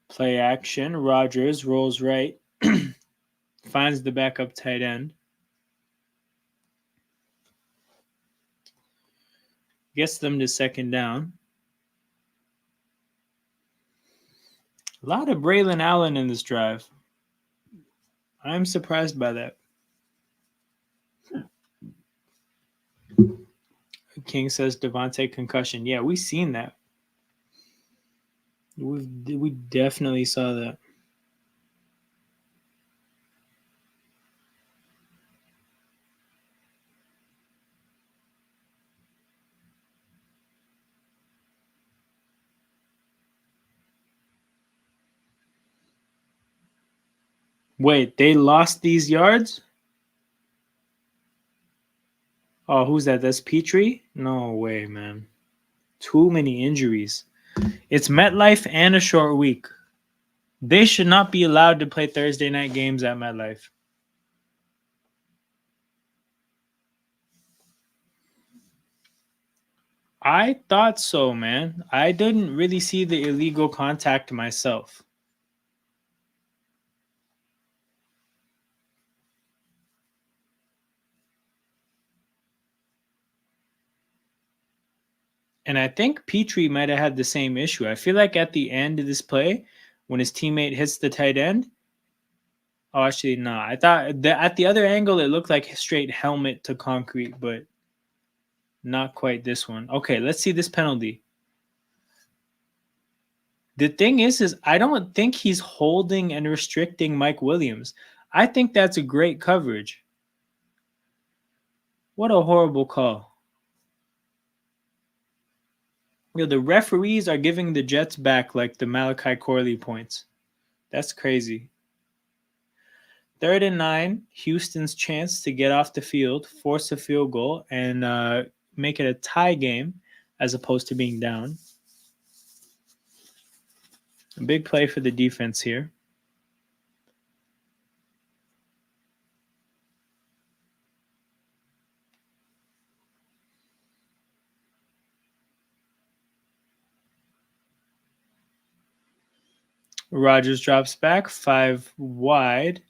Speaker 1: Play action. Rodgers rolls right, finds the backup tight end. Gets them to second down. A lot of Braylon Allen in this drive. I'm surprised by that. King says Devontae concussion. Yeah, we seen that. We definitely saw that. Wait, they lost these yards? Oh, who's that? That's Petrie? No way, man. Too many injuries. It's MetLife and a short week. They should not be allowed to play Thursday night games at MetLife. I thought so, man. I didn't really see the illegal contact myself. And I think Petrie might have had the same issue. I feel like at the end of this play, when his teammate hits the tight end, oh, actually, no. I thought at the other angle, it looked like straight helmet to concrete, but not quite this one. Okay, let's see this penalty. The thing is I don't think he's holding and restricting Mike Williams. I think that's a great coverage. What a horrible call. You know, the referees are giving the Jets back like the Malachi Corley points. That's crazy. 3rd and 9, Houston's chance to get off the field, force a field goal, and make it a tie game as opposed to being down. A big play for the defense here. Rodgers drops back, 5 wide.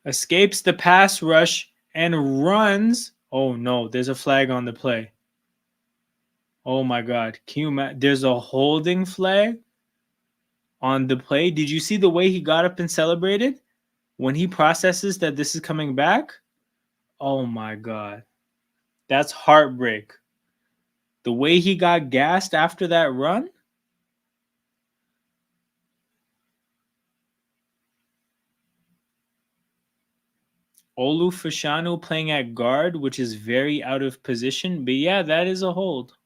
Speaker 1: Escapes the pass rush and runs. Oh no, there's a flag on the play. Oh my God. Can you imagine? There's a holding flag on the play. Did you see the way he got up and celebrated when he processes that this is coming back? Oh my God. That's heartbreak. The way he got gassed after that run. Olu Fashanu playing at guard, which is very out of position. But yeah, that is a hold.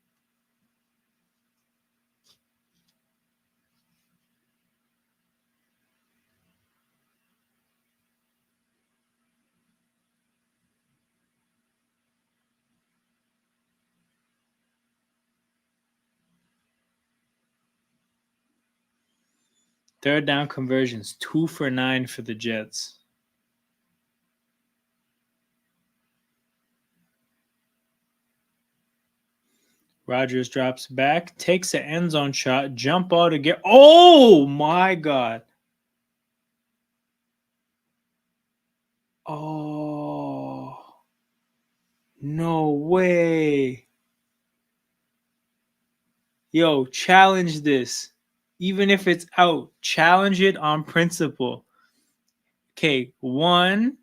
Speaker 1: Third down conversions, 2 for 9 for the Jets. Rodgers drops back, takes an end zone shot, jump ball to get. Oh my God. Oh, no way. Yo, challenge this. Even if it's out, challenge it on principle. Okay, 1.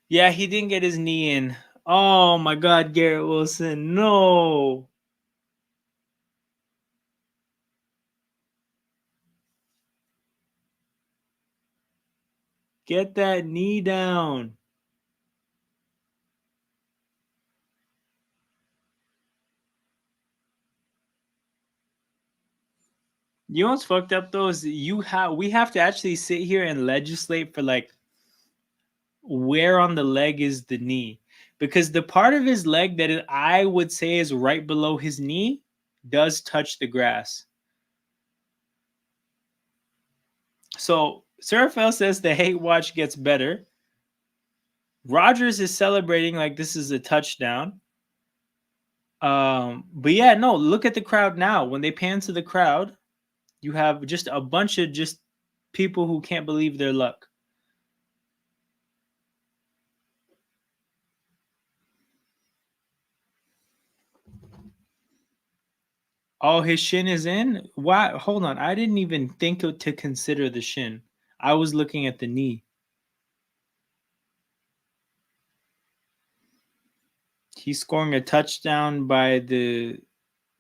Speaker 1: Yeah, he didn't get his knee in. Oh my God, Garrett Wilson. No. Get that knee down. You know what's fucked up though is we have to actually sit here and legislate for like where on the leg is the knee, because the part of his leg that I would say is right below his knee does touch the grass. So Serafel says the hate watch gets better. Rogers is celebrating like this is a touchdown. But yeah, no, look at the crowd now. When they pan to the crowd, you have just a bunch of just people who can't believe their luck. Oh, his shin is in? Why? Hold on. I didn't even think to consider the shin. I was looking at the knee. He's scoring a touchdown by the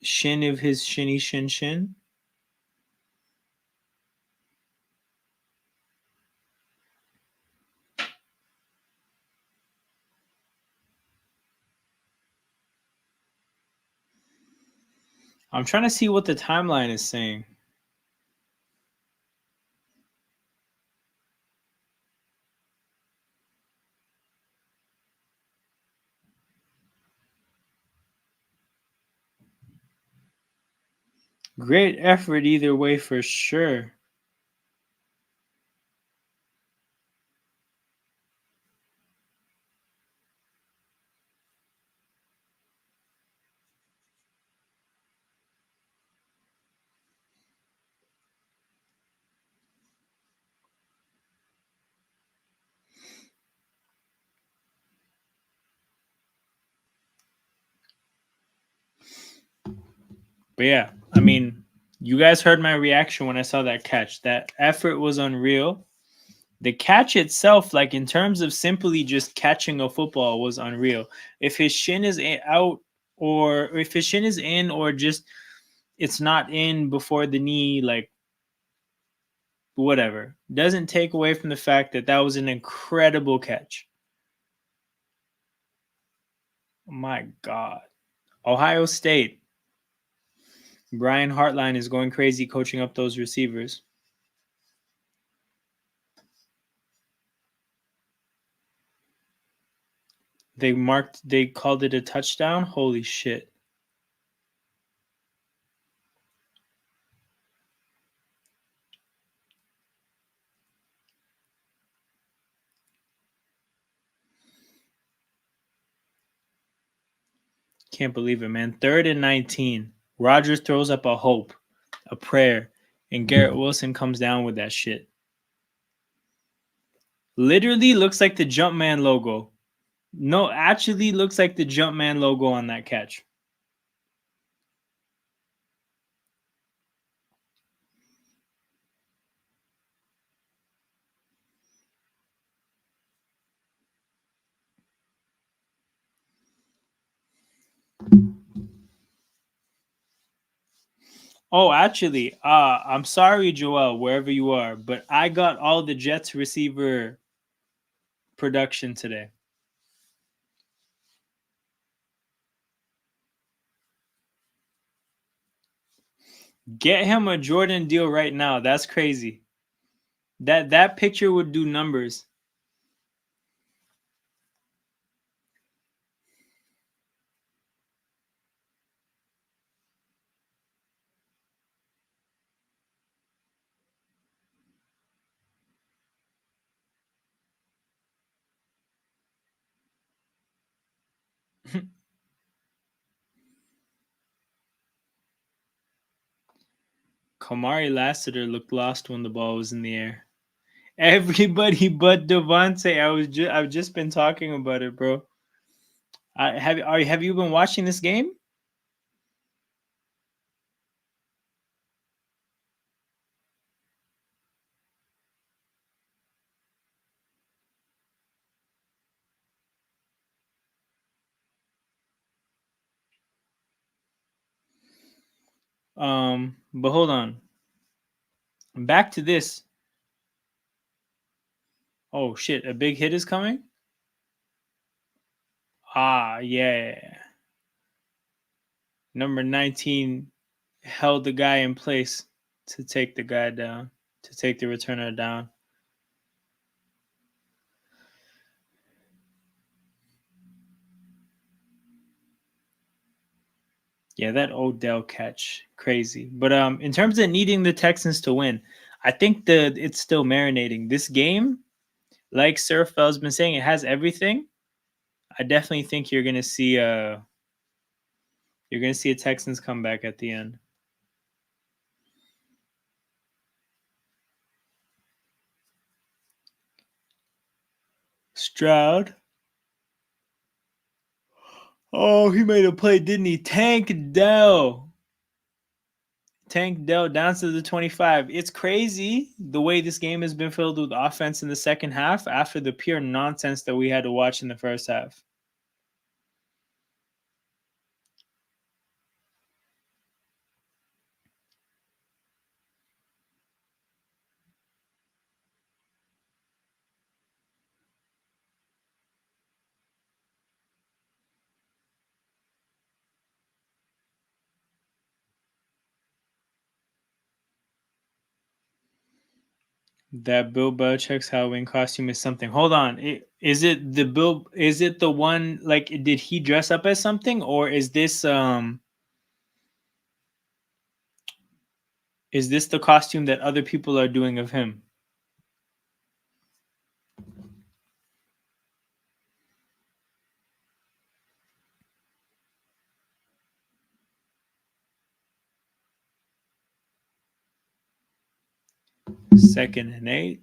Speaker 1: shin of his shinny shin shin. I'm trying to see what the timeline is saying. Great effort either way for sure. But yeah, I mean, you guys heard my reaction when I saw that catch. That effort was unreal. The catch itself, like in terms of simply just catching a football, was unreal. If his shin is out, or if his shin is in, or just it's not in before the knee, like whatever, doesn't take away from the fact that that was an incredible catch. My God. Ohio State. Brian Hartline is going crazy coaching up those receivers. They called it a touchdown. Holy shit. Can't believe it, man. 3rd and 19. Rogers throws up a hope, a prayer, and Garrett Wilson comes down with that shit. Literally looks like the Jumpman logo. No, actually looks like the Jumpman logo on that catch. Oh, actually, I'm sorry, Joel, wherever you are, but I got all the Jets receiver production today. Get him a Jordan deal right now. That's crazy. That picture would do numbers. Kamari Lassiter looked lost when the ball was in the air. Everybody but Devontae. I've just been talking about it, bro. Have you been watching this game? But hold on. Back to this. Oh shit, a big hit is coming? Ah, yeah. Number 19 held the guy in place to take the guy down, to take the returner down. Yeah, that Odell catch, crazy. But in terms of needing the Texans to win, I think it's still marinating. This game, like Sir Fell's been saying, it has everything. I definitely think you're gonna see a Texans comeback at the end. Stroud. Oh, he made a play, didn't he? Tank Dell. Tank Dell down to the 25. It's crazy the way this game has been filled with offense in the second half after the pure nonsense that we had to watch in the first half. That Bill Belichick's Halloween costume is something. Hold on. Is it the one like did he dress up as something or is this the costume that other people are doing of him? Second and 8.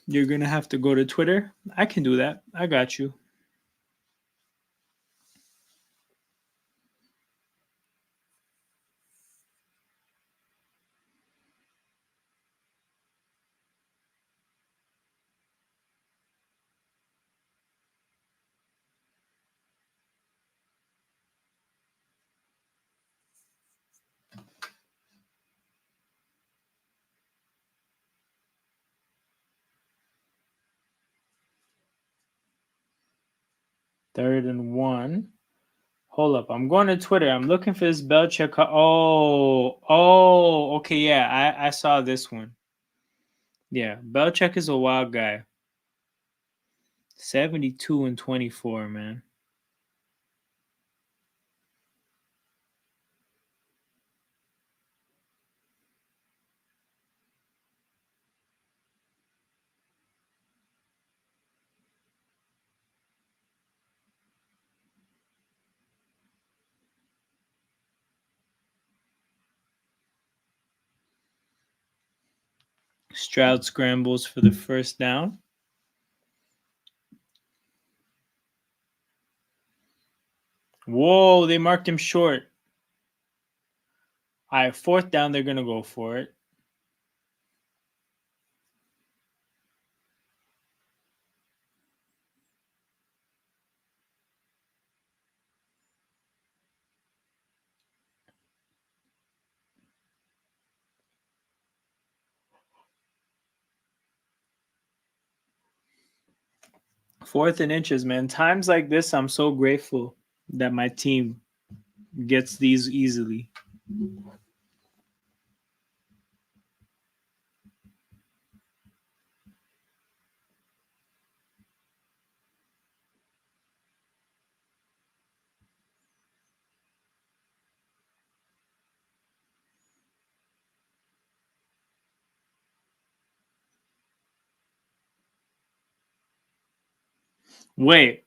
Speaker 1: You're gonna have to go to Twitter. I can do that. I got you. Third and 1. Hold up. I'm going to Twitter. I'm looking for this Belichick. Okay. Yeah, I saw this one. Yeah, Belichick is a wild guy. 72 and 24, man. Stroud scrambles for the first down. Whoa, they marked him short. All right, fourth down, they're going to go for it. Fourth and inches, man. Times like this, I'm so grateful that my team gets these easily. Wait,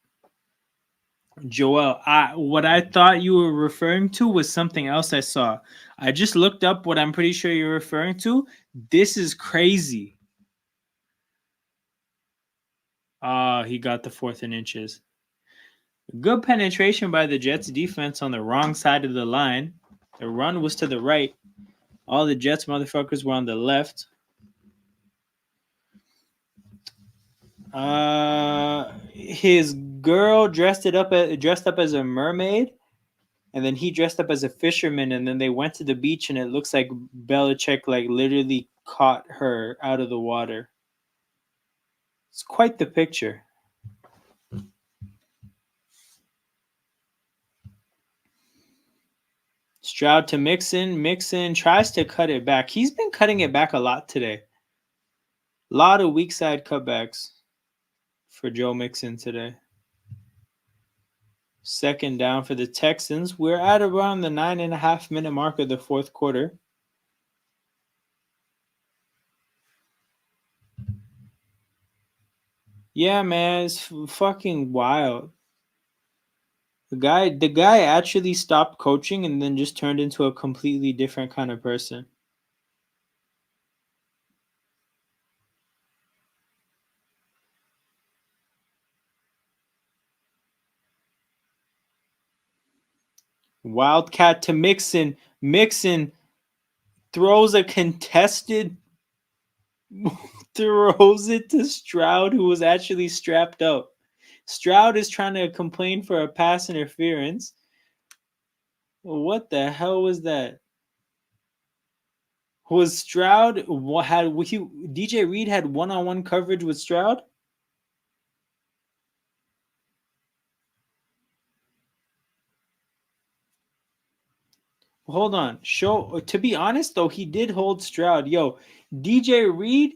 Speaker 1: Joel, what I thought you were referring to was something else I saw. I just looked up what I'm pretty sure you're referring to. This is crazy. He got the fourth and inches. Good penetration by the Jets defense on the wrong side of the line. The run was to the right. All the Jets motherfuckers were on the left. His girl dressed up as a mermaid And then he dressed up as a fisherman, and then they went to the beach, and it looks like Belichick like literally caught her out of the water. It's quite the picture. Stroud to Mixon. Mixon tries to cut it back. He's been cutting it back a lot today. A lot of weak side cutbacks for Joe Mixon today. Second down for the Texans. We're at around the 9.5-minute mark of the fourth quarter. Yeah, man, it's fucking wild. The guy actually stopped coaching and then just turned into a completely different kind of person. Wildcat to Mixon. Mixon throws a contested throws it to Stroud, who was actually strapped up. Stroud is trying to complain for a pass interference. What the hell was that? Was Stroud had DJ Reed had one-on-one coverage with Stroud? Hold on. To be honest though, he did hold Stroud. Yo, DJ Reed,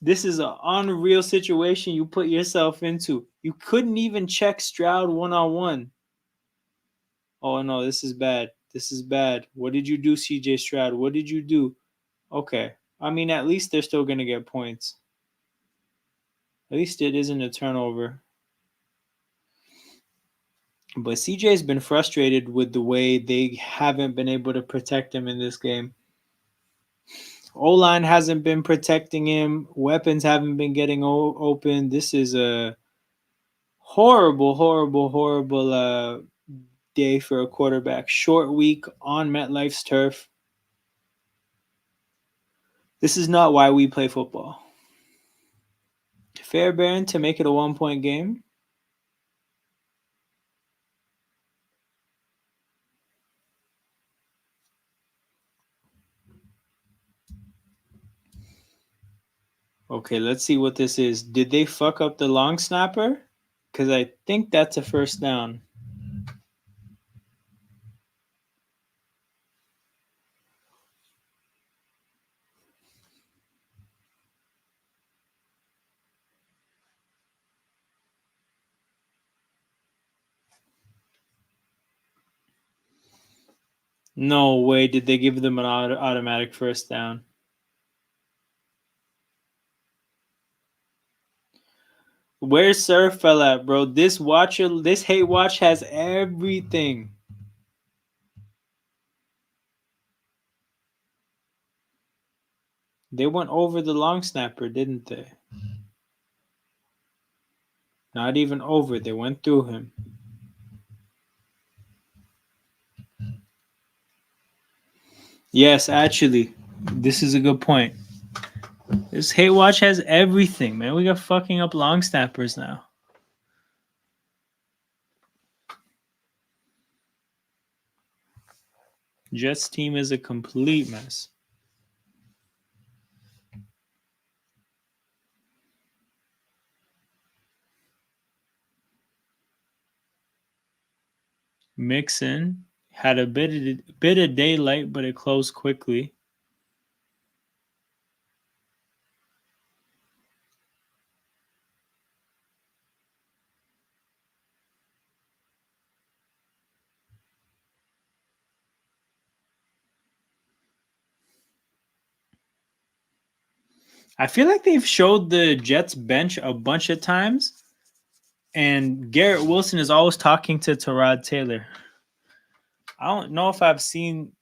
Speaker 1: this is an unreal situation you put yourself into. You couldn't even check Stroud one-on-one. Oh no, this is bad. This is bad. What did you do, CJ Stroud? What did you do? Okay. I mean, at least they're still going to get points. At least it isn't a turnover. But CJ's been frustrated with the way they haven't been able to protect him in this game. O-line hasn't been protecting him. Weapons haven't been getting open. This is a horrible, horrible, horrible day for a quarterback. Short week on MetLife's turf. This is not why we play football. Fairbairn to make it a 1-point game. Okay, let's see what this is. Did they fuck up the long snapper? Because I think that's a first down. No way did they give them an automatic first down. Where's Surf fell at, bro? This hate watch has everything. They went over the long snapper, didn't they? Not even over. They went through him. Yes, actually, this is a good point. This hate watch has everything, man. We got fucking up long snappers now. Jets team is a complete mess. Mixon had a bit of daylight, but it closed quickly. I feel like they've showed the Jets bench a bunch of times, and Garrett Wilson is always talking to Tyrod Taylor. I don't know if I've seen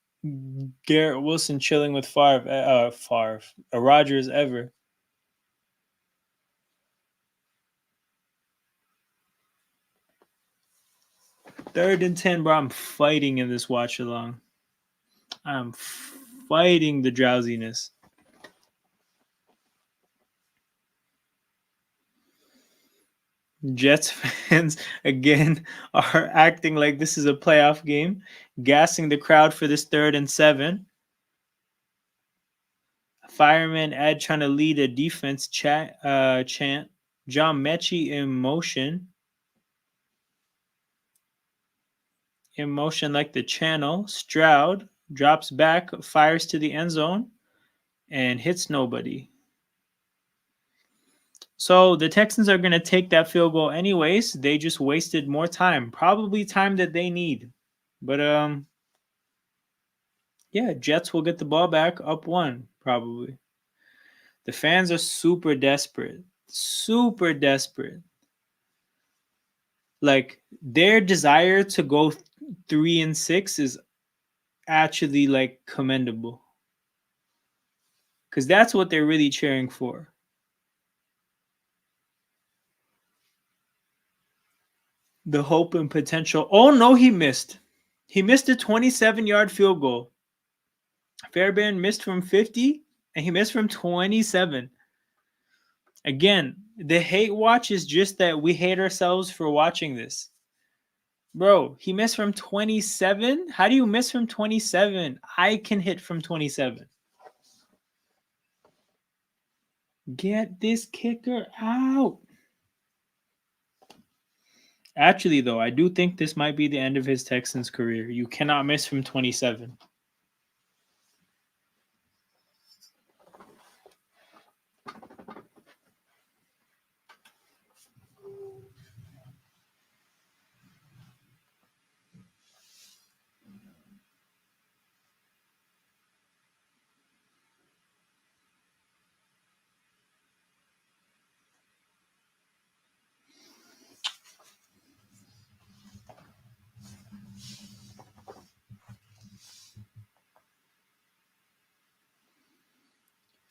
Speaker 1: Garrett Wilson chilling with Rodgers ever. Third and 10, bro. I'm fighting in this watch along. I'm fighting the drowsiness. Jets fans again are acting like this is a playoff game, gassing the crowd for this 3rd and 7. Fireman Ed trying to lead a defense chant. John Mechie in motion. In motion like the channel. Stroud drops back, fires to the end zone, and hits nobody. So the Texans are going to take that field goal anyways. They just wasted more time. Probably time that they need. But yeah, Jets will get the ball back up 1 probably. The fans are super desperate. Super desperate. Like their desire to go 3 and 6 is actually like commendable. Cuz that's what they're really cheering for. The hope and potential. Oh no, he missed. He missed a 27-yard field goal. Fairbairn missed from 50 and he missed from 27. Again, the hate watch is just that we hate ourselves for watching this. Bro, he missed from 27? How do you miss from 27? I can hit from 27. Get this kicker out. Actually, though, I do think this might be the end of his Texans career. You cannot miss from 27.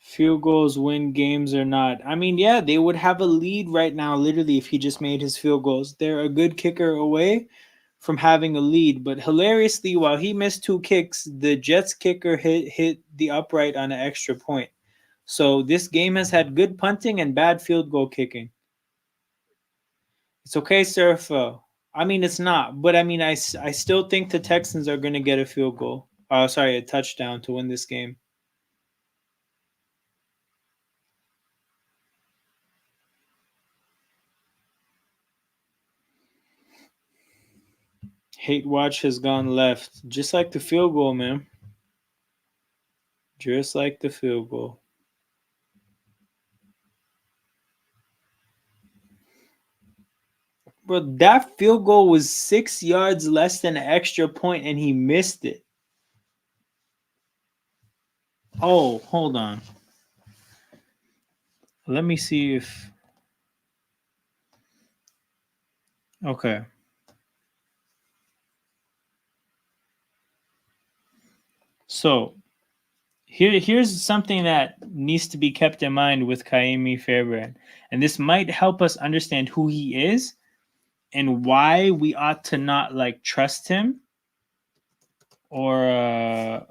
Speaker 1: Field goals win games or not. I mean, yeah, they would have a lead right now, literally, if he just made his field goals. They're a good kicker away from having a lead. But hilariously, while he missed 2 kicks, the Jets kicker hit the upright on an extra point. So this game has had good punting and bad field goal kicking. It's okay, Surf. I mean, it's not. But I mean, I still think the Texans are going to get a field goal. Sorry, a touchdown to win this game. Hate watch has gone left. Just like the field goal, man. Just like the field goal. Bro, that field goal was 6 yards less than an extra point, and he missed it. Oh, hold on. Let me see if... Okay. So, here's something that needs to be kept in mind with Kaimi Fairbairn. And this might help us understand who he is and why we ought to not like trust him or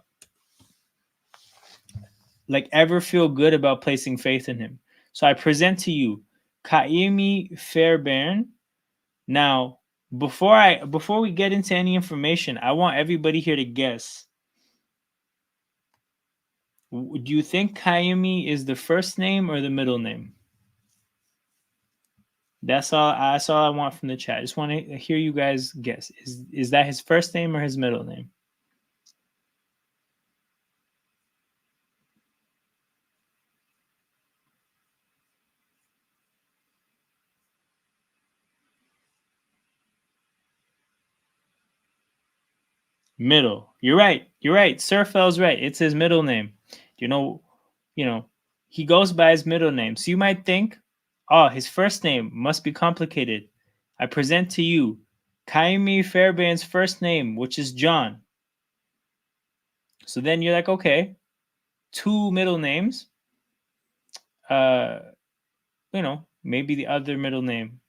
Speaker 1: like ever feel good about placing faith in him. So I present to you Kaimi Fairbairn. Now, before we get into any information, I want everybody here to guess. Do you think Kaimi is the first name or the middle name? That's all I want from the chat. I just want to hear you guys guess. Is that his first name or his middle name? Middle. You're right. You're right. Surfel's right. It's his middle name. You know, he goes by his middle name. So you might think, oh, his first name must be complicated. I present to you Kaimi Fairbairn's first name, which is John. So then you're like, okay, 2 middle names. Maybe the other middle name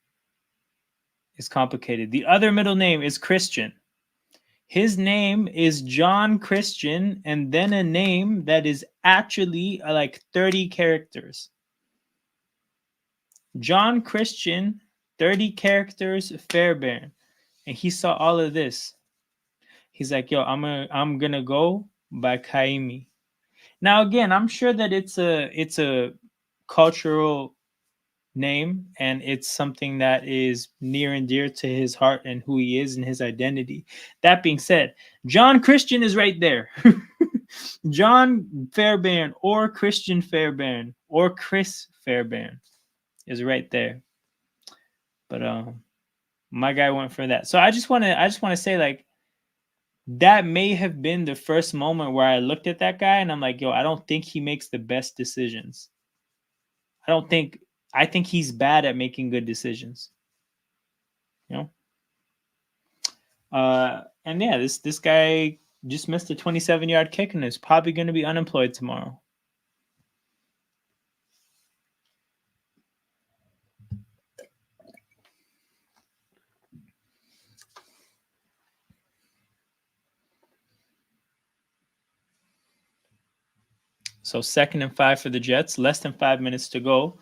Speaker 1: is complicated. The other middle name is Christian. His name is John Christian, and then a name that is actually like 30 characters. John Christian 30 characters, Fairbairn. And he saw all of this. He's like, yo, I'm gonna go by Kaimi. Now again, I'm sure that it's a cultural name and it's something that is near and dear to his heart and who he is and his identity. That being said, John Christian is right there. John Fairbairn or Christian Fairbairn or Chris Fairbairn is right there. But my guy went for that. So I just want to say, like, that may have been the first moment where I looked at that guy and I'm like, yo, I don't think he makes the best decisions. I don't think I think he's bad at making good decisions. You know? And yeah, this guy just missed a 27-yard kick and is probably going to be unemployed tomorrow. So 2nd and 5 for the Jets, less than 5 minutes to go.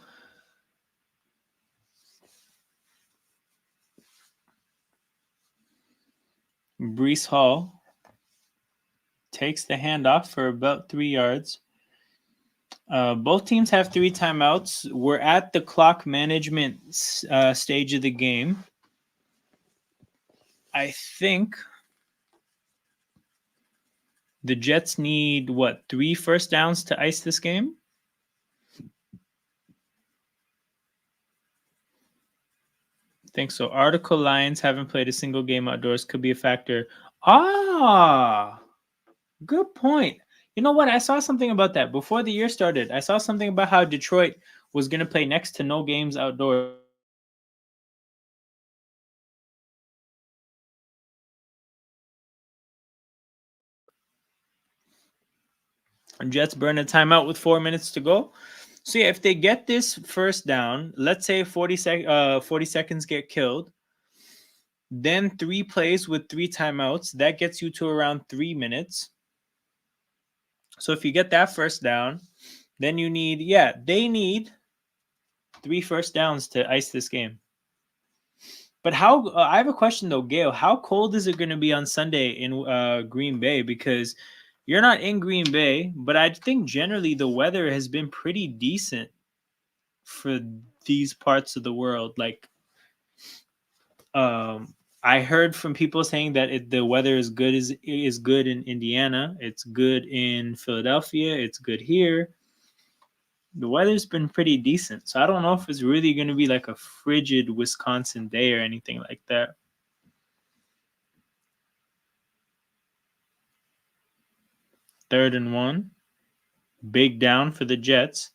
Speaker 1: Brees Hall takes the handoff for about 3 yards. Both teams have 3 timeouts. We're at the clock management stage of the game. I think the Jets need, 3 first downs to ice this game? I think so. Article Lions haven't played a single game outdoors, could be a factor. Good point. You know what? I saw something about that before the year started. I saw something about how Detroit was going to play next to no games outdoors. And Jets burn a timeout with 4 minutes to go. So yeah, if they get this first down, let's say 40 seconds get killed, then 3 plays with 3 timeouts, that gets you to around 3 minutes. So if you get that first down, then they need 3 first downs to ice this game. But how? I have a question though, Gail. How cold is it going to be on Sunday in Green Bay? Because you're not in Green Bay, but I think generally the weather has been pretty decent for these parts of the world. Like, I heard from people saying that the weather is good in Indiana. It's good in Philadelphia. It's good here. The weather's been pretty decent, so I don't know if it's really going to be like a frigid Wisconsin day or anything like that. 3rd and 1. Big down for the Jets.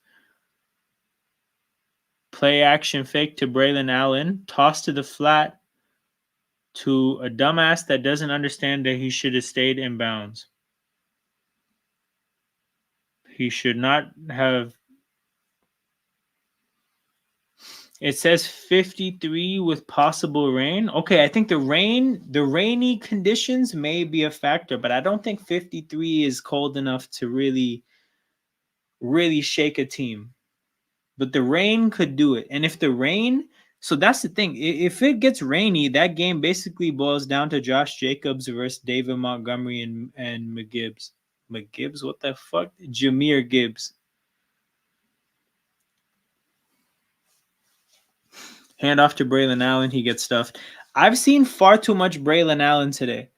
Speaker 1: Play action fake to Braylon Allen. Toss to the flat to a dumbass that doesn't understand that he should have stayed in bounds. He should not have. It says 53 with possible rain. Okay, I think the rainy conditions may be a factor, but I don't think 53 is cold enough to really shake a team. But the rain could do it. And if the rain, so that's the thing. If it gets rainy, that game basically boils down to Josh Jacobs versus David Montgomery and McGibbs. McGibbs? What the fuck? Jahmyr Gibbs. Hand off to Braylon Allen. He gets stuffed. I've seen far too much Braylon Allen today.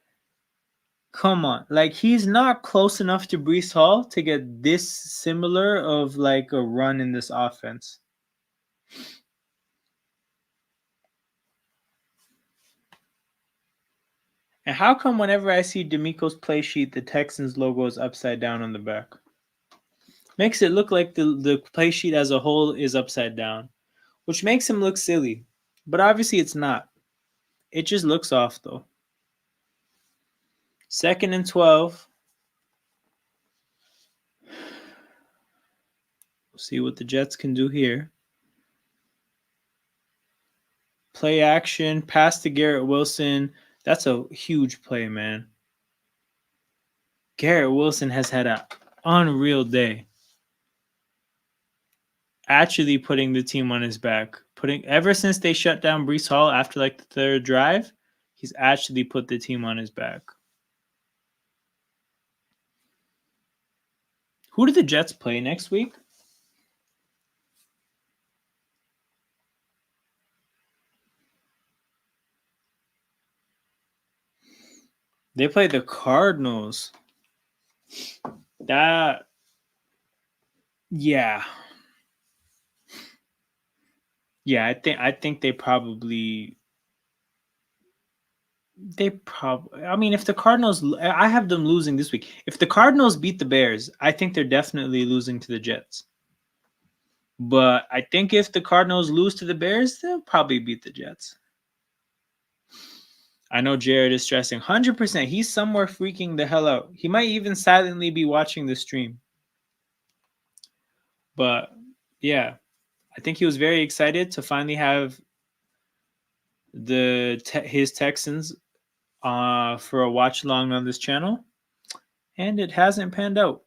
Speaker 1: Come on. Like, he's not close enough to Brees Hall to get this similar of like a run in this offense. And how come whenever I see D'Amico's play sheet, the Texans logo is upside down on the back? Makes it look like the play sheet as a whole is upside down, which makes him look silly. But obviously it's not. It just looks off though. 2nd and 12. We'll see what the Jets can do here. Play action, pass to Garrett Wilson. That's a huge play, man. Garrett Wilson has had an unreal day. actually putting the team on his back. Ever since they shut down Breece Hall after like the third drive, he's actually put the team on his back. Who do the Jets play next week? They play the Cardinals. Yeah. Yeah, I think they probably I mean, if the Cardinals, I have them losing this week. If the Cardinals beat the Bears, I think they're definitely losing to the Jets. But I think if the Cardinals lose to the Bears, they'll probably beat the Jets. I know Jared is stressing 100%. He's somewhere freaking the hell out. He might even silently be watching the stream. But yeah, I think he was very excited to finally have his Texans for a watch along on this channel, and it hasn't panned out.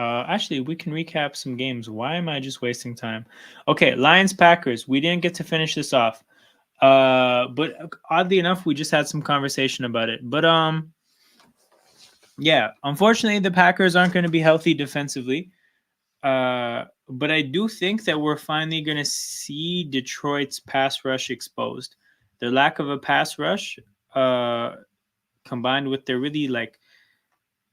Speaker 1: Actually, we can recap some games. Why am I just wasting time? Okay, Lions Packers. We didn't get to finish this off. But oddly enough, we just had some conversation about it. But yeah, unfortunately, the Packers aren't going to be healthy defensively. But I do think that we're finally going to see Detroit's pass rush exposed. Their lack of a pass rush, combined with their really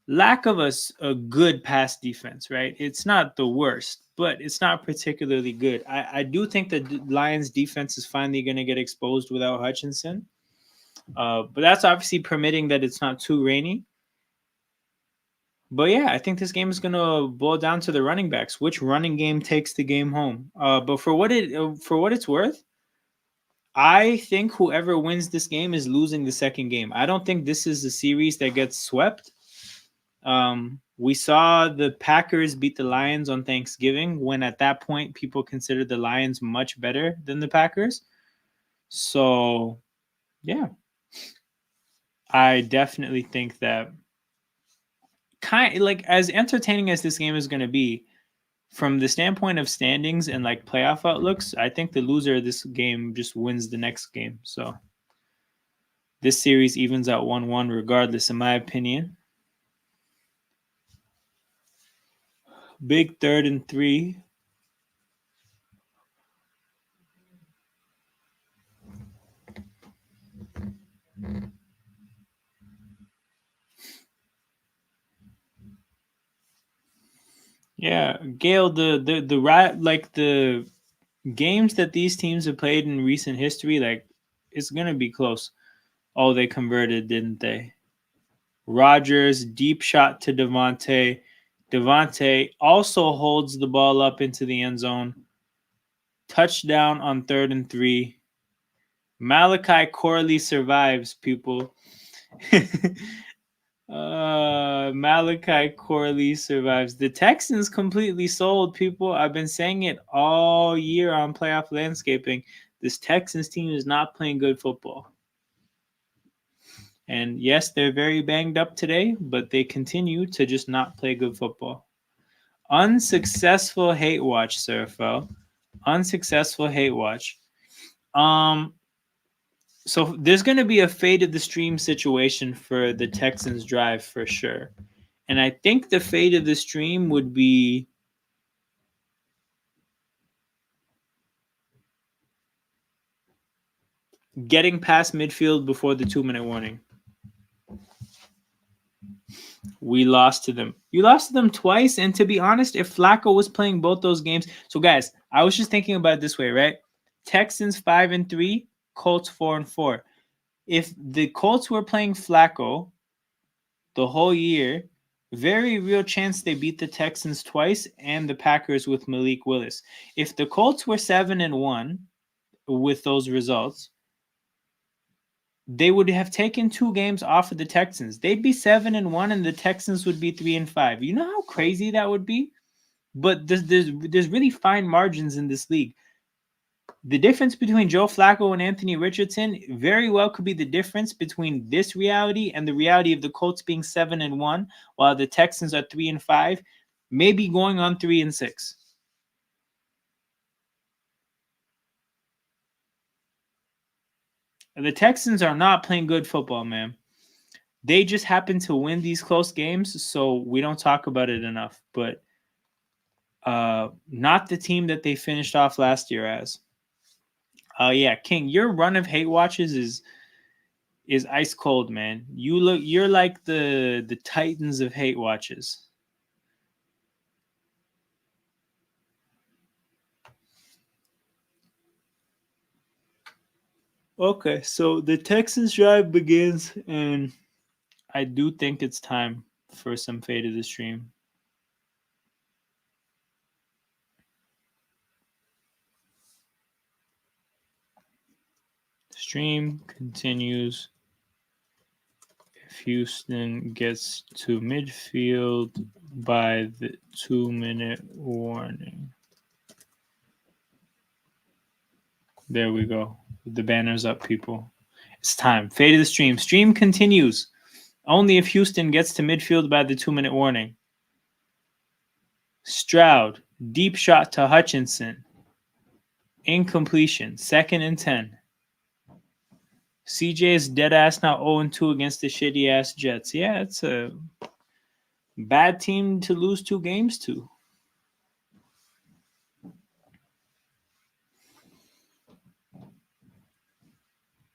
Speaker 1: lack of a good pass defense, right? It's not the worst, but it's not particularly good. I do think that the Lions defense is finally going to get exposed without Hutchinson. But that's obviously permitting that it's not too rainy. But yeah, I think this game is going to boil down to the running backs. Which running game takes the game home? But for what it's worth, I think whoever wins this game is losing the second game. I don't think this is a series that gets swept. We saw the Packers beat the Lions on Thanksgiving, when at that point people considered the Lions much better than the Packers. So, yeah, I definitely think that as entertaining as this game is going to be, from the standpoint of standings and like playoff outlooks, I think the loser of this game just wins the next game. So this series evens out 1-1 regardless, in my opinion. Big 3rd and 3. Yeah, Gail, the games that these teams have played in recent history, like, it's gonna be close. Oh, they converted, didn't they? Rodgers, deep shot to Devontae. Devontae also holds the ball up into the end zone. Touchdown on 3rd and 3. Malachi Corley survives, people. Malachi Corley survives. The Texans completely sold, people. I've been saying it all year on Playoff Landscaping. This Texans team is not playing good football. And yes, they're very banged up today, but they continue to just not play good football. Unsuccessful hate watch, Surfel. Unsuccessful hate watch. So there's going to be a fade of the stream situation for the Texans drive for sure. And I think the fate of the stream would be getting past midfield before the 2-minute warning. We lost to them. You lost to them twice. And to be honest, if Flacco was playing both those games. So guys, I was just thinking about it this way, right? Texans 5-3, Colts 4-4. If the Colts were playing Flacco the whole year, very real chance they beat the Texans twice and the Packers with Malik Willis. If the Colts were 7-1 with those results, they would have taken 2 games off of the Texans. They'd be 7-1, and the Texans would be 3-5. You know how crazy that would be? But there's really fine margins in this league. The difference between Joe Flacco and Anthony Richardson very well could be the difference between this reality and the reality of the Colts being 7-1, while the Texans are 3-5, maybe going on 3-6. The Texans are not playing good football, man. They just happen to win these close games, so we don't talk about it enough. But not the team that they finished off last year as. Yeah, King, your run of hate watches is ice cold, man. You're like the Titans of hate watches. Okay, so the Texans drive begins, and I do think it's time for some fade of the stream. Stream continues. If Houston gets to midfield by the 2-minute warning. There we go. The banner's up, people. It's time. Fade of the stream. Stream continues. Only if Houston gets to midfield by the 2-minute warning. Stroud. Deep shot to Hutchinson. Incompletion. 2nd and 10. CJ is dead ass now 0-2 against the shitty ass Jets. Yeah, it's a bad team to lose 2 games to.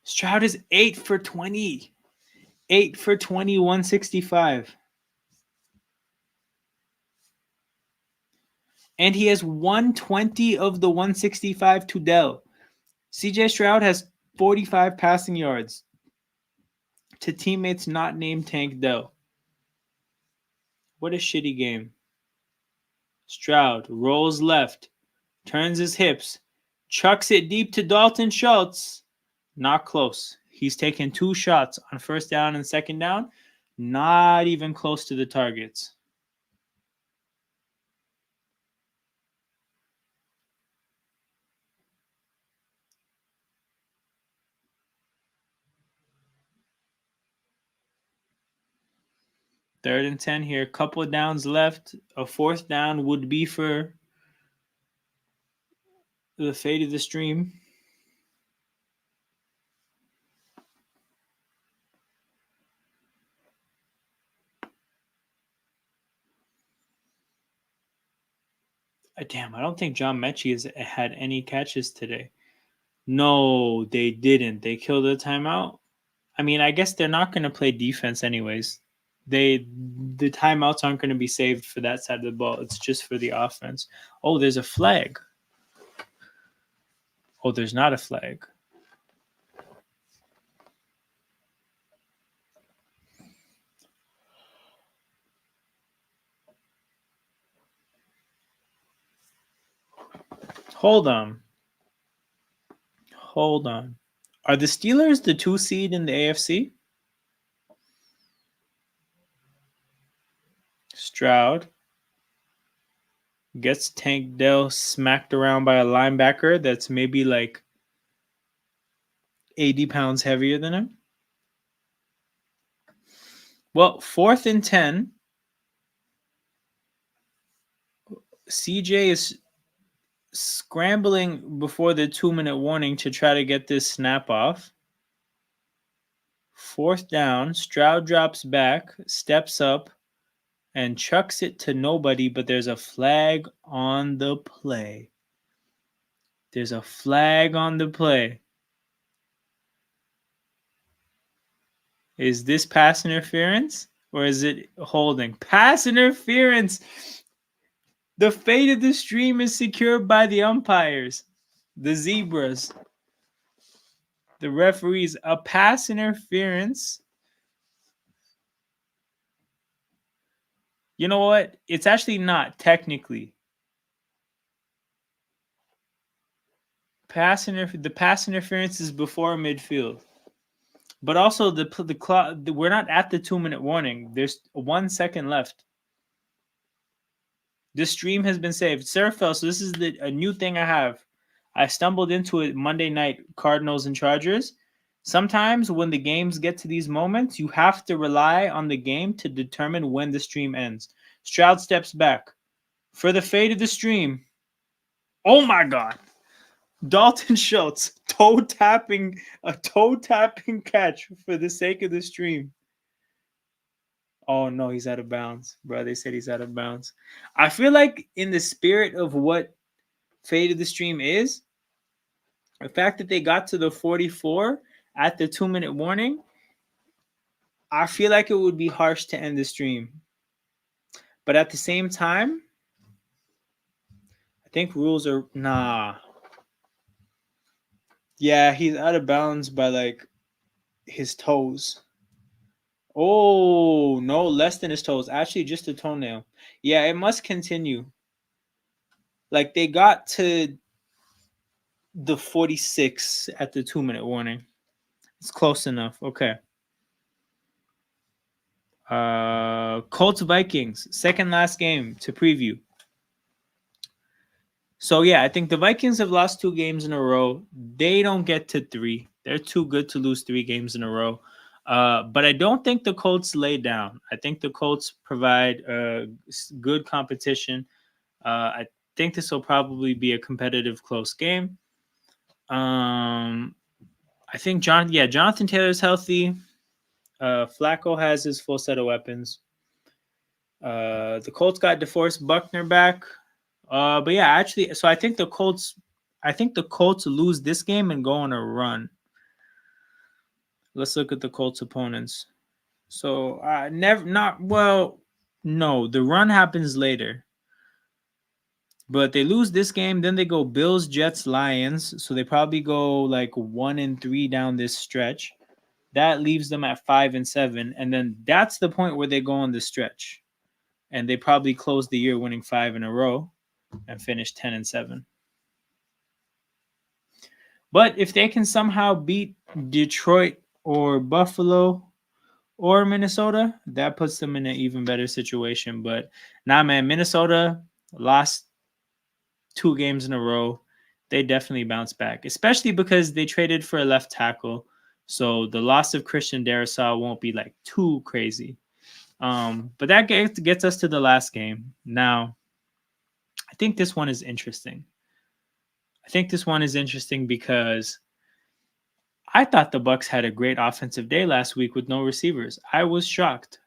Speaker 1: Stroud is 8 for 20. 8 for 20, 165. And he has 120 of the 165 to Dell. CJ Stroud has 45 passing yards to teammates not named Tank Dell. What a shitty game. Stroud rolls left, turns his hips, chucks it deep to Dalton Schultz. Not close. He's taken 2 shots on 1st down and 2nd down. Not even close to the targets. Third and 10 here. Couple of downs left. A 4th down would be for the fate of the stream. Damn, I don't think John Mechie has had any catches today. No, they didn't. They killed the timeout. I mean, I guess they're not going to play defense anyways. The timeouts aren't going to be saved for that side of the ball. It's just for the offense. Oh, there's a flag. Oh, there's not a flag. Hold on. Are the Steelers the 2 seed in the AFC? Stroud gets Tank Dell smacked around by a linebacker that's maybe like 80 pounds heavier than him. Well, 4th and 10. CJ is scrambling before the 2-minute warning to try to get this snap off. 4th down. Stroud drops back, steps up, and chucks it to nobody, but there's a flag on the play. There's a flag on the play. Is this pass interference or is it holding? Pass interference. The fate of the stream is secured by the umpires, the zebras, the referees. A pass interference. You know what? It's actually not technically. The pass interference is before midfield. But also the clock. We're not at the 2-minute warning. There's 1 second left. This stream has been saved. Sarah fell. So this is a new thing I have. I stumbled into it Monday night. Cardinals and Chargers. Sometimes when the games get to these moments, you have to rely on the game to determine when the stream ends. Stroud steps back for the fate of the stream. Oh my God. Dalton Schultz a toe tapping catch for the sake of the stream. Oh no, he's out of bounds, bro. They said he's out of bounds. I feel like in the spirit of what fate of the stream is, the fact that they got to the 44 at the 2-minute warning, I feel like it would be harsh to end the stream. But at the same time, I think rules are nah. Yeah, he's out of bounds by like his toes. Oh, no, less than his toes. Actually, just a toenail. Yeah, it must continue. Like they got to the 46 at the 2-minute warning. It's close enough. Okay. Colts Vikings, second last game to preview. So yeah, I think the Vikings have lost 2 games in a row. They don't get to 3. They're too good to lose 3 games in a row. But I don't think the Colts lay down. I think the Colts provide good competition. I think this will probably be a competitive, close game. I think Jonathan Taylor's healthy. Flacco has his full set of weapons. The Colts got DeForest Buckner back. But yeah, actually, so I think the Colts lose this game and go on a run. Let's look at the Colts opponents. So no, the run happens later. But they lose this game, then they go Bills, Jets, Lions. So they probably go like 1-3 down this stretch. That leaves them at 5-7, and then that's the point where they go on the stretch, and they probably close the year winning 5 in a row and finish 10-7. But if they can somehow beat Detroit or Buffalo or Minnesota, that puts them in an even better situation. But nah, man, Minnesota lost 2 games in a row. They definitely bounce back, especially because they traded for a left tackle. So the loss of Christian Darrisaw won't be like too crazy. But that gets us to the last game. Now, I think this one is interesting. Because I thought the Bucs had a great offensive day last week with no receivers. I was shocked.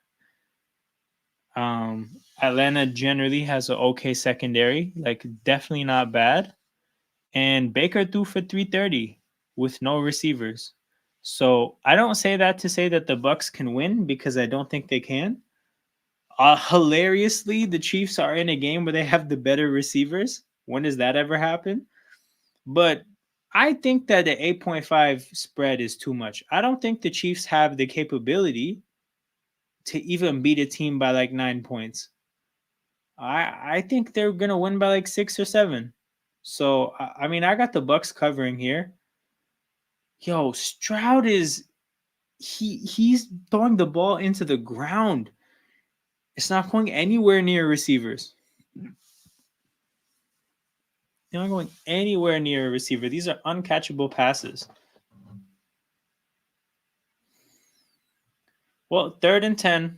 Speaker 1: Atlanta generally has an okay secondary, like definitely not bad. And Baker threw for 330 with no receivers. So I don't say that to say that the Bucs can win, because I don't think they can. Hilariously, the Chiefs are in a game where they have the better receivers. When does that ever happen? But I think that the 8.5 spread is too much. I don't think the Chiefs have the capability to even beat a team by like 9 points. I think they're gonna win by like 6 or 7. So I mean, I got the Bucs covering here. Yo, Stroud he's throwing the ball into the ground. It's not going anywhere near receivers. They're not going anywhere near a receiver. These are uncatchable passes. Well, 3rd and 10.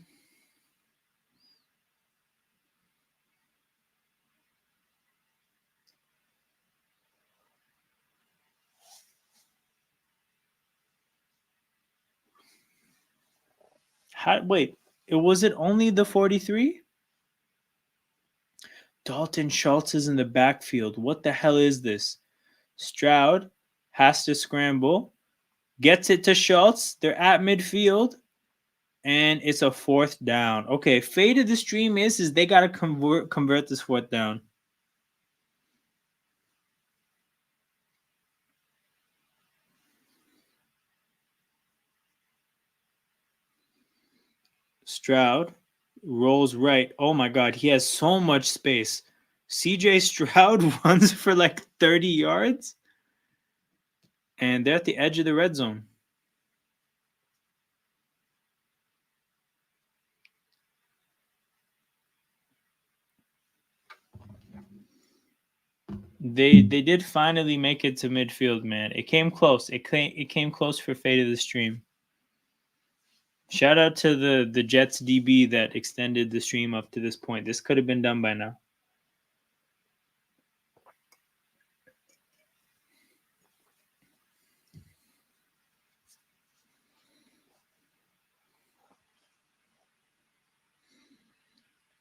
Speaker 1: Was it only the 43? Dalton Schultz is in the backfield. What the hell is this? Stroud has to scramble, gets it to Schultz. They're at midfield, and it's a 4th down. Okay, fate of the stream is they got to convert this 4th down. Stroud rolls right. Oh my God, he has so much space. CJ Stroud runs for like 30 yards, and they're at the edge of the red zone. They did finally make it to midfield, man. It came close. It came close for fate of the stream. Shout out to the Jets DB that extended the stream up to this point. This could have been done by now.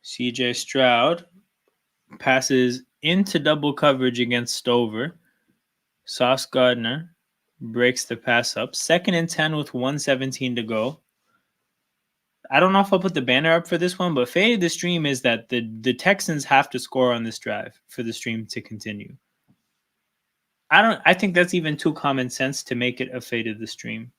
Speaker 1: CJ Stroud passes into double coverage against Stover. Sauce Gardner breaks the pass up. 2nd and 10 with 1:17 to go. I don't know if I'll put the banner up for this one, but fate of the stream is that the Texans have to score on this drive for the stream to continue. I think that's even too common sense to make it a fate of the stream.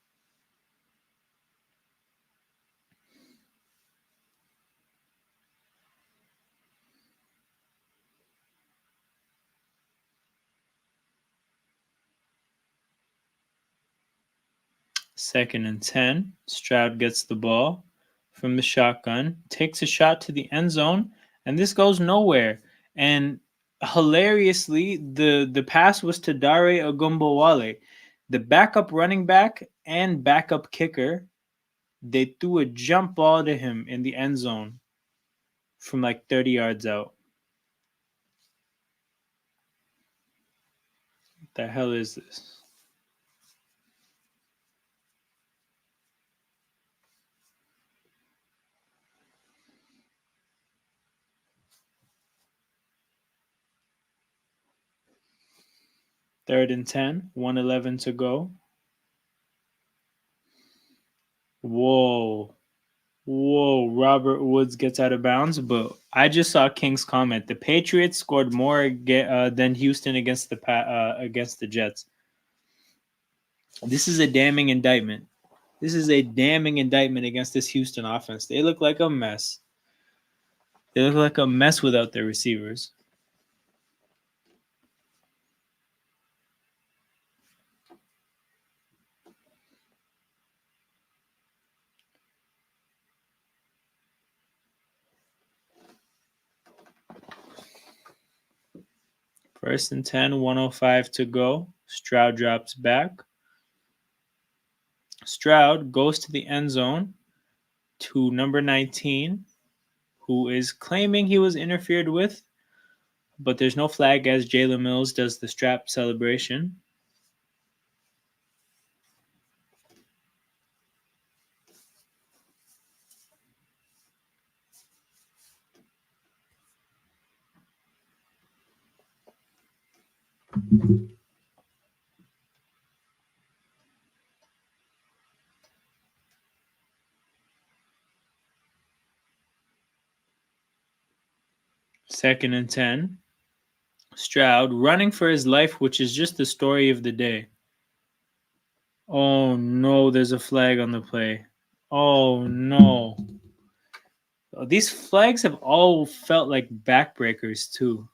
Speaker 1: Second and 10. Stroud gets the ball from the shotgun, takes a shot to the end zone, and this goes nowhere. And hilariously, the pass was to Dare Ogumbowale, the backup running back and backup kicker. They threw a jump ball to him in the end zone from like 30 yards out. What the hell is this? Third and 10, 1:11 to go. Whoa. Robert Woods gets out of bounds, but I just saw King's comment. The Patriots scored more than Houston against the Jets. This is a damning indictment. This is a damning indictment against this Houston offense. They look like a mess. They look like a mess without their receivers. First and 10, 1:05 to go. Stroud drops back. Stroud goes to the end zone to number 19, who is claiming he was interfered with, but there's no flag as Jalen Mills does the strap celebration. Second and 10. Stroud running for his life, which is just the story of the day. Oh no, there's a flag on the play. Oh no. These flags have all felt like backbreakers too.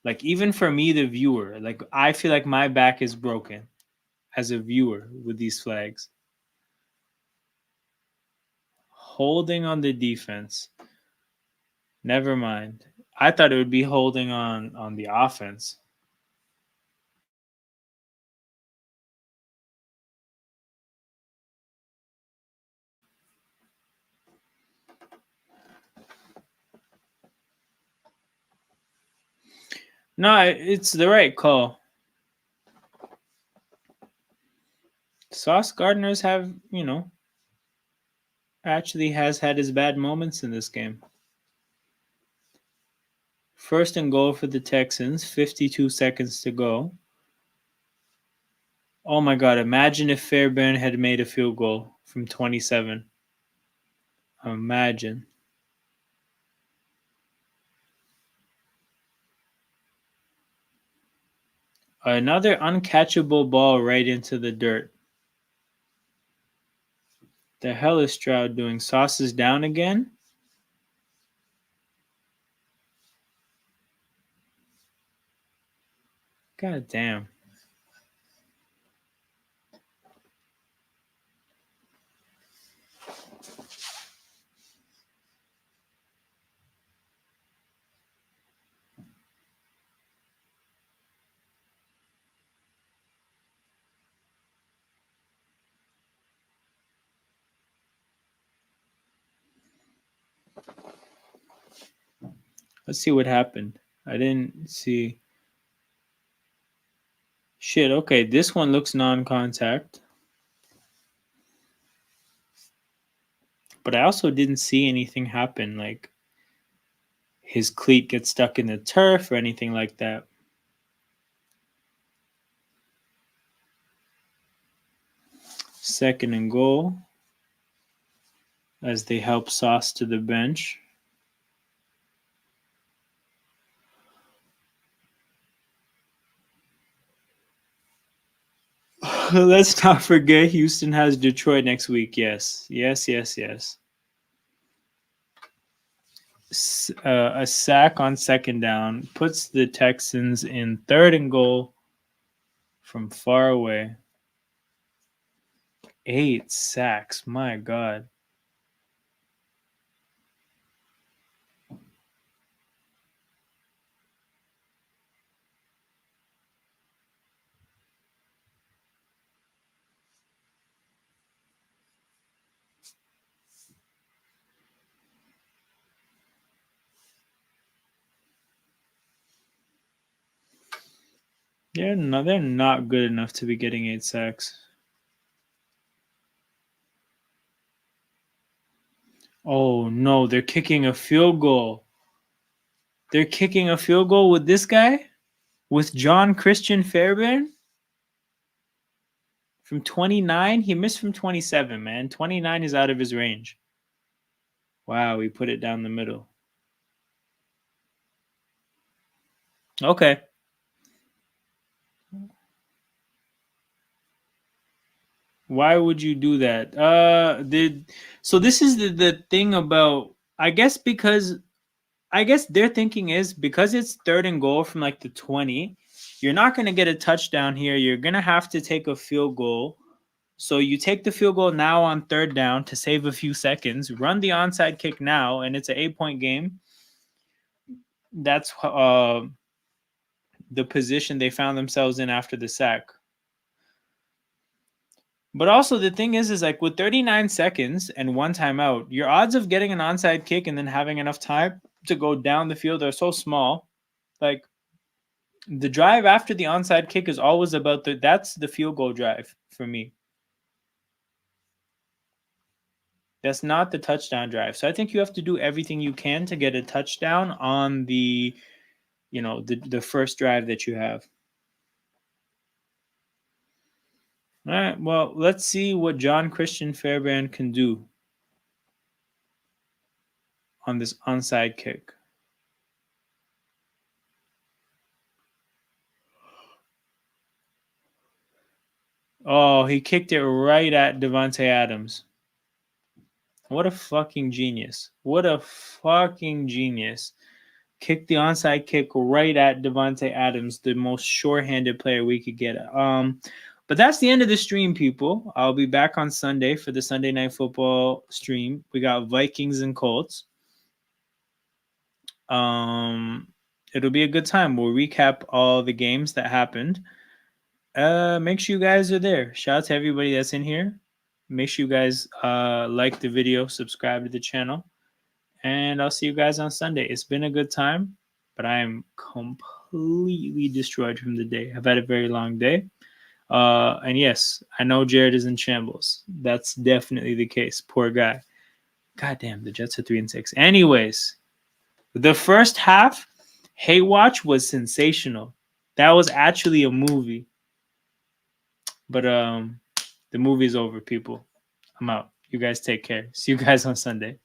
Speaker 1: Like even for me, the viewer, like I feel like my back is broken as a viewer with these flags. Holding on the defense. Never mind. I thought it would be holding on the offense. No, it's the right call. Sauce Gardner's actually has had his bad moments in this game. First and goal for the Texans, 52 seconds to go. Oh my God, imagine if Fairbairn had made a field goal from 27. Imagine. Another uncatchable ball right into the dirt. The hell is Stroud doing? Sauce is down again? God damn. Let's see what happened. I didn't see. Shit, okay, this one looks non-contact. But I also didn't see anything happen, like his cleat gets stuck in the turf or anything like that. Second and goal as they help Sauce to the bench. Let's not forget Houston has Detroit next week. Yes. A sack on second down puts the Texans in third and goal from far away. 8 sacks. My God. They're not good enough to be getting 8 sacks. Oh no, they're kicking a field goal. They're kicking a field goal with this guy? With John Christian Fairbairn? From 29? He missed from 27, man. 29 is out of his range. Wow, he put it down the middle. Okay. Why would you do that? So this is the thing about, I guess their thinking is because it's third and goal from like the 20, you're not going to get a touchdown here. You're going to have to take a field goal. So you take the field goal now on third down to save a few seconds, run the onside kick now, and it's an 8-point game. That's the position they found themselves in after the sack. But also the thing is like with 39 seconds and 1 timeout, your odds of getting an onside kick and then having enough time to go down the field are so small. Like the drive after the onside kick is always about that's the field goal drive for me. That's not the touchdown drive. So I think you have to do everything you can to get a touchdown on the first drive that you have. All right, well, let's see what John Christian Fairbairn can do on this onside kick. Oh, he kicked it right at Devontae Adams. What a fucking genius. What a fucking genius. Kicked the onside kick right at Devontae Adams, the most sure-handed player we could get. But that's the end of the stream, people. I'll be back on Sunday for the Sunday Night Football stream. We got Vikings and Colts. It'll be a good time. We'll recap all the games that happened. Make sure you guys are there. Shout out to everybody that's in here. Make sure you guys like the video, subscribe to the channel, and I'll see you guys on Sunday. It's been a good time, but I am completely destroyed from the day. I've had a very long day. And yes, I know Jared is in shambles. That's definitely the case. Poor guy. Goddamn, the Jets are 3-6. Anyways, the first half, Haywatch was sensational. That was actually a movie. But the movie's over, people. I'm out. You guys take care. See you guys on Sunday.